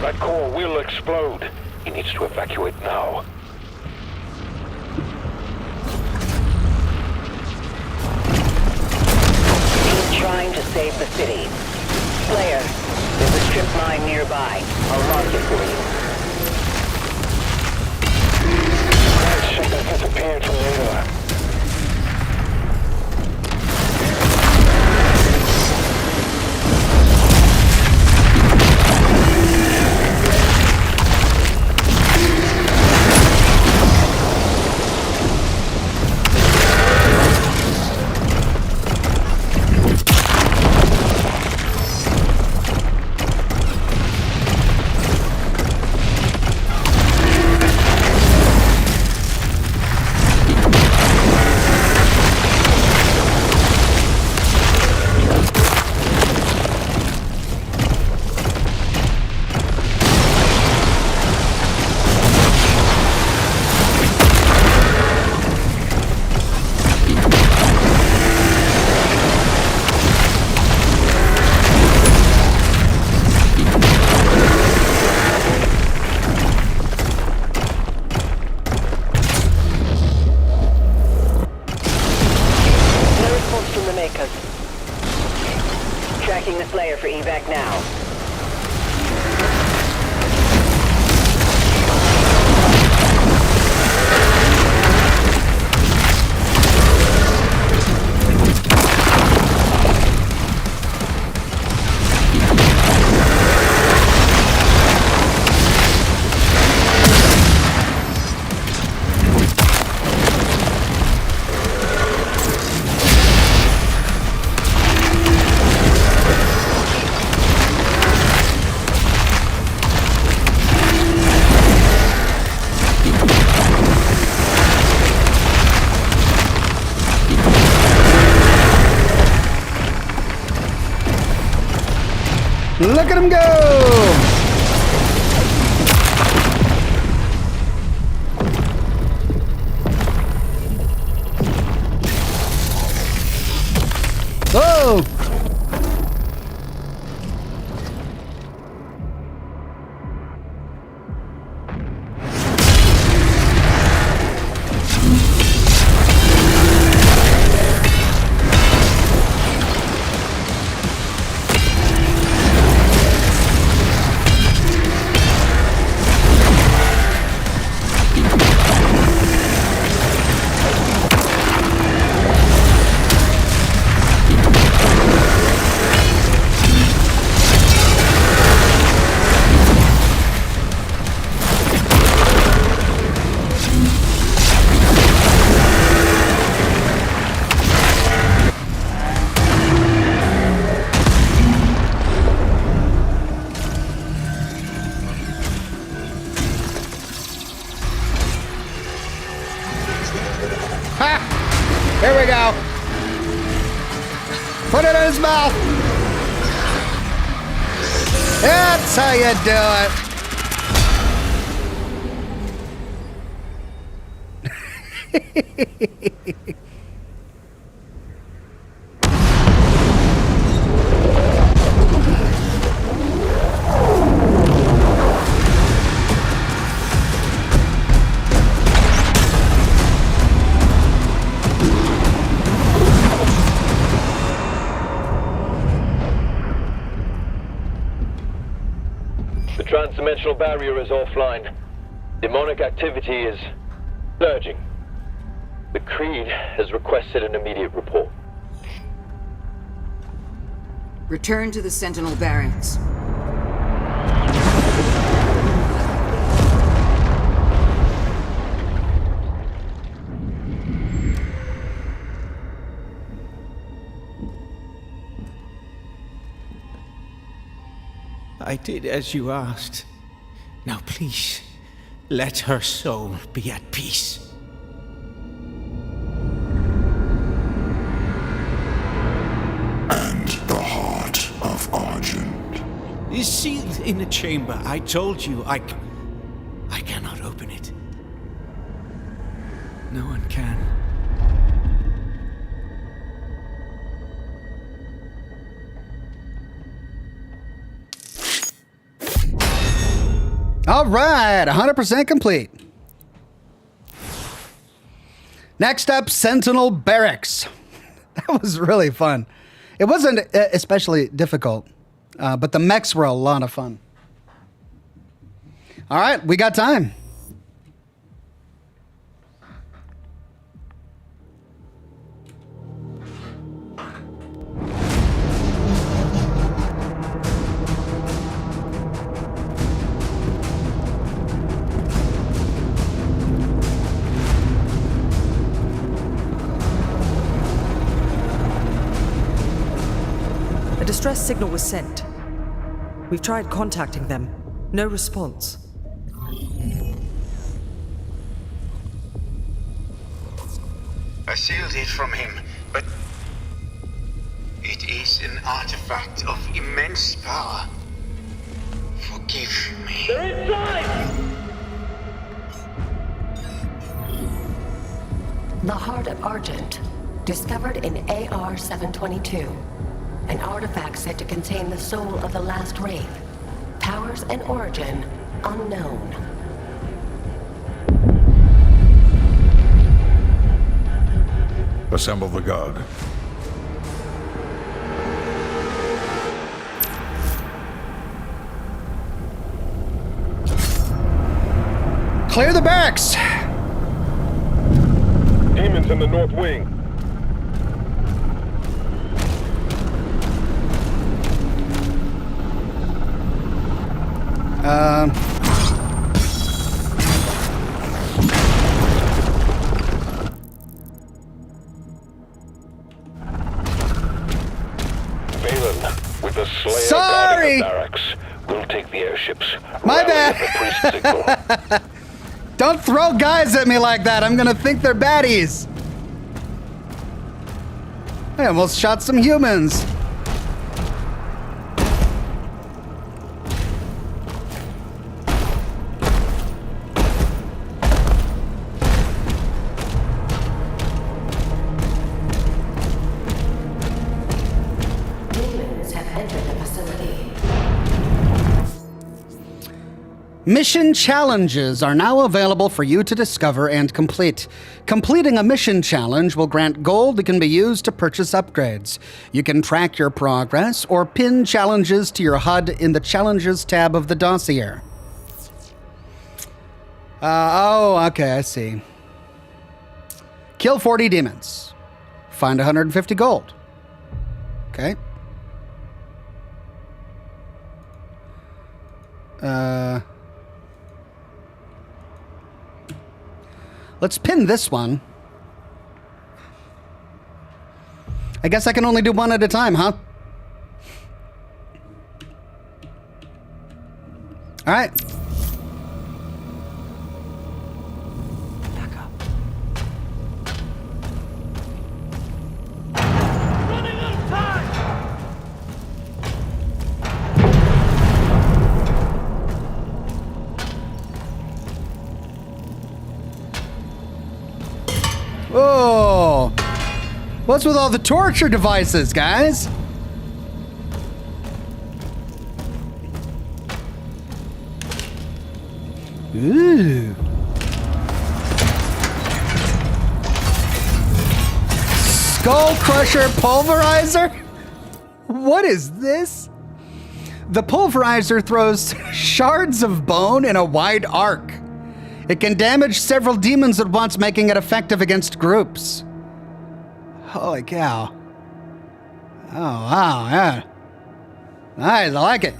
That core will explode. He needs to evacuate now. He's trying to save the city. Slayer, there's a strip mine nearby. I'll mark it for you. That ship has disappeared from radar. Tracking the Slayer for evac now. Ha! Here we go. Put it in his mouth. That's how you do it. The trans-dimensional barrier is offline. Demonic activity is surging. The Creed has requested an immediate report. Return to the Sentinel Barracks. I did as you asked. Now please, let her soul be at peace. And the heart of Argent Is sealed in a chamber. I told you, I cannot open it. No one can. All right, 100% complete. Next up, Sentinel Barracks. That was really fun. It wasn't especially difficult, but the mechs were a lot of fun. All right, we got time. A distress signal was sent. We've tried contacting them. No response. I sealed it from him, but it is an artifact of immense power. Forgive me. They're inside! The Heart of Argent, discovered in AR-722. An artifact said to contain the soul of the last wraith. Powers and origin unknown. Assemble the guard. Clear the barracks! Demons in the north wing. Balin, with the Slayer Sorry! guarding the barracks, we'll take the airships. My Rally at the bad! priest signal. Don't throw guys at me like that. I'm gonna think they're baddies. I almost shot some humans. Demons have entered the facility. Mission challenges are now available for you to discover and complete. Completing a mission challenge will grant gold that can be used to purchase upgrades. You can track your progress or pin challenges to your HUD in the Challenges tab of the dossier. Oh, okay, I see. Kill 40 demons. Find 150 gold. Okay. Let's pin this one. I guess I can only do one at a time, huh? All right. Back up. Oh. What's with all the torture devices, guys? Ooh. Skull Crusher Pulverizer? What is this? The pulverizer throws shards of bone in a wide arc. It can damage several demons at once, making it effective against groups. Holy cow. Oh, wow, yeah. Nice, I like it.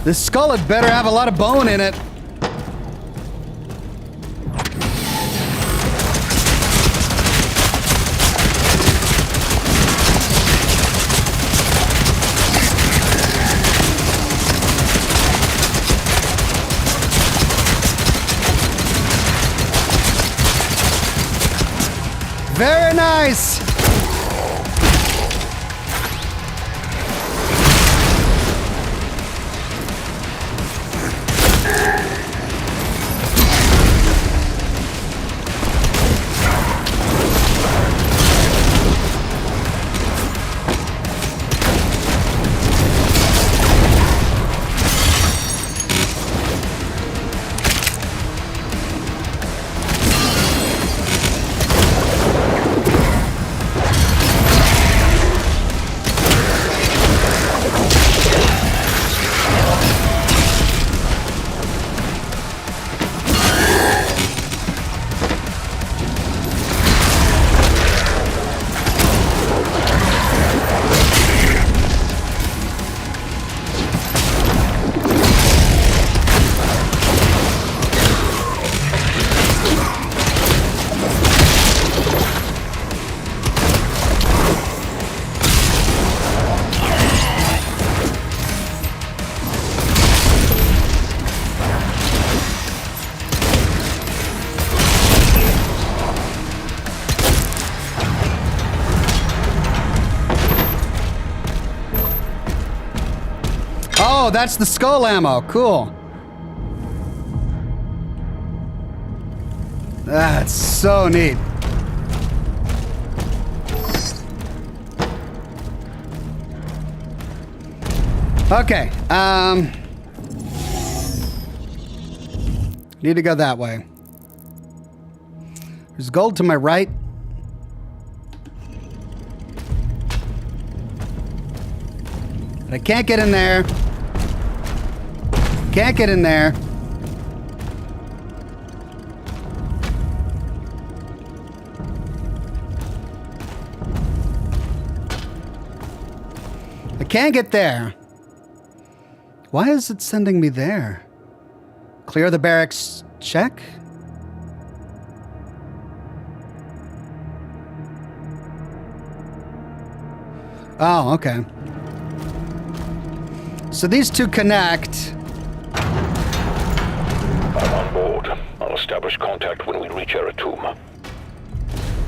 This skull had better have a lot of bone in it. Very nice. Oh, that's the skull ammo. Cool. That's so neat. Okay. Need to go that way. There's gold to my right. But I can't get in there. Can't get in there. I can't get there. Why is it sending me there? Clear the barracks, check. Oh, okay. So these two connect. I'm on board. I'll establish contact when we reach Eratum.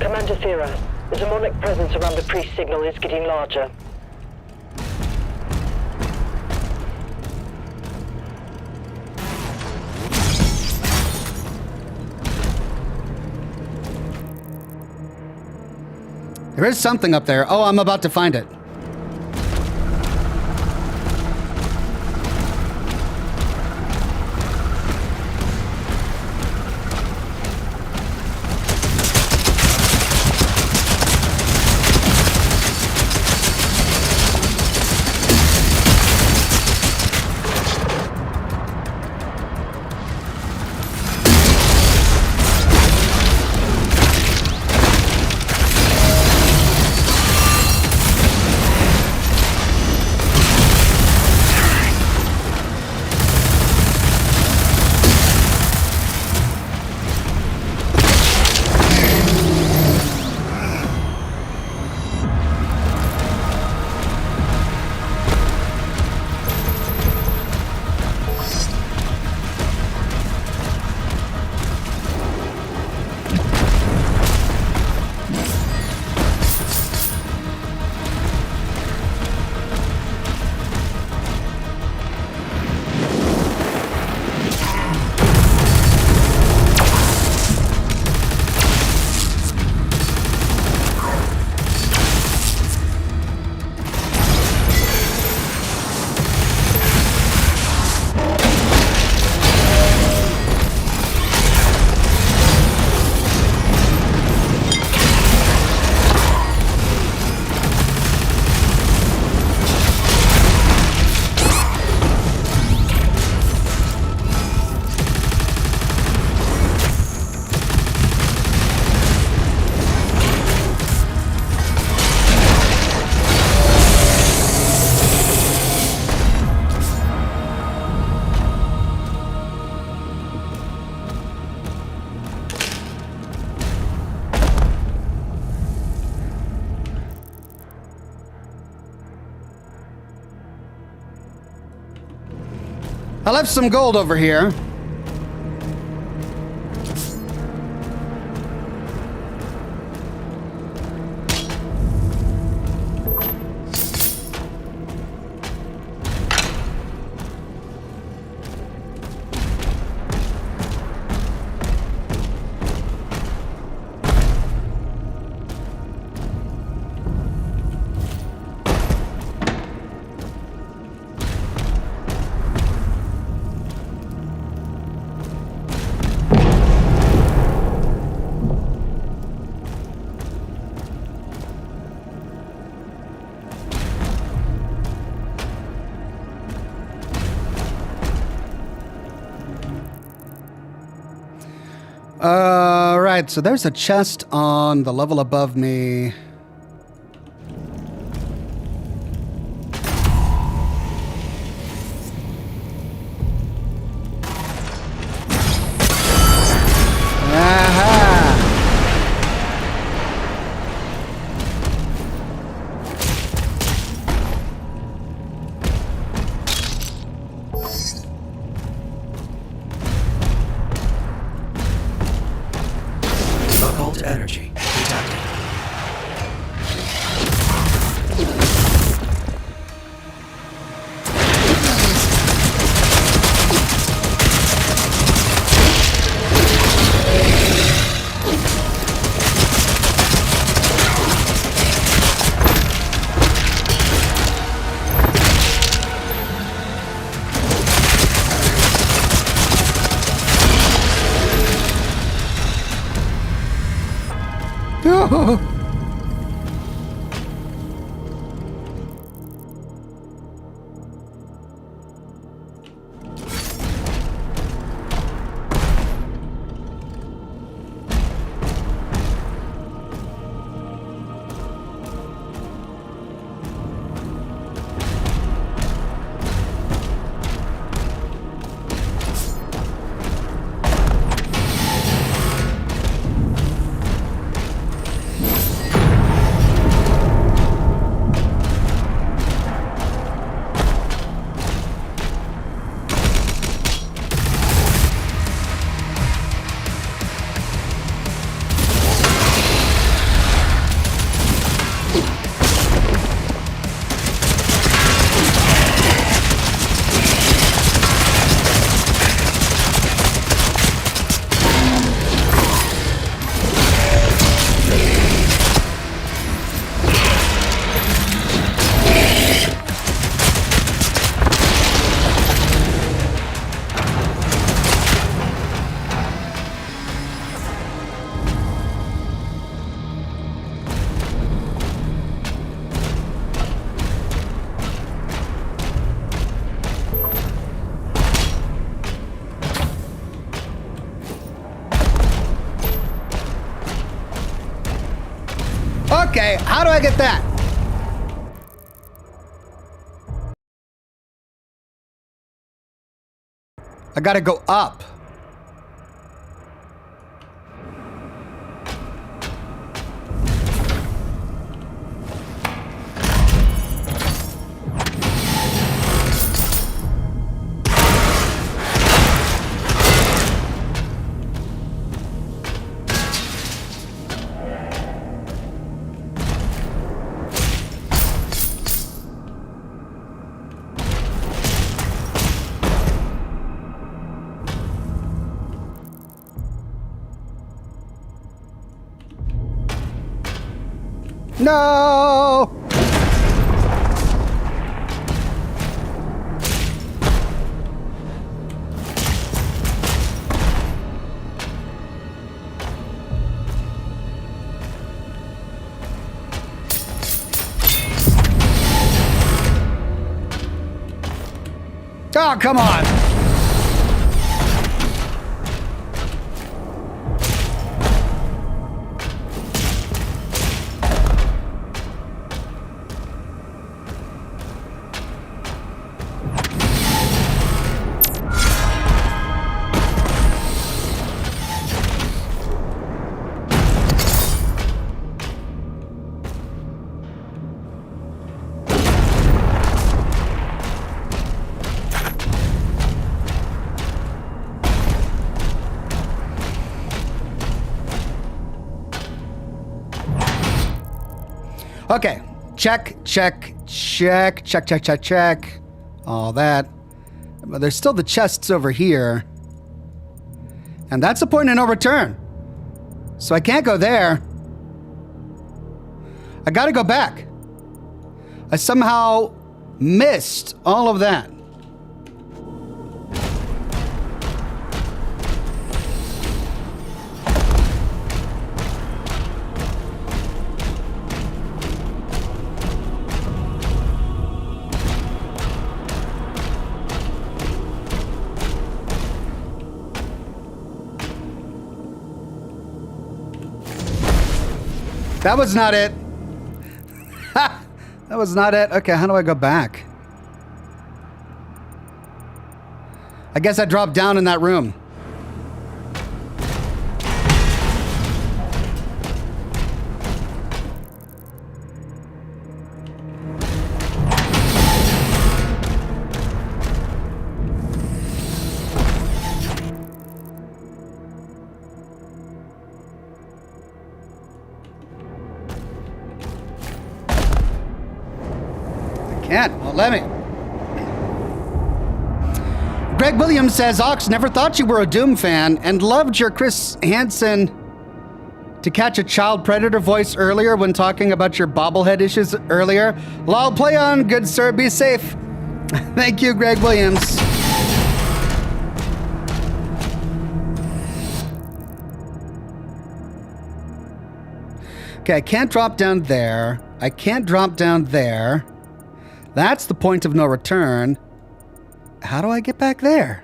Commander Thera, the demonic presence around the priest signal is getting larger. There is something up there. Oh, I'm about to find it. I left some gold over here. Right, so there's a chest on the level above me. Energy detected. Okay, how do I get that? I gotta go up. No! Oh, come on! Okay. Check. All that. But there's still the chests over here. And that's a point of no return. So I can't go there. I gotta go back. I somehow missed all of that. That was not it. Ha! That was not it. Okay, how do I go back? I guess I dropped down in that room. Well, let me. Greg Williams says, Ox, never thought you were a Doom fan and loved your Chris Hansen to catch a child predator voice earlier when talking about your bobblehead issues earlier. Lol, play on, good sir, be safe. Thank you, Greg Williams. Okay, I can't drop down there. I can't drop down there. That's the point of no return. How do I get back there?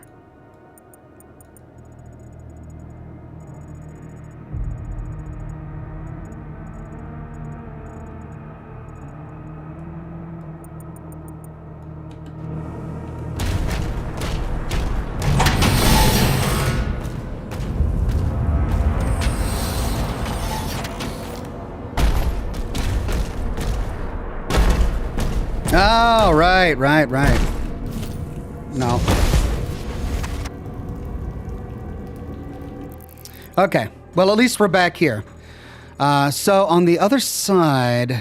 Oh, right. No. Okay. Well, at least we're back here. So on the other side...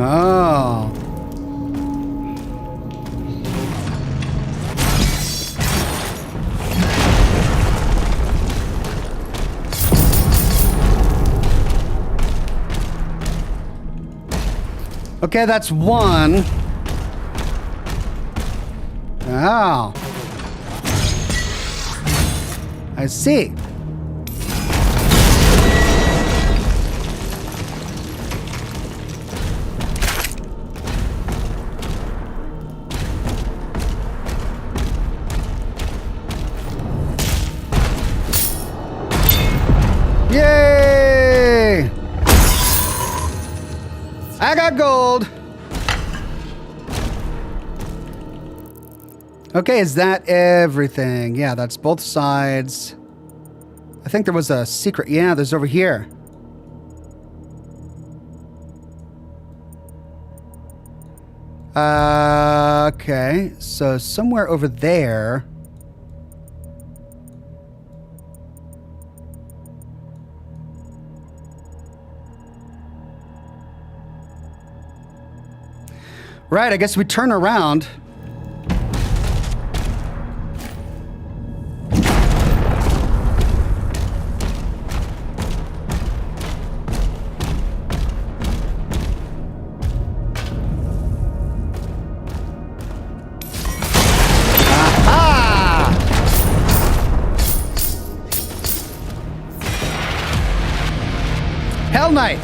Oh. Okay, that's one. Oh. I see. Yay! I got gold. Okay, is that everything? Yeah, that's both sides. I think there was a secret. Yeah, there's over here. Okay, so somewhere over there. Right, I guess we turn around. Aha! Hell Knight.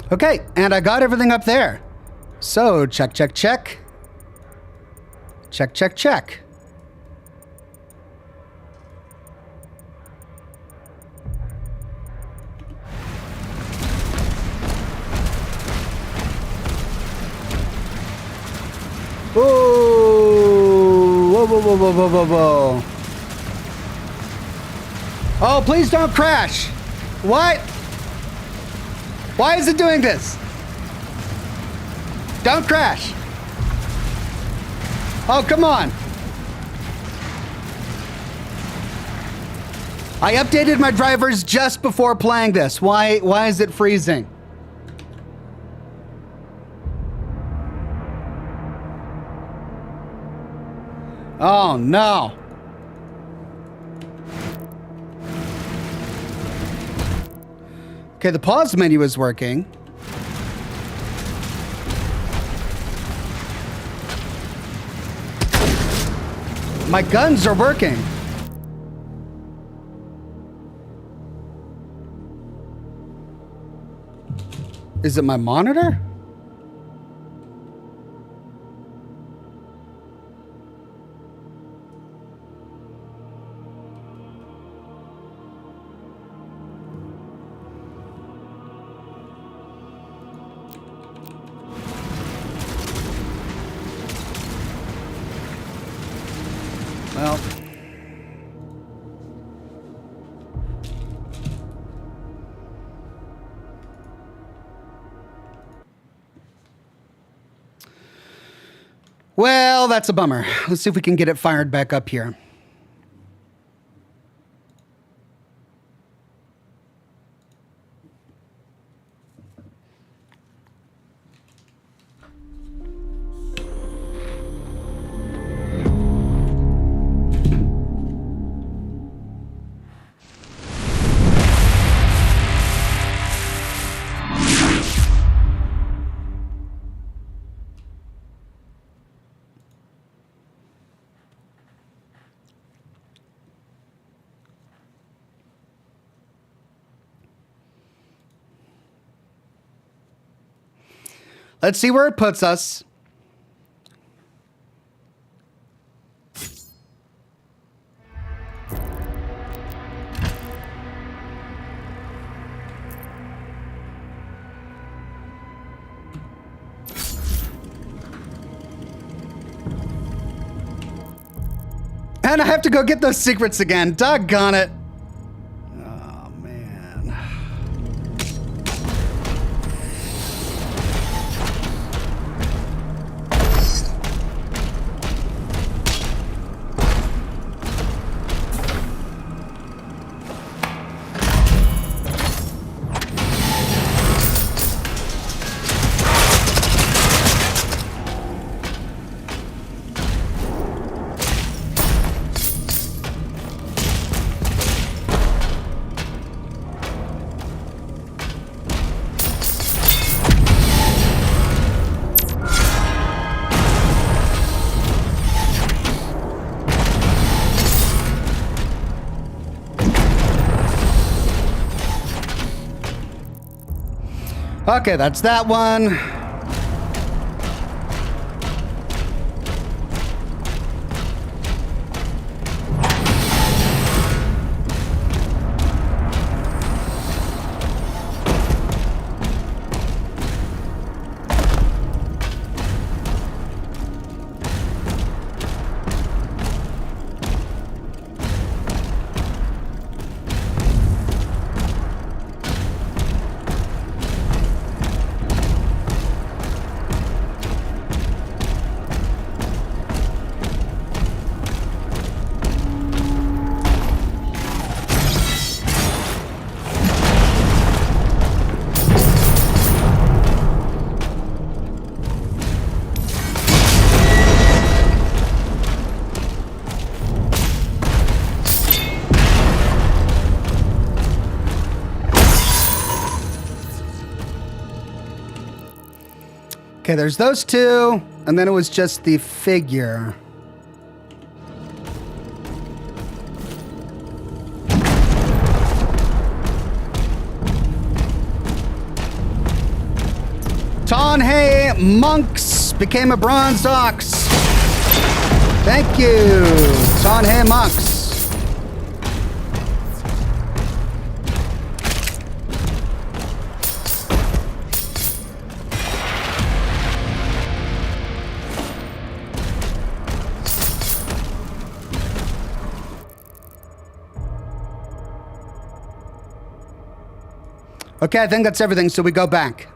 Okay, and I got everything up there. So, check, check, check. Check, check, check. Whoa! Whoa, whoa, whoa, whoa, whoa, whoa, whoa. Oh, please don't crash. What? Why is it doing this? Don't crash. Oh, come on. I updated my drivers just before playing this. Why is it freezing? Oh, no. Okay, the pause menu is working. My guns are working. Is it my monitor? Well, well, that's a bummer. Let's see if we can get it fired back up here. Let's see where it puts us. And I have to go get those secrets again. Doggone it. Oh, man. Okay, that's that one. Okay, there's those two, and then it was just the figure. Tonhay Monks became a bronze ox. Thank you, Tonhay Monks. Okay, I think that's everything, so we go back.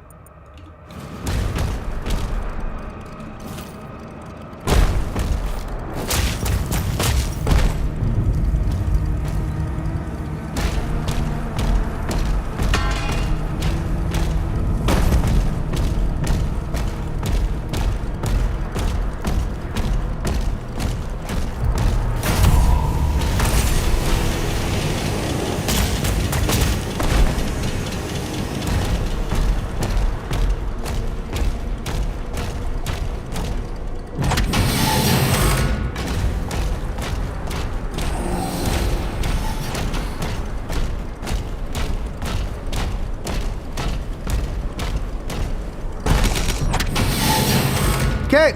Okay.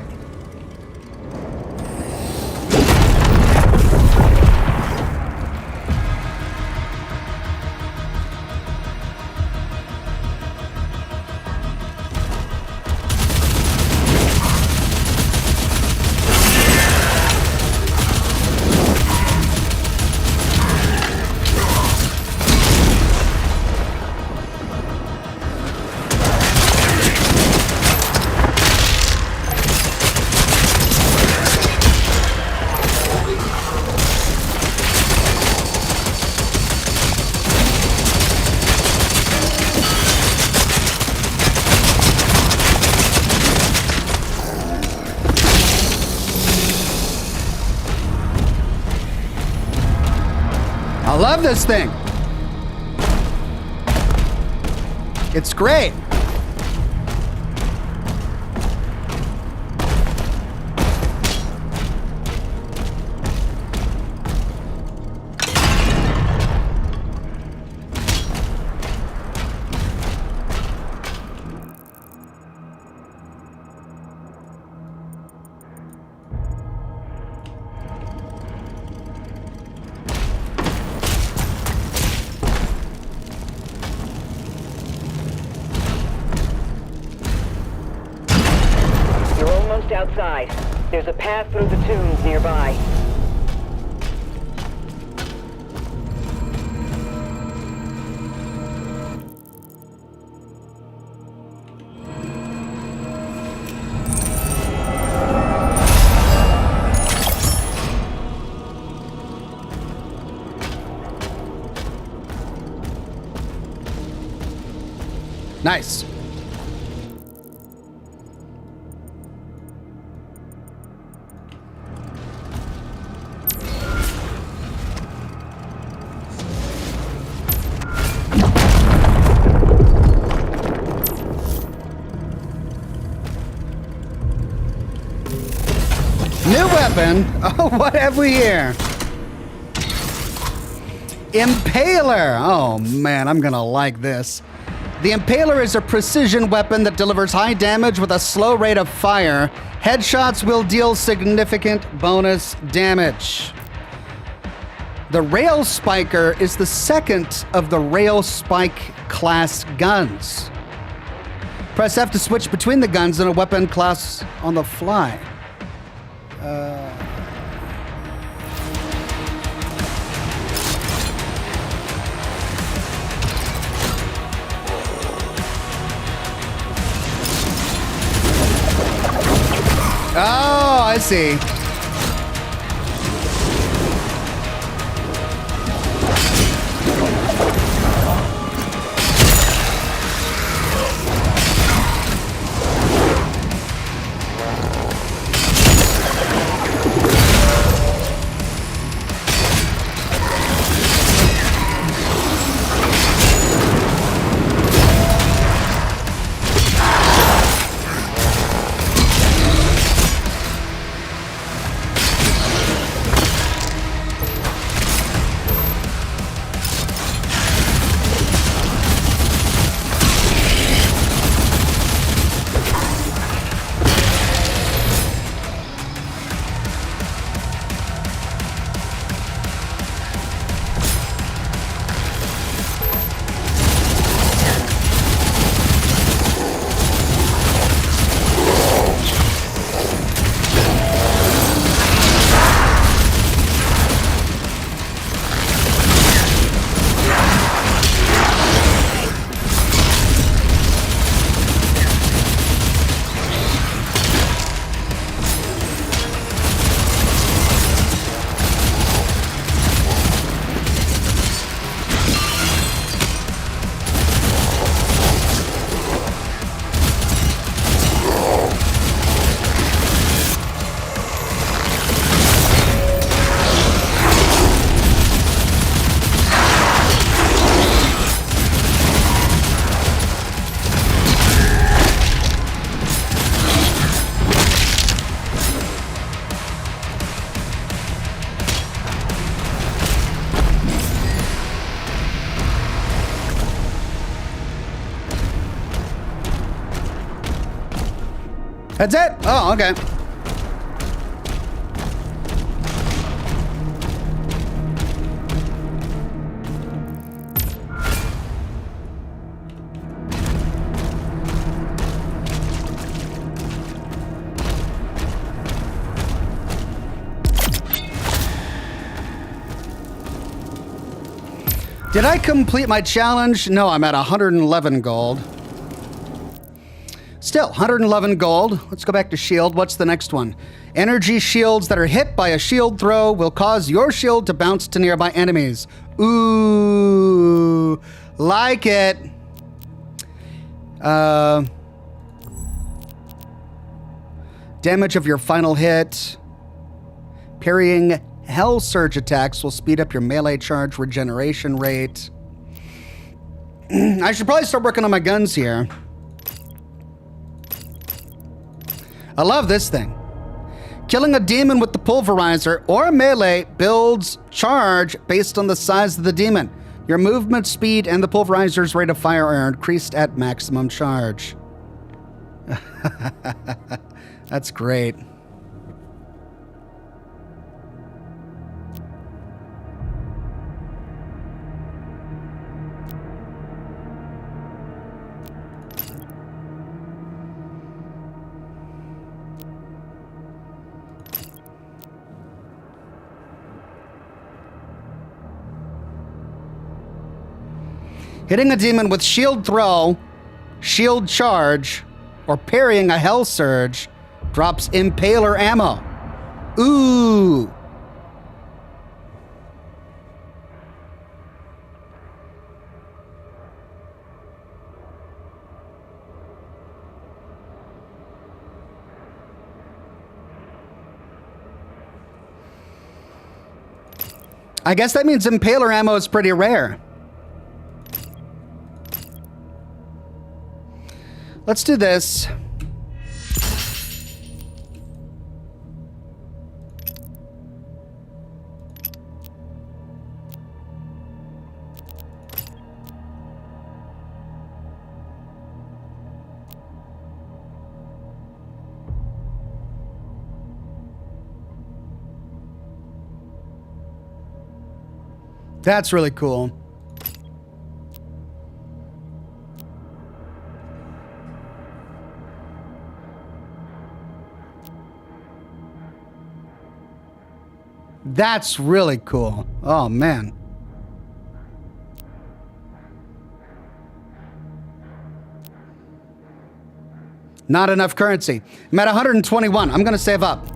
I love this thing. It's great. Outside. There's a path through the tombs nearby. Nice. New weapon? Oh, what have we here? Impaler. Oh man, I'm gonna like this. The Impaler is a precision weapon that delivers high damage with a slow rate of fire. Headshots will deal significant bonus damage. The Rail Spiker is the second of the Rail Spike class guns. Press F to switch between the guns in a weapon class on the fly. Oh, I see. That's it? Oh, okay. Did I complete my challenge? No, I'm at 111 gold. Still, 111 gold. Let's go back to shield. What's the next one? Energy shields that are hit by a shield throw will cause your shield to bounce to nearby enemies. Ooh, like it. Damage of your final hit. Parrying Hell Surge attacks will speed up your melee charge regeneration rate. I should probably start working on my guns here. I love this thing. Killing a demon with the pulverizer or a melee builds charge based on the size of the demon. Your movement speed and the pulverizer's rate of fire are increased at maximum charge. That's great. Hitting a demon with shield throw, shield charge, or parrying a hell surge drops impaler ammo. Ooh. I guess that means impaler ammo is pretty rare. Let's do this. That's really cool. That's really cool. Oh, man. Not enough currency. I'm at 121. I'm going to save up.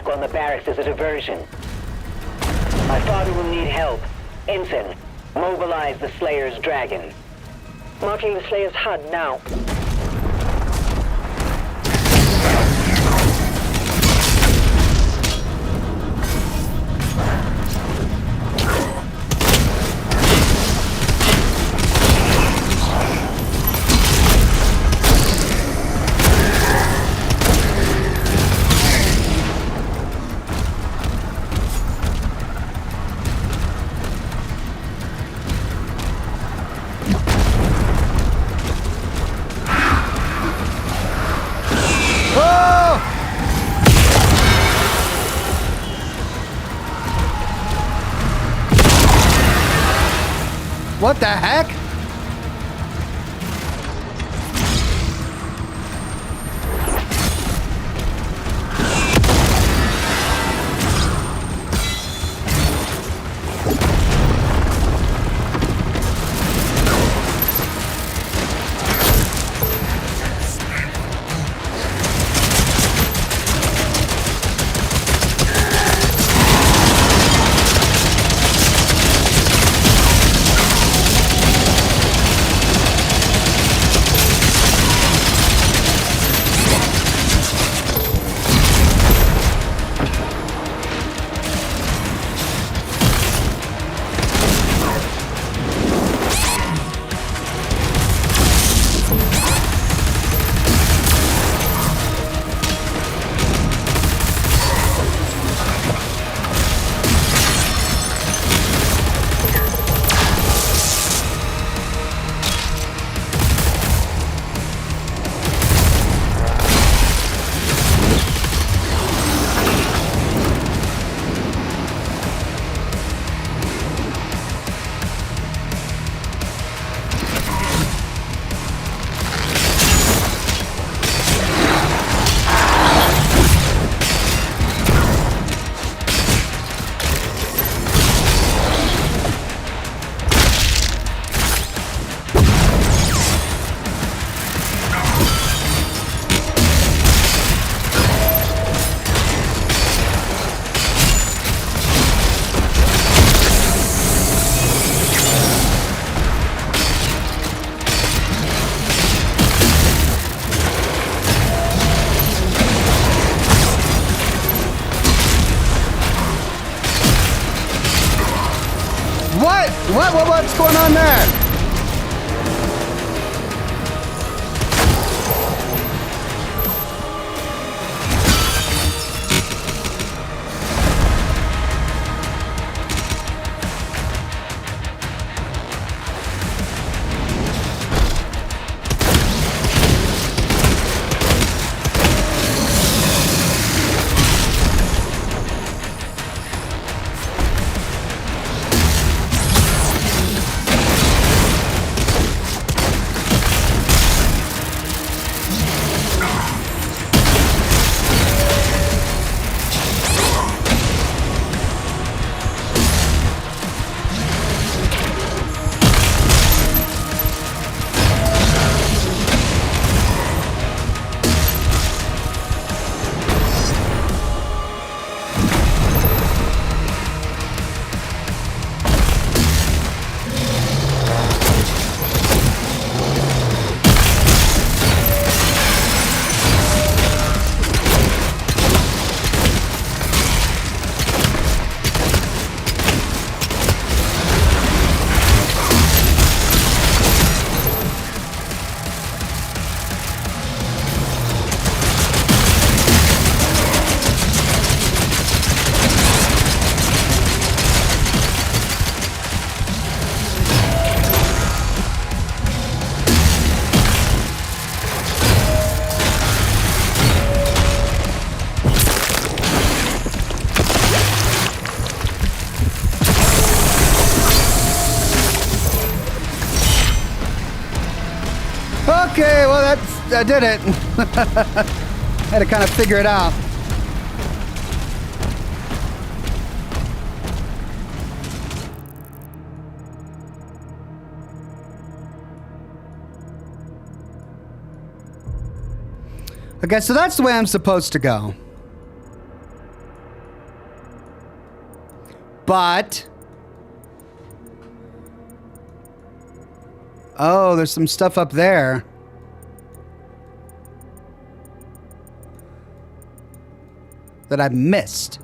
On the barracks is a diversion. My father will need help. Ensign, mobilize the Slayer's dragon. Marking the Slayer's HUD now. What the heck? What's going on there? Okay, well, I did it. Had to kind of figure it out. Okay, so that's the way I'm supposed to go. But... oh, there's some stuff up there. That I've missed.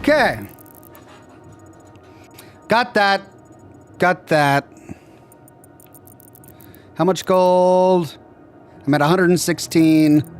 Okay. Got that. Got that. How much gold? I'm at 116.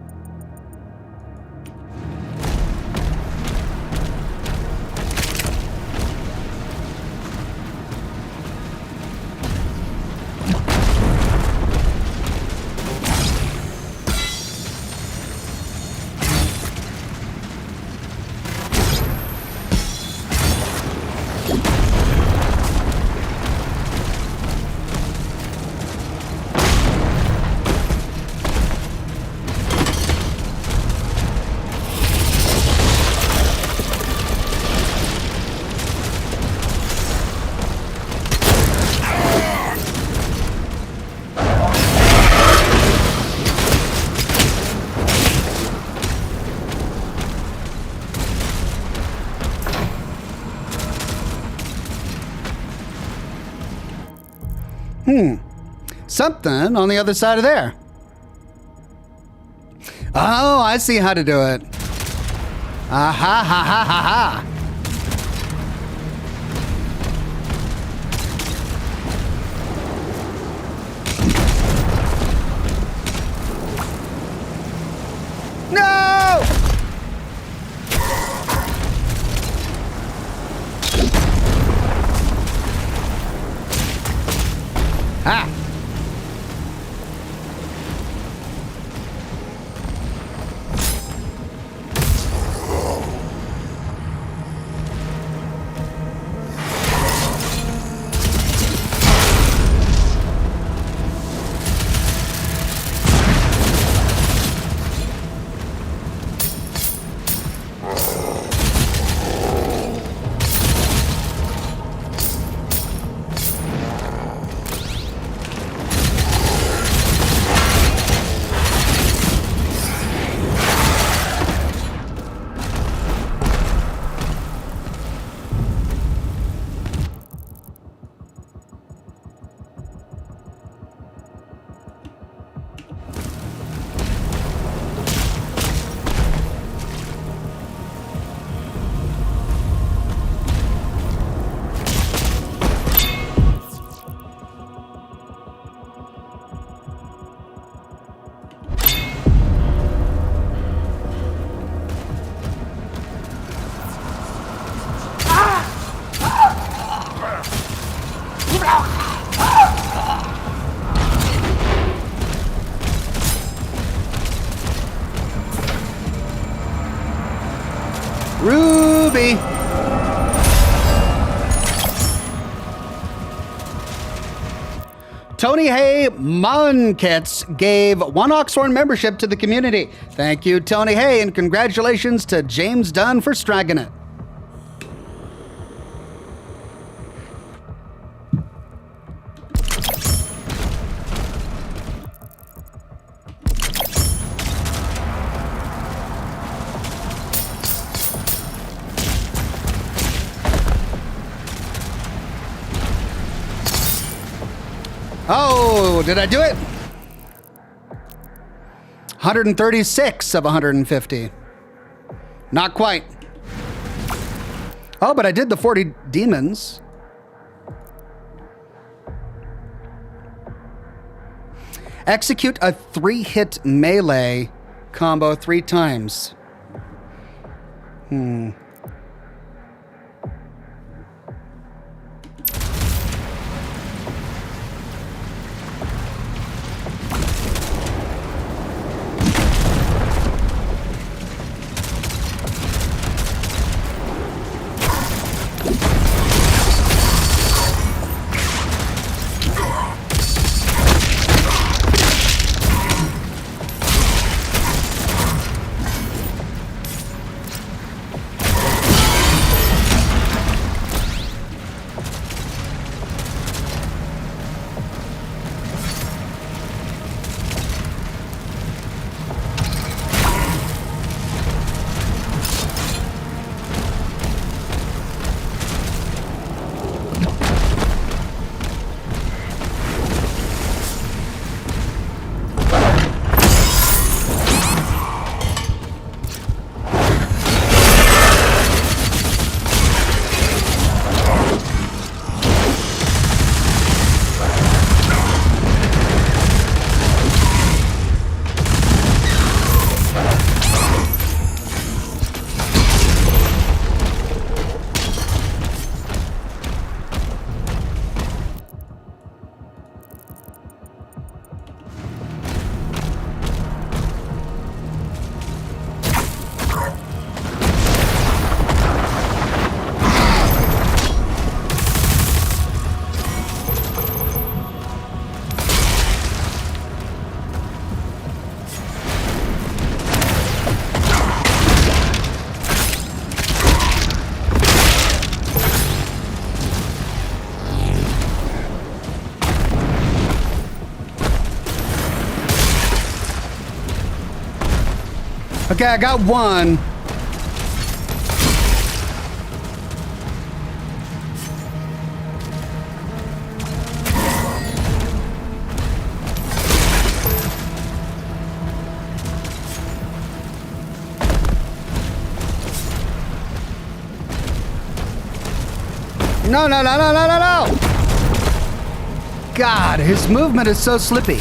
Something on the other side of there. Oh, I see how to do it. Ah ha ha ha ha ha. No! Ah! Slippy. Tony Hay Monkets gave 1 Oxhorn membership to the community. Thank you, Tony Hay, and congratulations to James Dunn for stragging it. Oh, did I do it? 136 of 150. Not quite. Oh, but I did the 40 demons. Execute a 3-hit melee combo 3 times. Okay, I got 1. No. God, his movement is so slippy.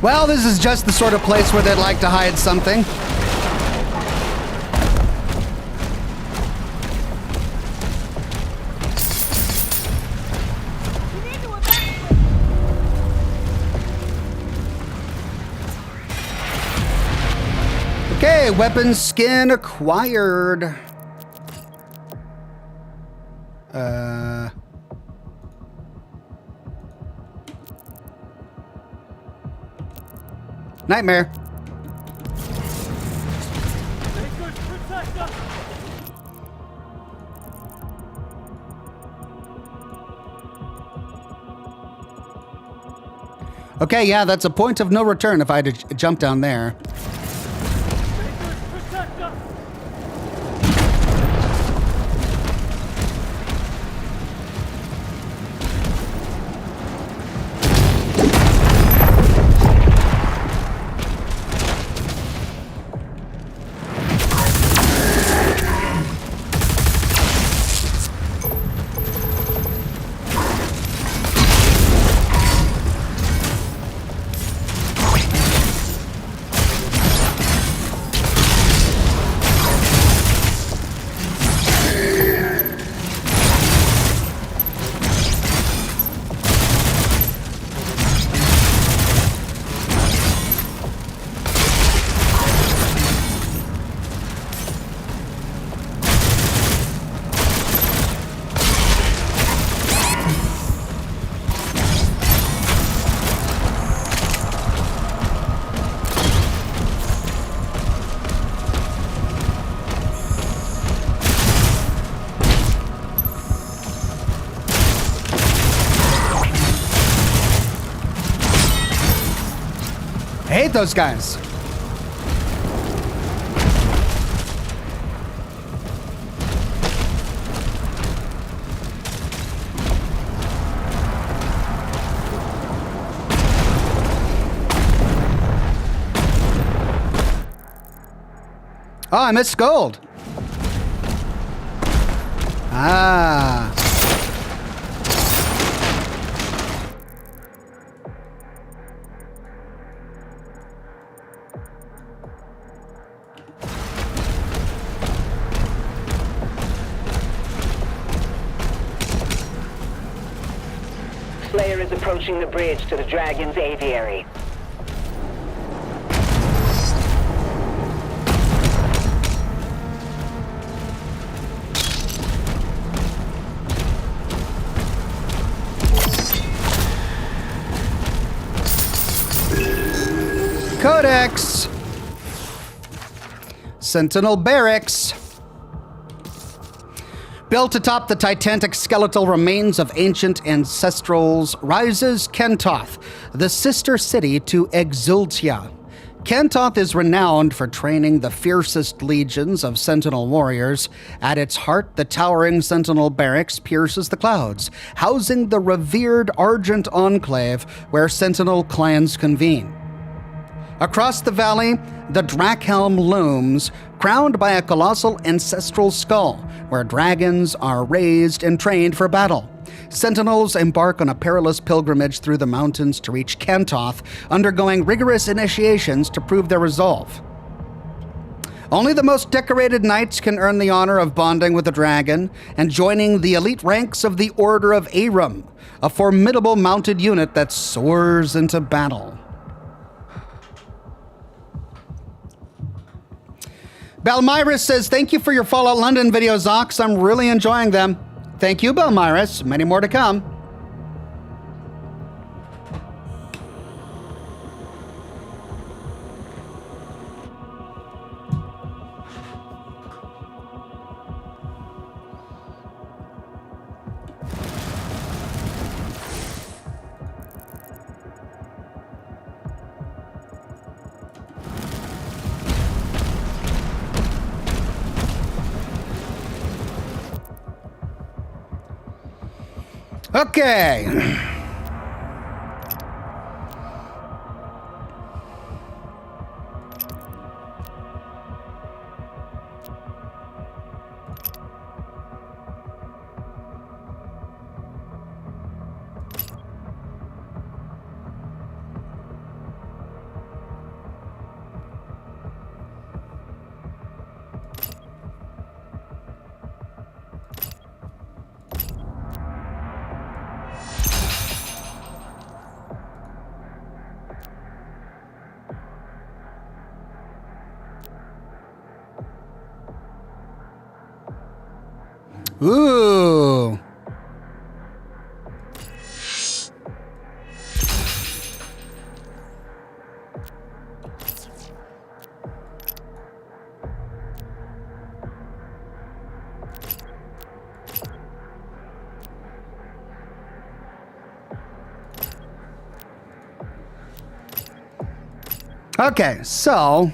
Well, this is just the sort of place where they'd like to hide something. Okay, weapon skin acquired. Nightmare. Okay, yeah, that's a point of no return if I had to jump down there. I hate those guys. Oh, I missed gold. Ah. Slayer is approaching the bridge to the Dragon's aviary. Codex. Sentinel Barracks. Built atop the titanic skeletal remains of ancient ancestrals rises Kentoth, the sister city to Exultia. Kentoth is renowned for training the fiercest legions of Sentinel warriors. At its heart, the towering Sentinel Barracks pierces the clouds, housing the revered Argent Enclave where Sentinel clans convene. Across the valley, the Drakhelm looms, crowned by a colossal ancestral skull, where dragons are raised and trained for battle. Sentinels embark on a perilous pilgrimage through the mountains to reach Kentoth, undergoing rigorous initiations to prove their resolve. Only the most decorated knights can earn the honor of bonding with a dragon and joining the elite ranks of the Order of Aram, a formidable mounted unit that soars into battle. Belmyrus says, thank you for your Fallout London videos, Ox. I'm really enjoying them. Thank you, Belmyrus. Many more to come. Okay. Ooh. Okay, so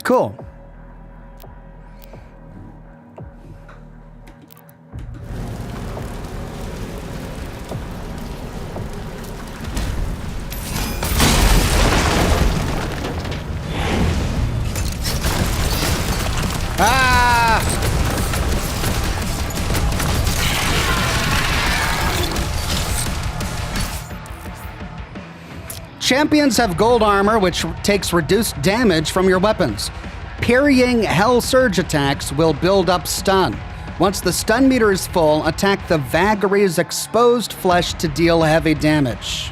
cool. Ah! Champions have gold armor, which takes reduced damage from your weapons. Parrying Hell Surge attacks will build up stun. Once the stun meter is full, attack the vagary's exposed flesh to deal heavy damage.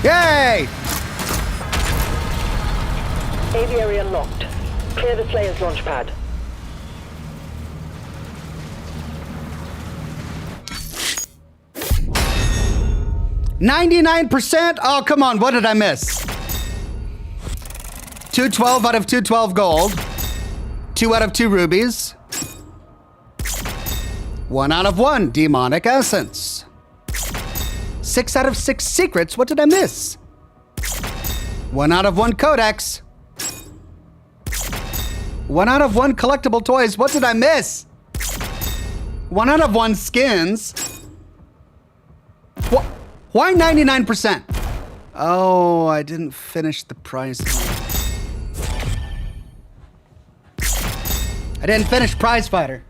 Yay! Aviary unlocked. Clear the Slayer's launch pad. %? Oh, come on, what did I miss? 212 out of 212 gold. 2 out of 2 rubies. 1 out of 1 demonic essence. 6 out of 6 secrets. What did I miss? 1 out of 1 codex. 1 out of 1 collectible toys. What did I miss? 1 out of 1 skins. Why 99%? Oh, I didn't finish the price. didn't finish Prize Fighter.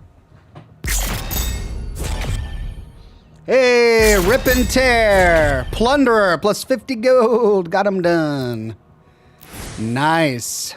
Hey, Rip and Tear. Plunderer, plus 50 gold. Got him done. Nice.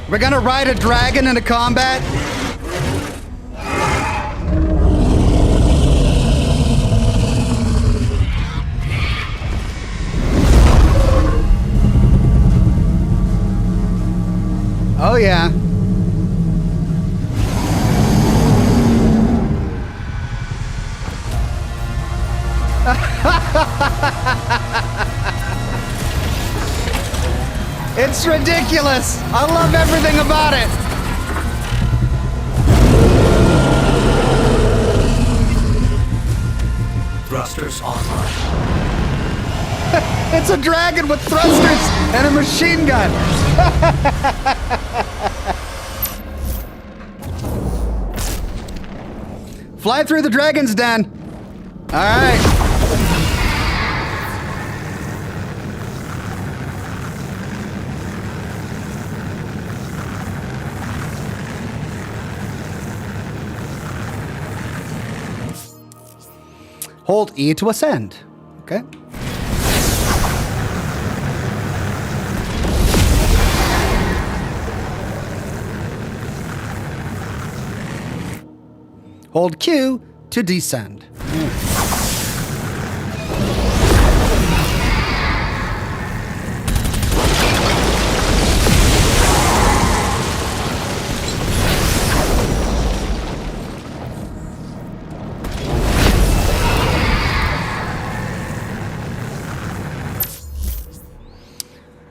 We're gonna ride a dragon into combat. Oh yeah. It's ridiculous. I love everything about it. Thrusters online. It's a dragon with thrusters and a machine gun. Fly through the dragon's den. All right. Hold E to ascend. Okay. Hold Q to descend.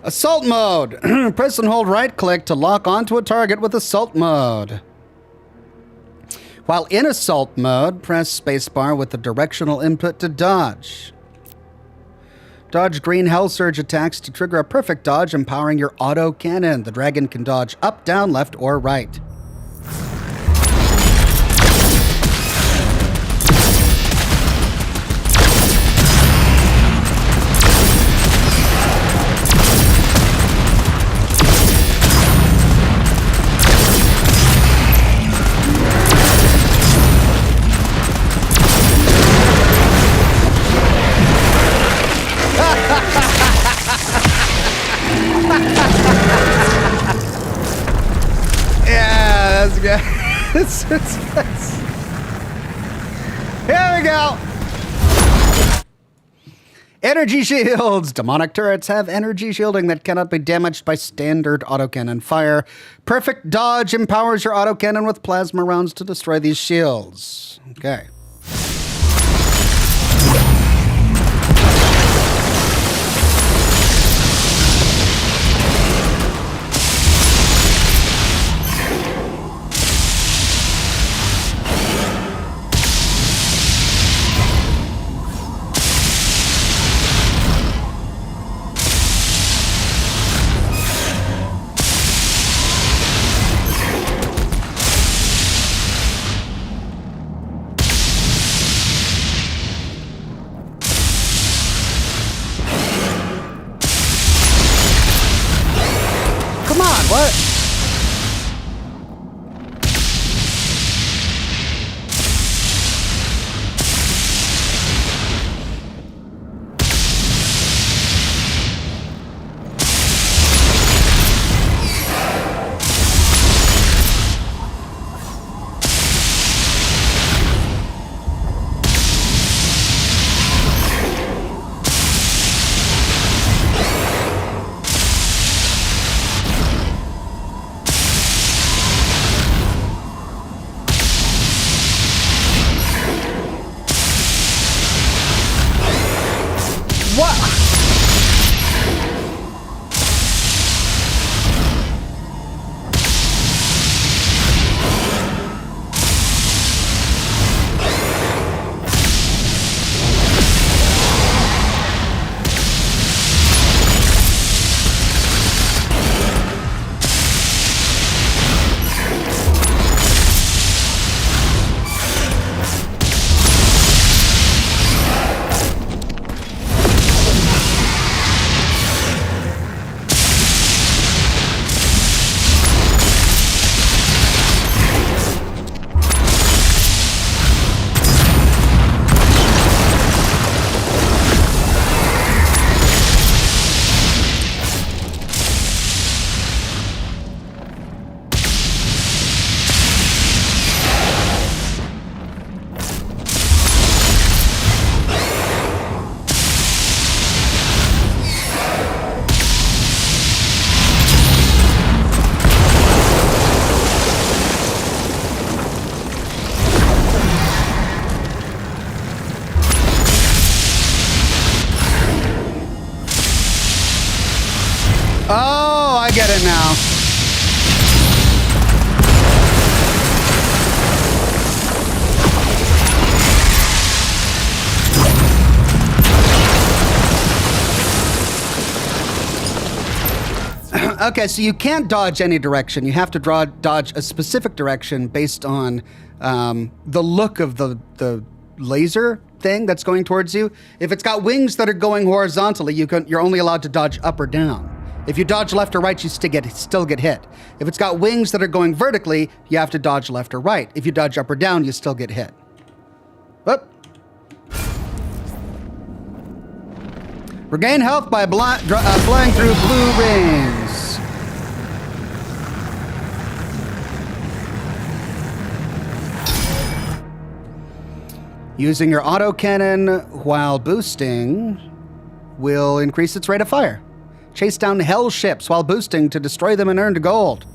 Assault mode. Press and hold right click to lock onto a target with assault mode. While in assault mode, press spacebar with the directional input to dodge. Dodge green Hell Surge attacks to trigger a perfect dodge, empowering your auto cannon. The dragon can dodge up, down, left, or right. Yeah, that's good. Here we go. Energy shields. Demonic turrets have energy shielding that cannot be damaged by standard autocannon fire. Perfect dodge empowers your autocannon with plasma rounds to destroy these shields. Okay. What? I get it now. Okay, so you can't dodge any direction. You have to dodge a specific direction based on the look of the laser thing that's going towards you. If it's got wings that are going horizontally, you're only allowed to dodge up or down. If you dodge left or right, you still get hit. If it's got wings that are going vertically, you have to dodge left or right. If you dodge up or down, you still get hit. Whoop. Regain health by flying through blue rings. Using your autocannon while boosting will increase its rate of fire. Chase down hell ships while boosting to destroy them and earn gold.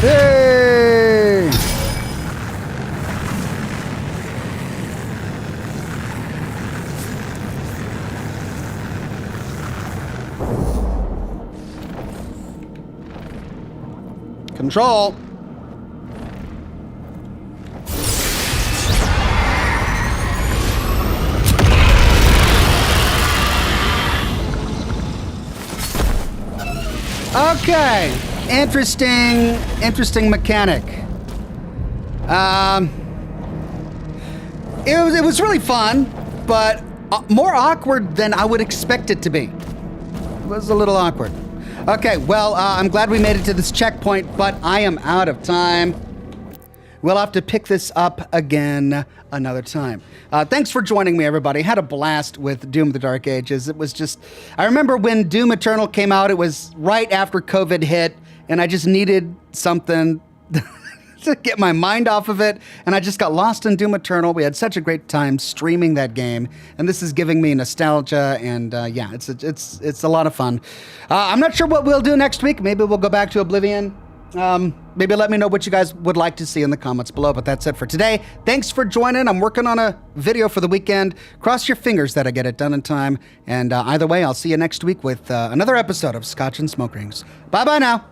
Hey! Control. Okay. Interesting mechanic. It was really fun, but more awkward than I would expect it to be. It was a little awkward. Okay, well, I'm glad we made it to this checkpoint, but I am out of time. We'll have to pick this up again another time. Thanks for joining me, everybody. Had a blast with Doom of the Dark Ages. It was just... I remember when Doom Eternal came out, it was right after COVID hit, and I just needed something to get my mind off of it, and I just got lost in Doom Eternal. We had such a great time streaming that game, and this is giving me nostalgia, and yeah, it's a lot of fun. I'm not sure what we'll do next week. Maybe we'll go back to Oblivion. Maybe let me know what you guys would like to see in the comments below, but that's it for today. Thanks for joining. I'm working on a video for the weekend. Cross your fingers that I get it done in time, and either way, I'll see you next week with another episode of Scotch and Smoke Rings. Bye-bye now.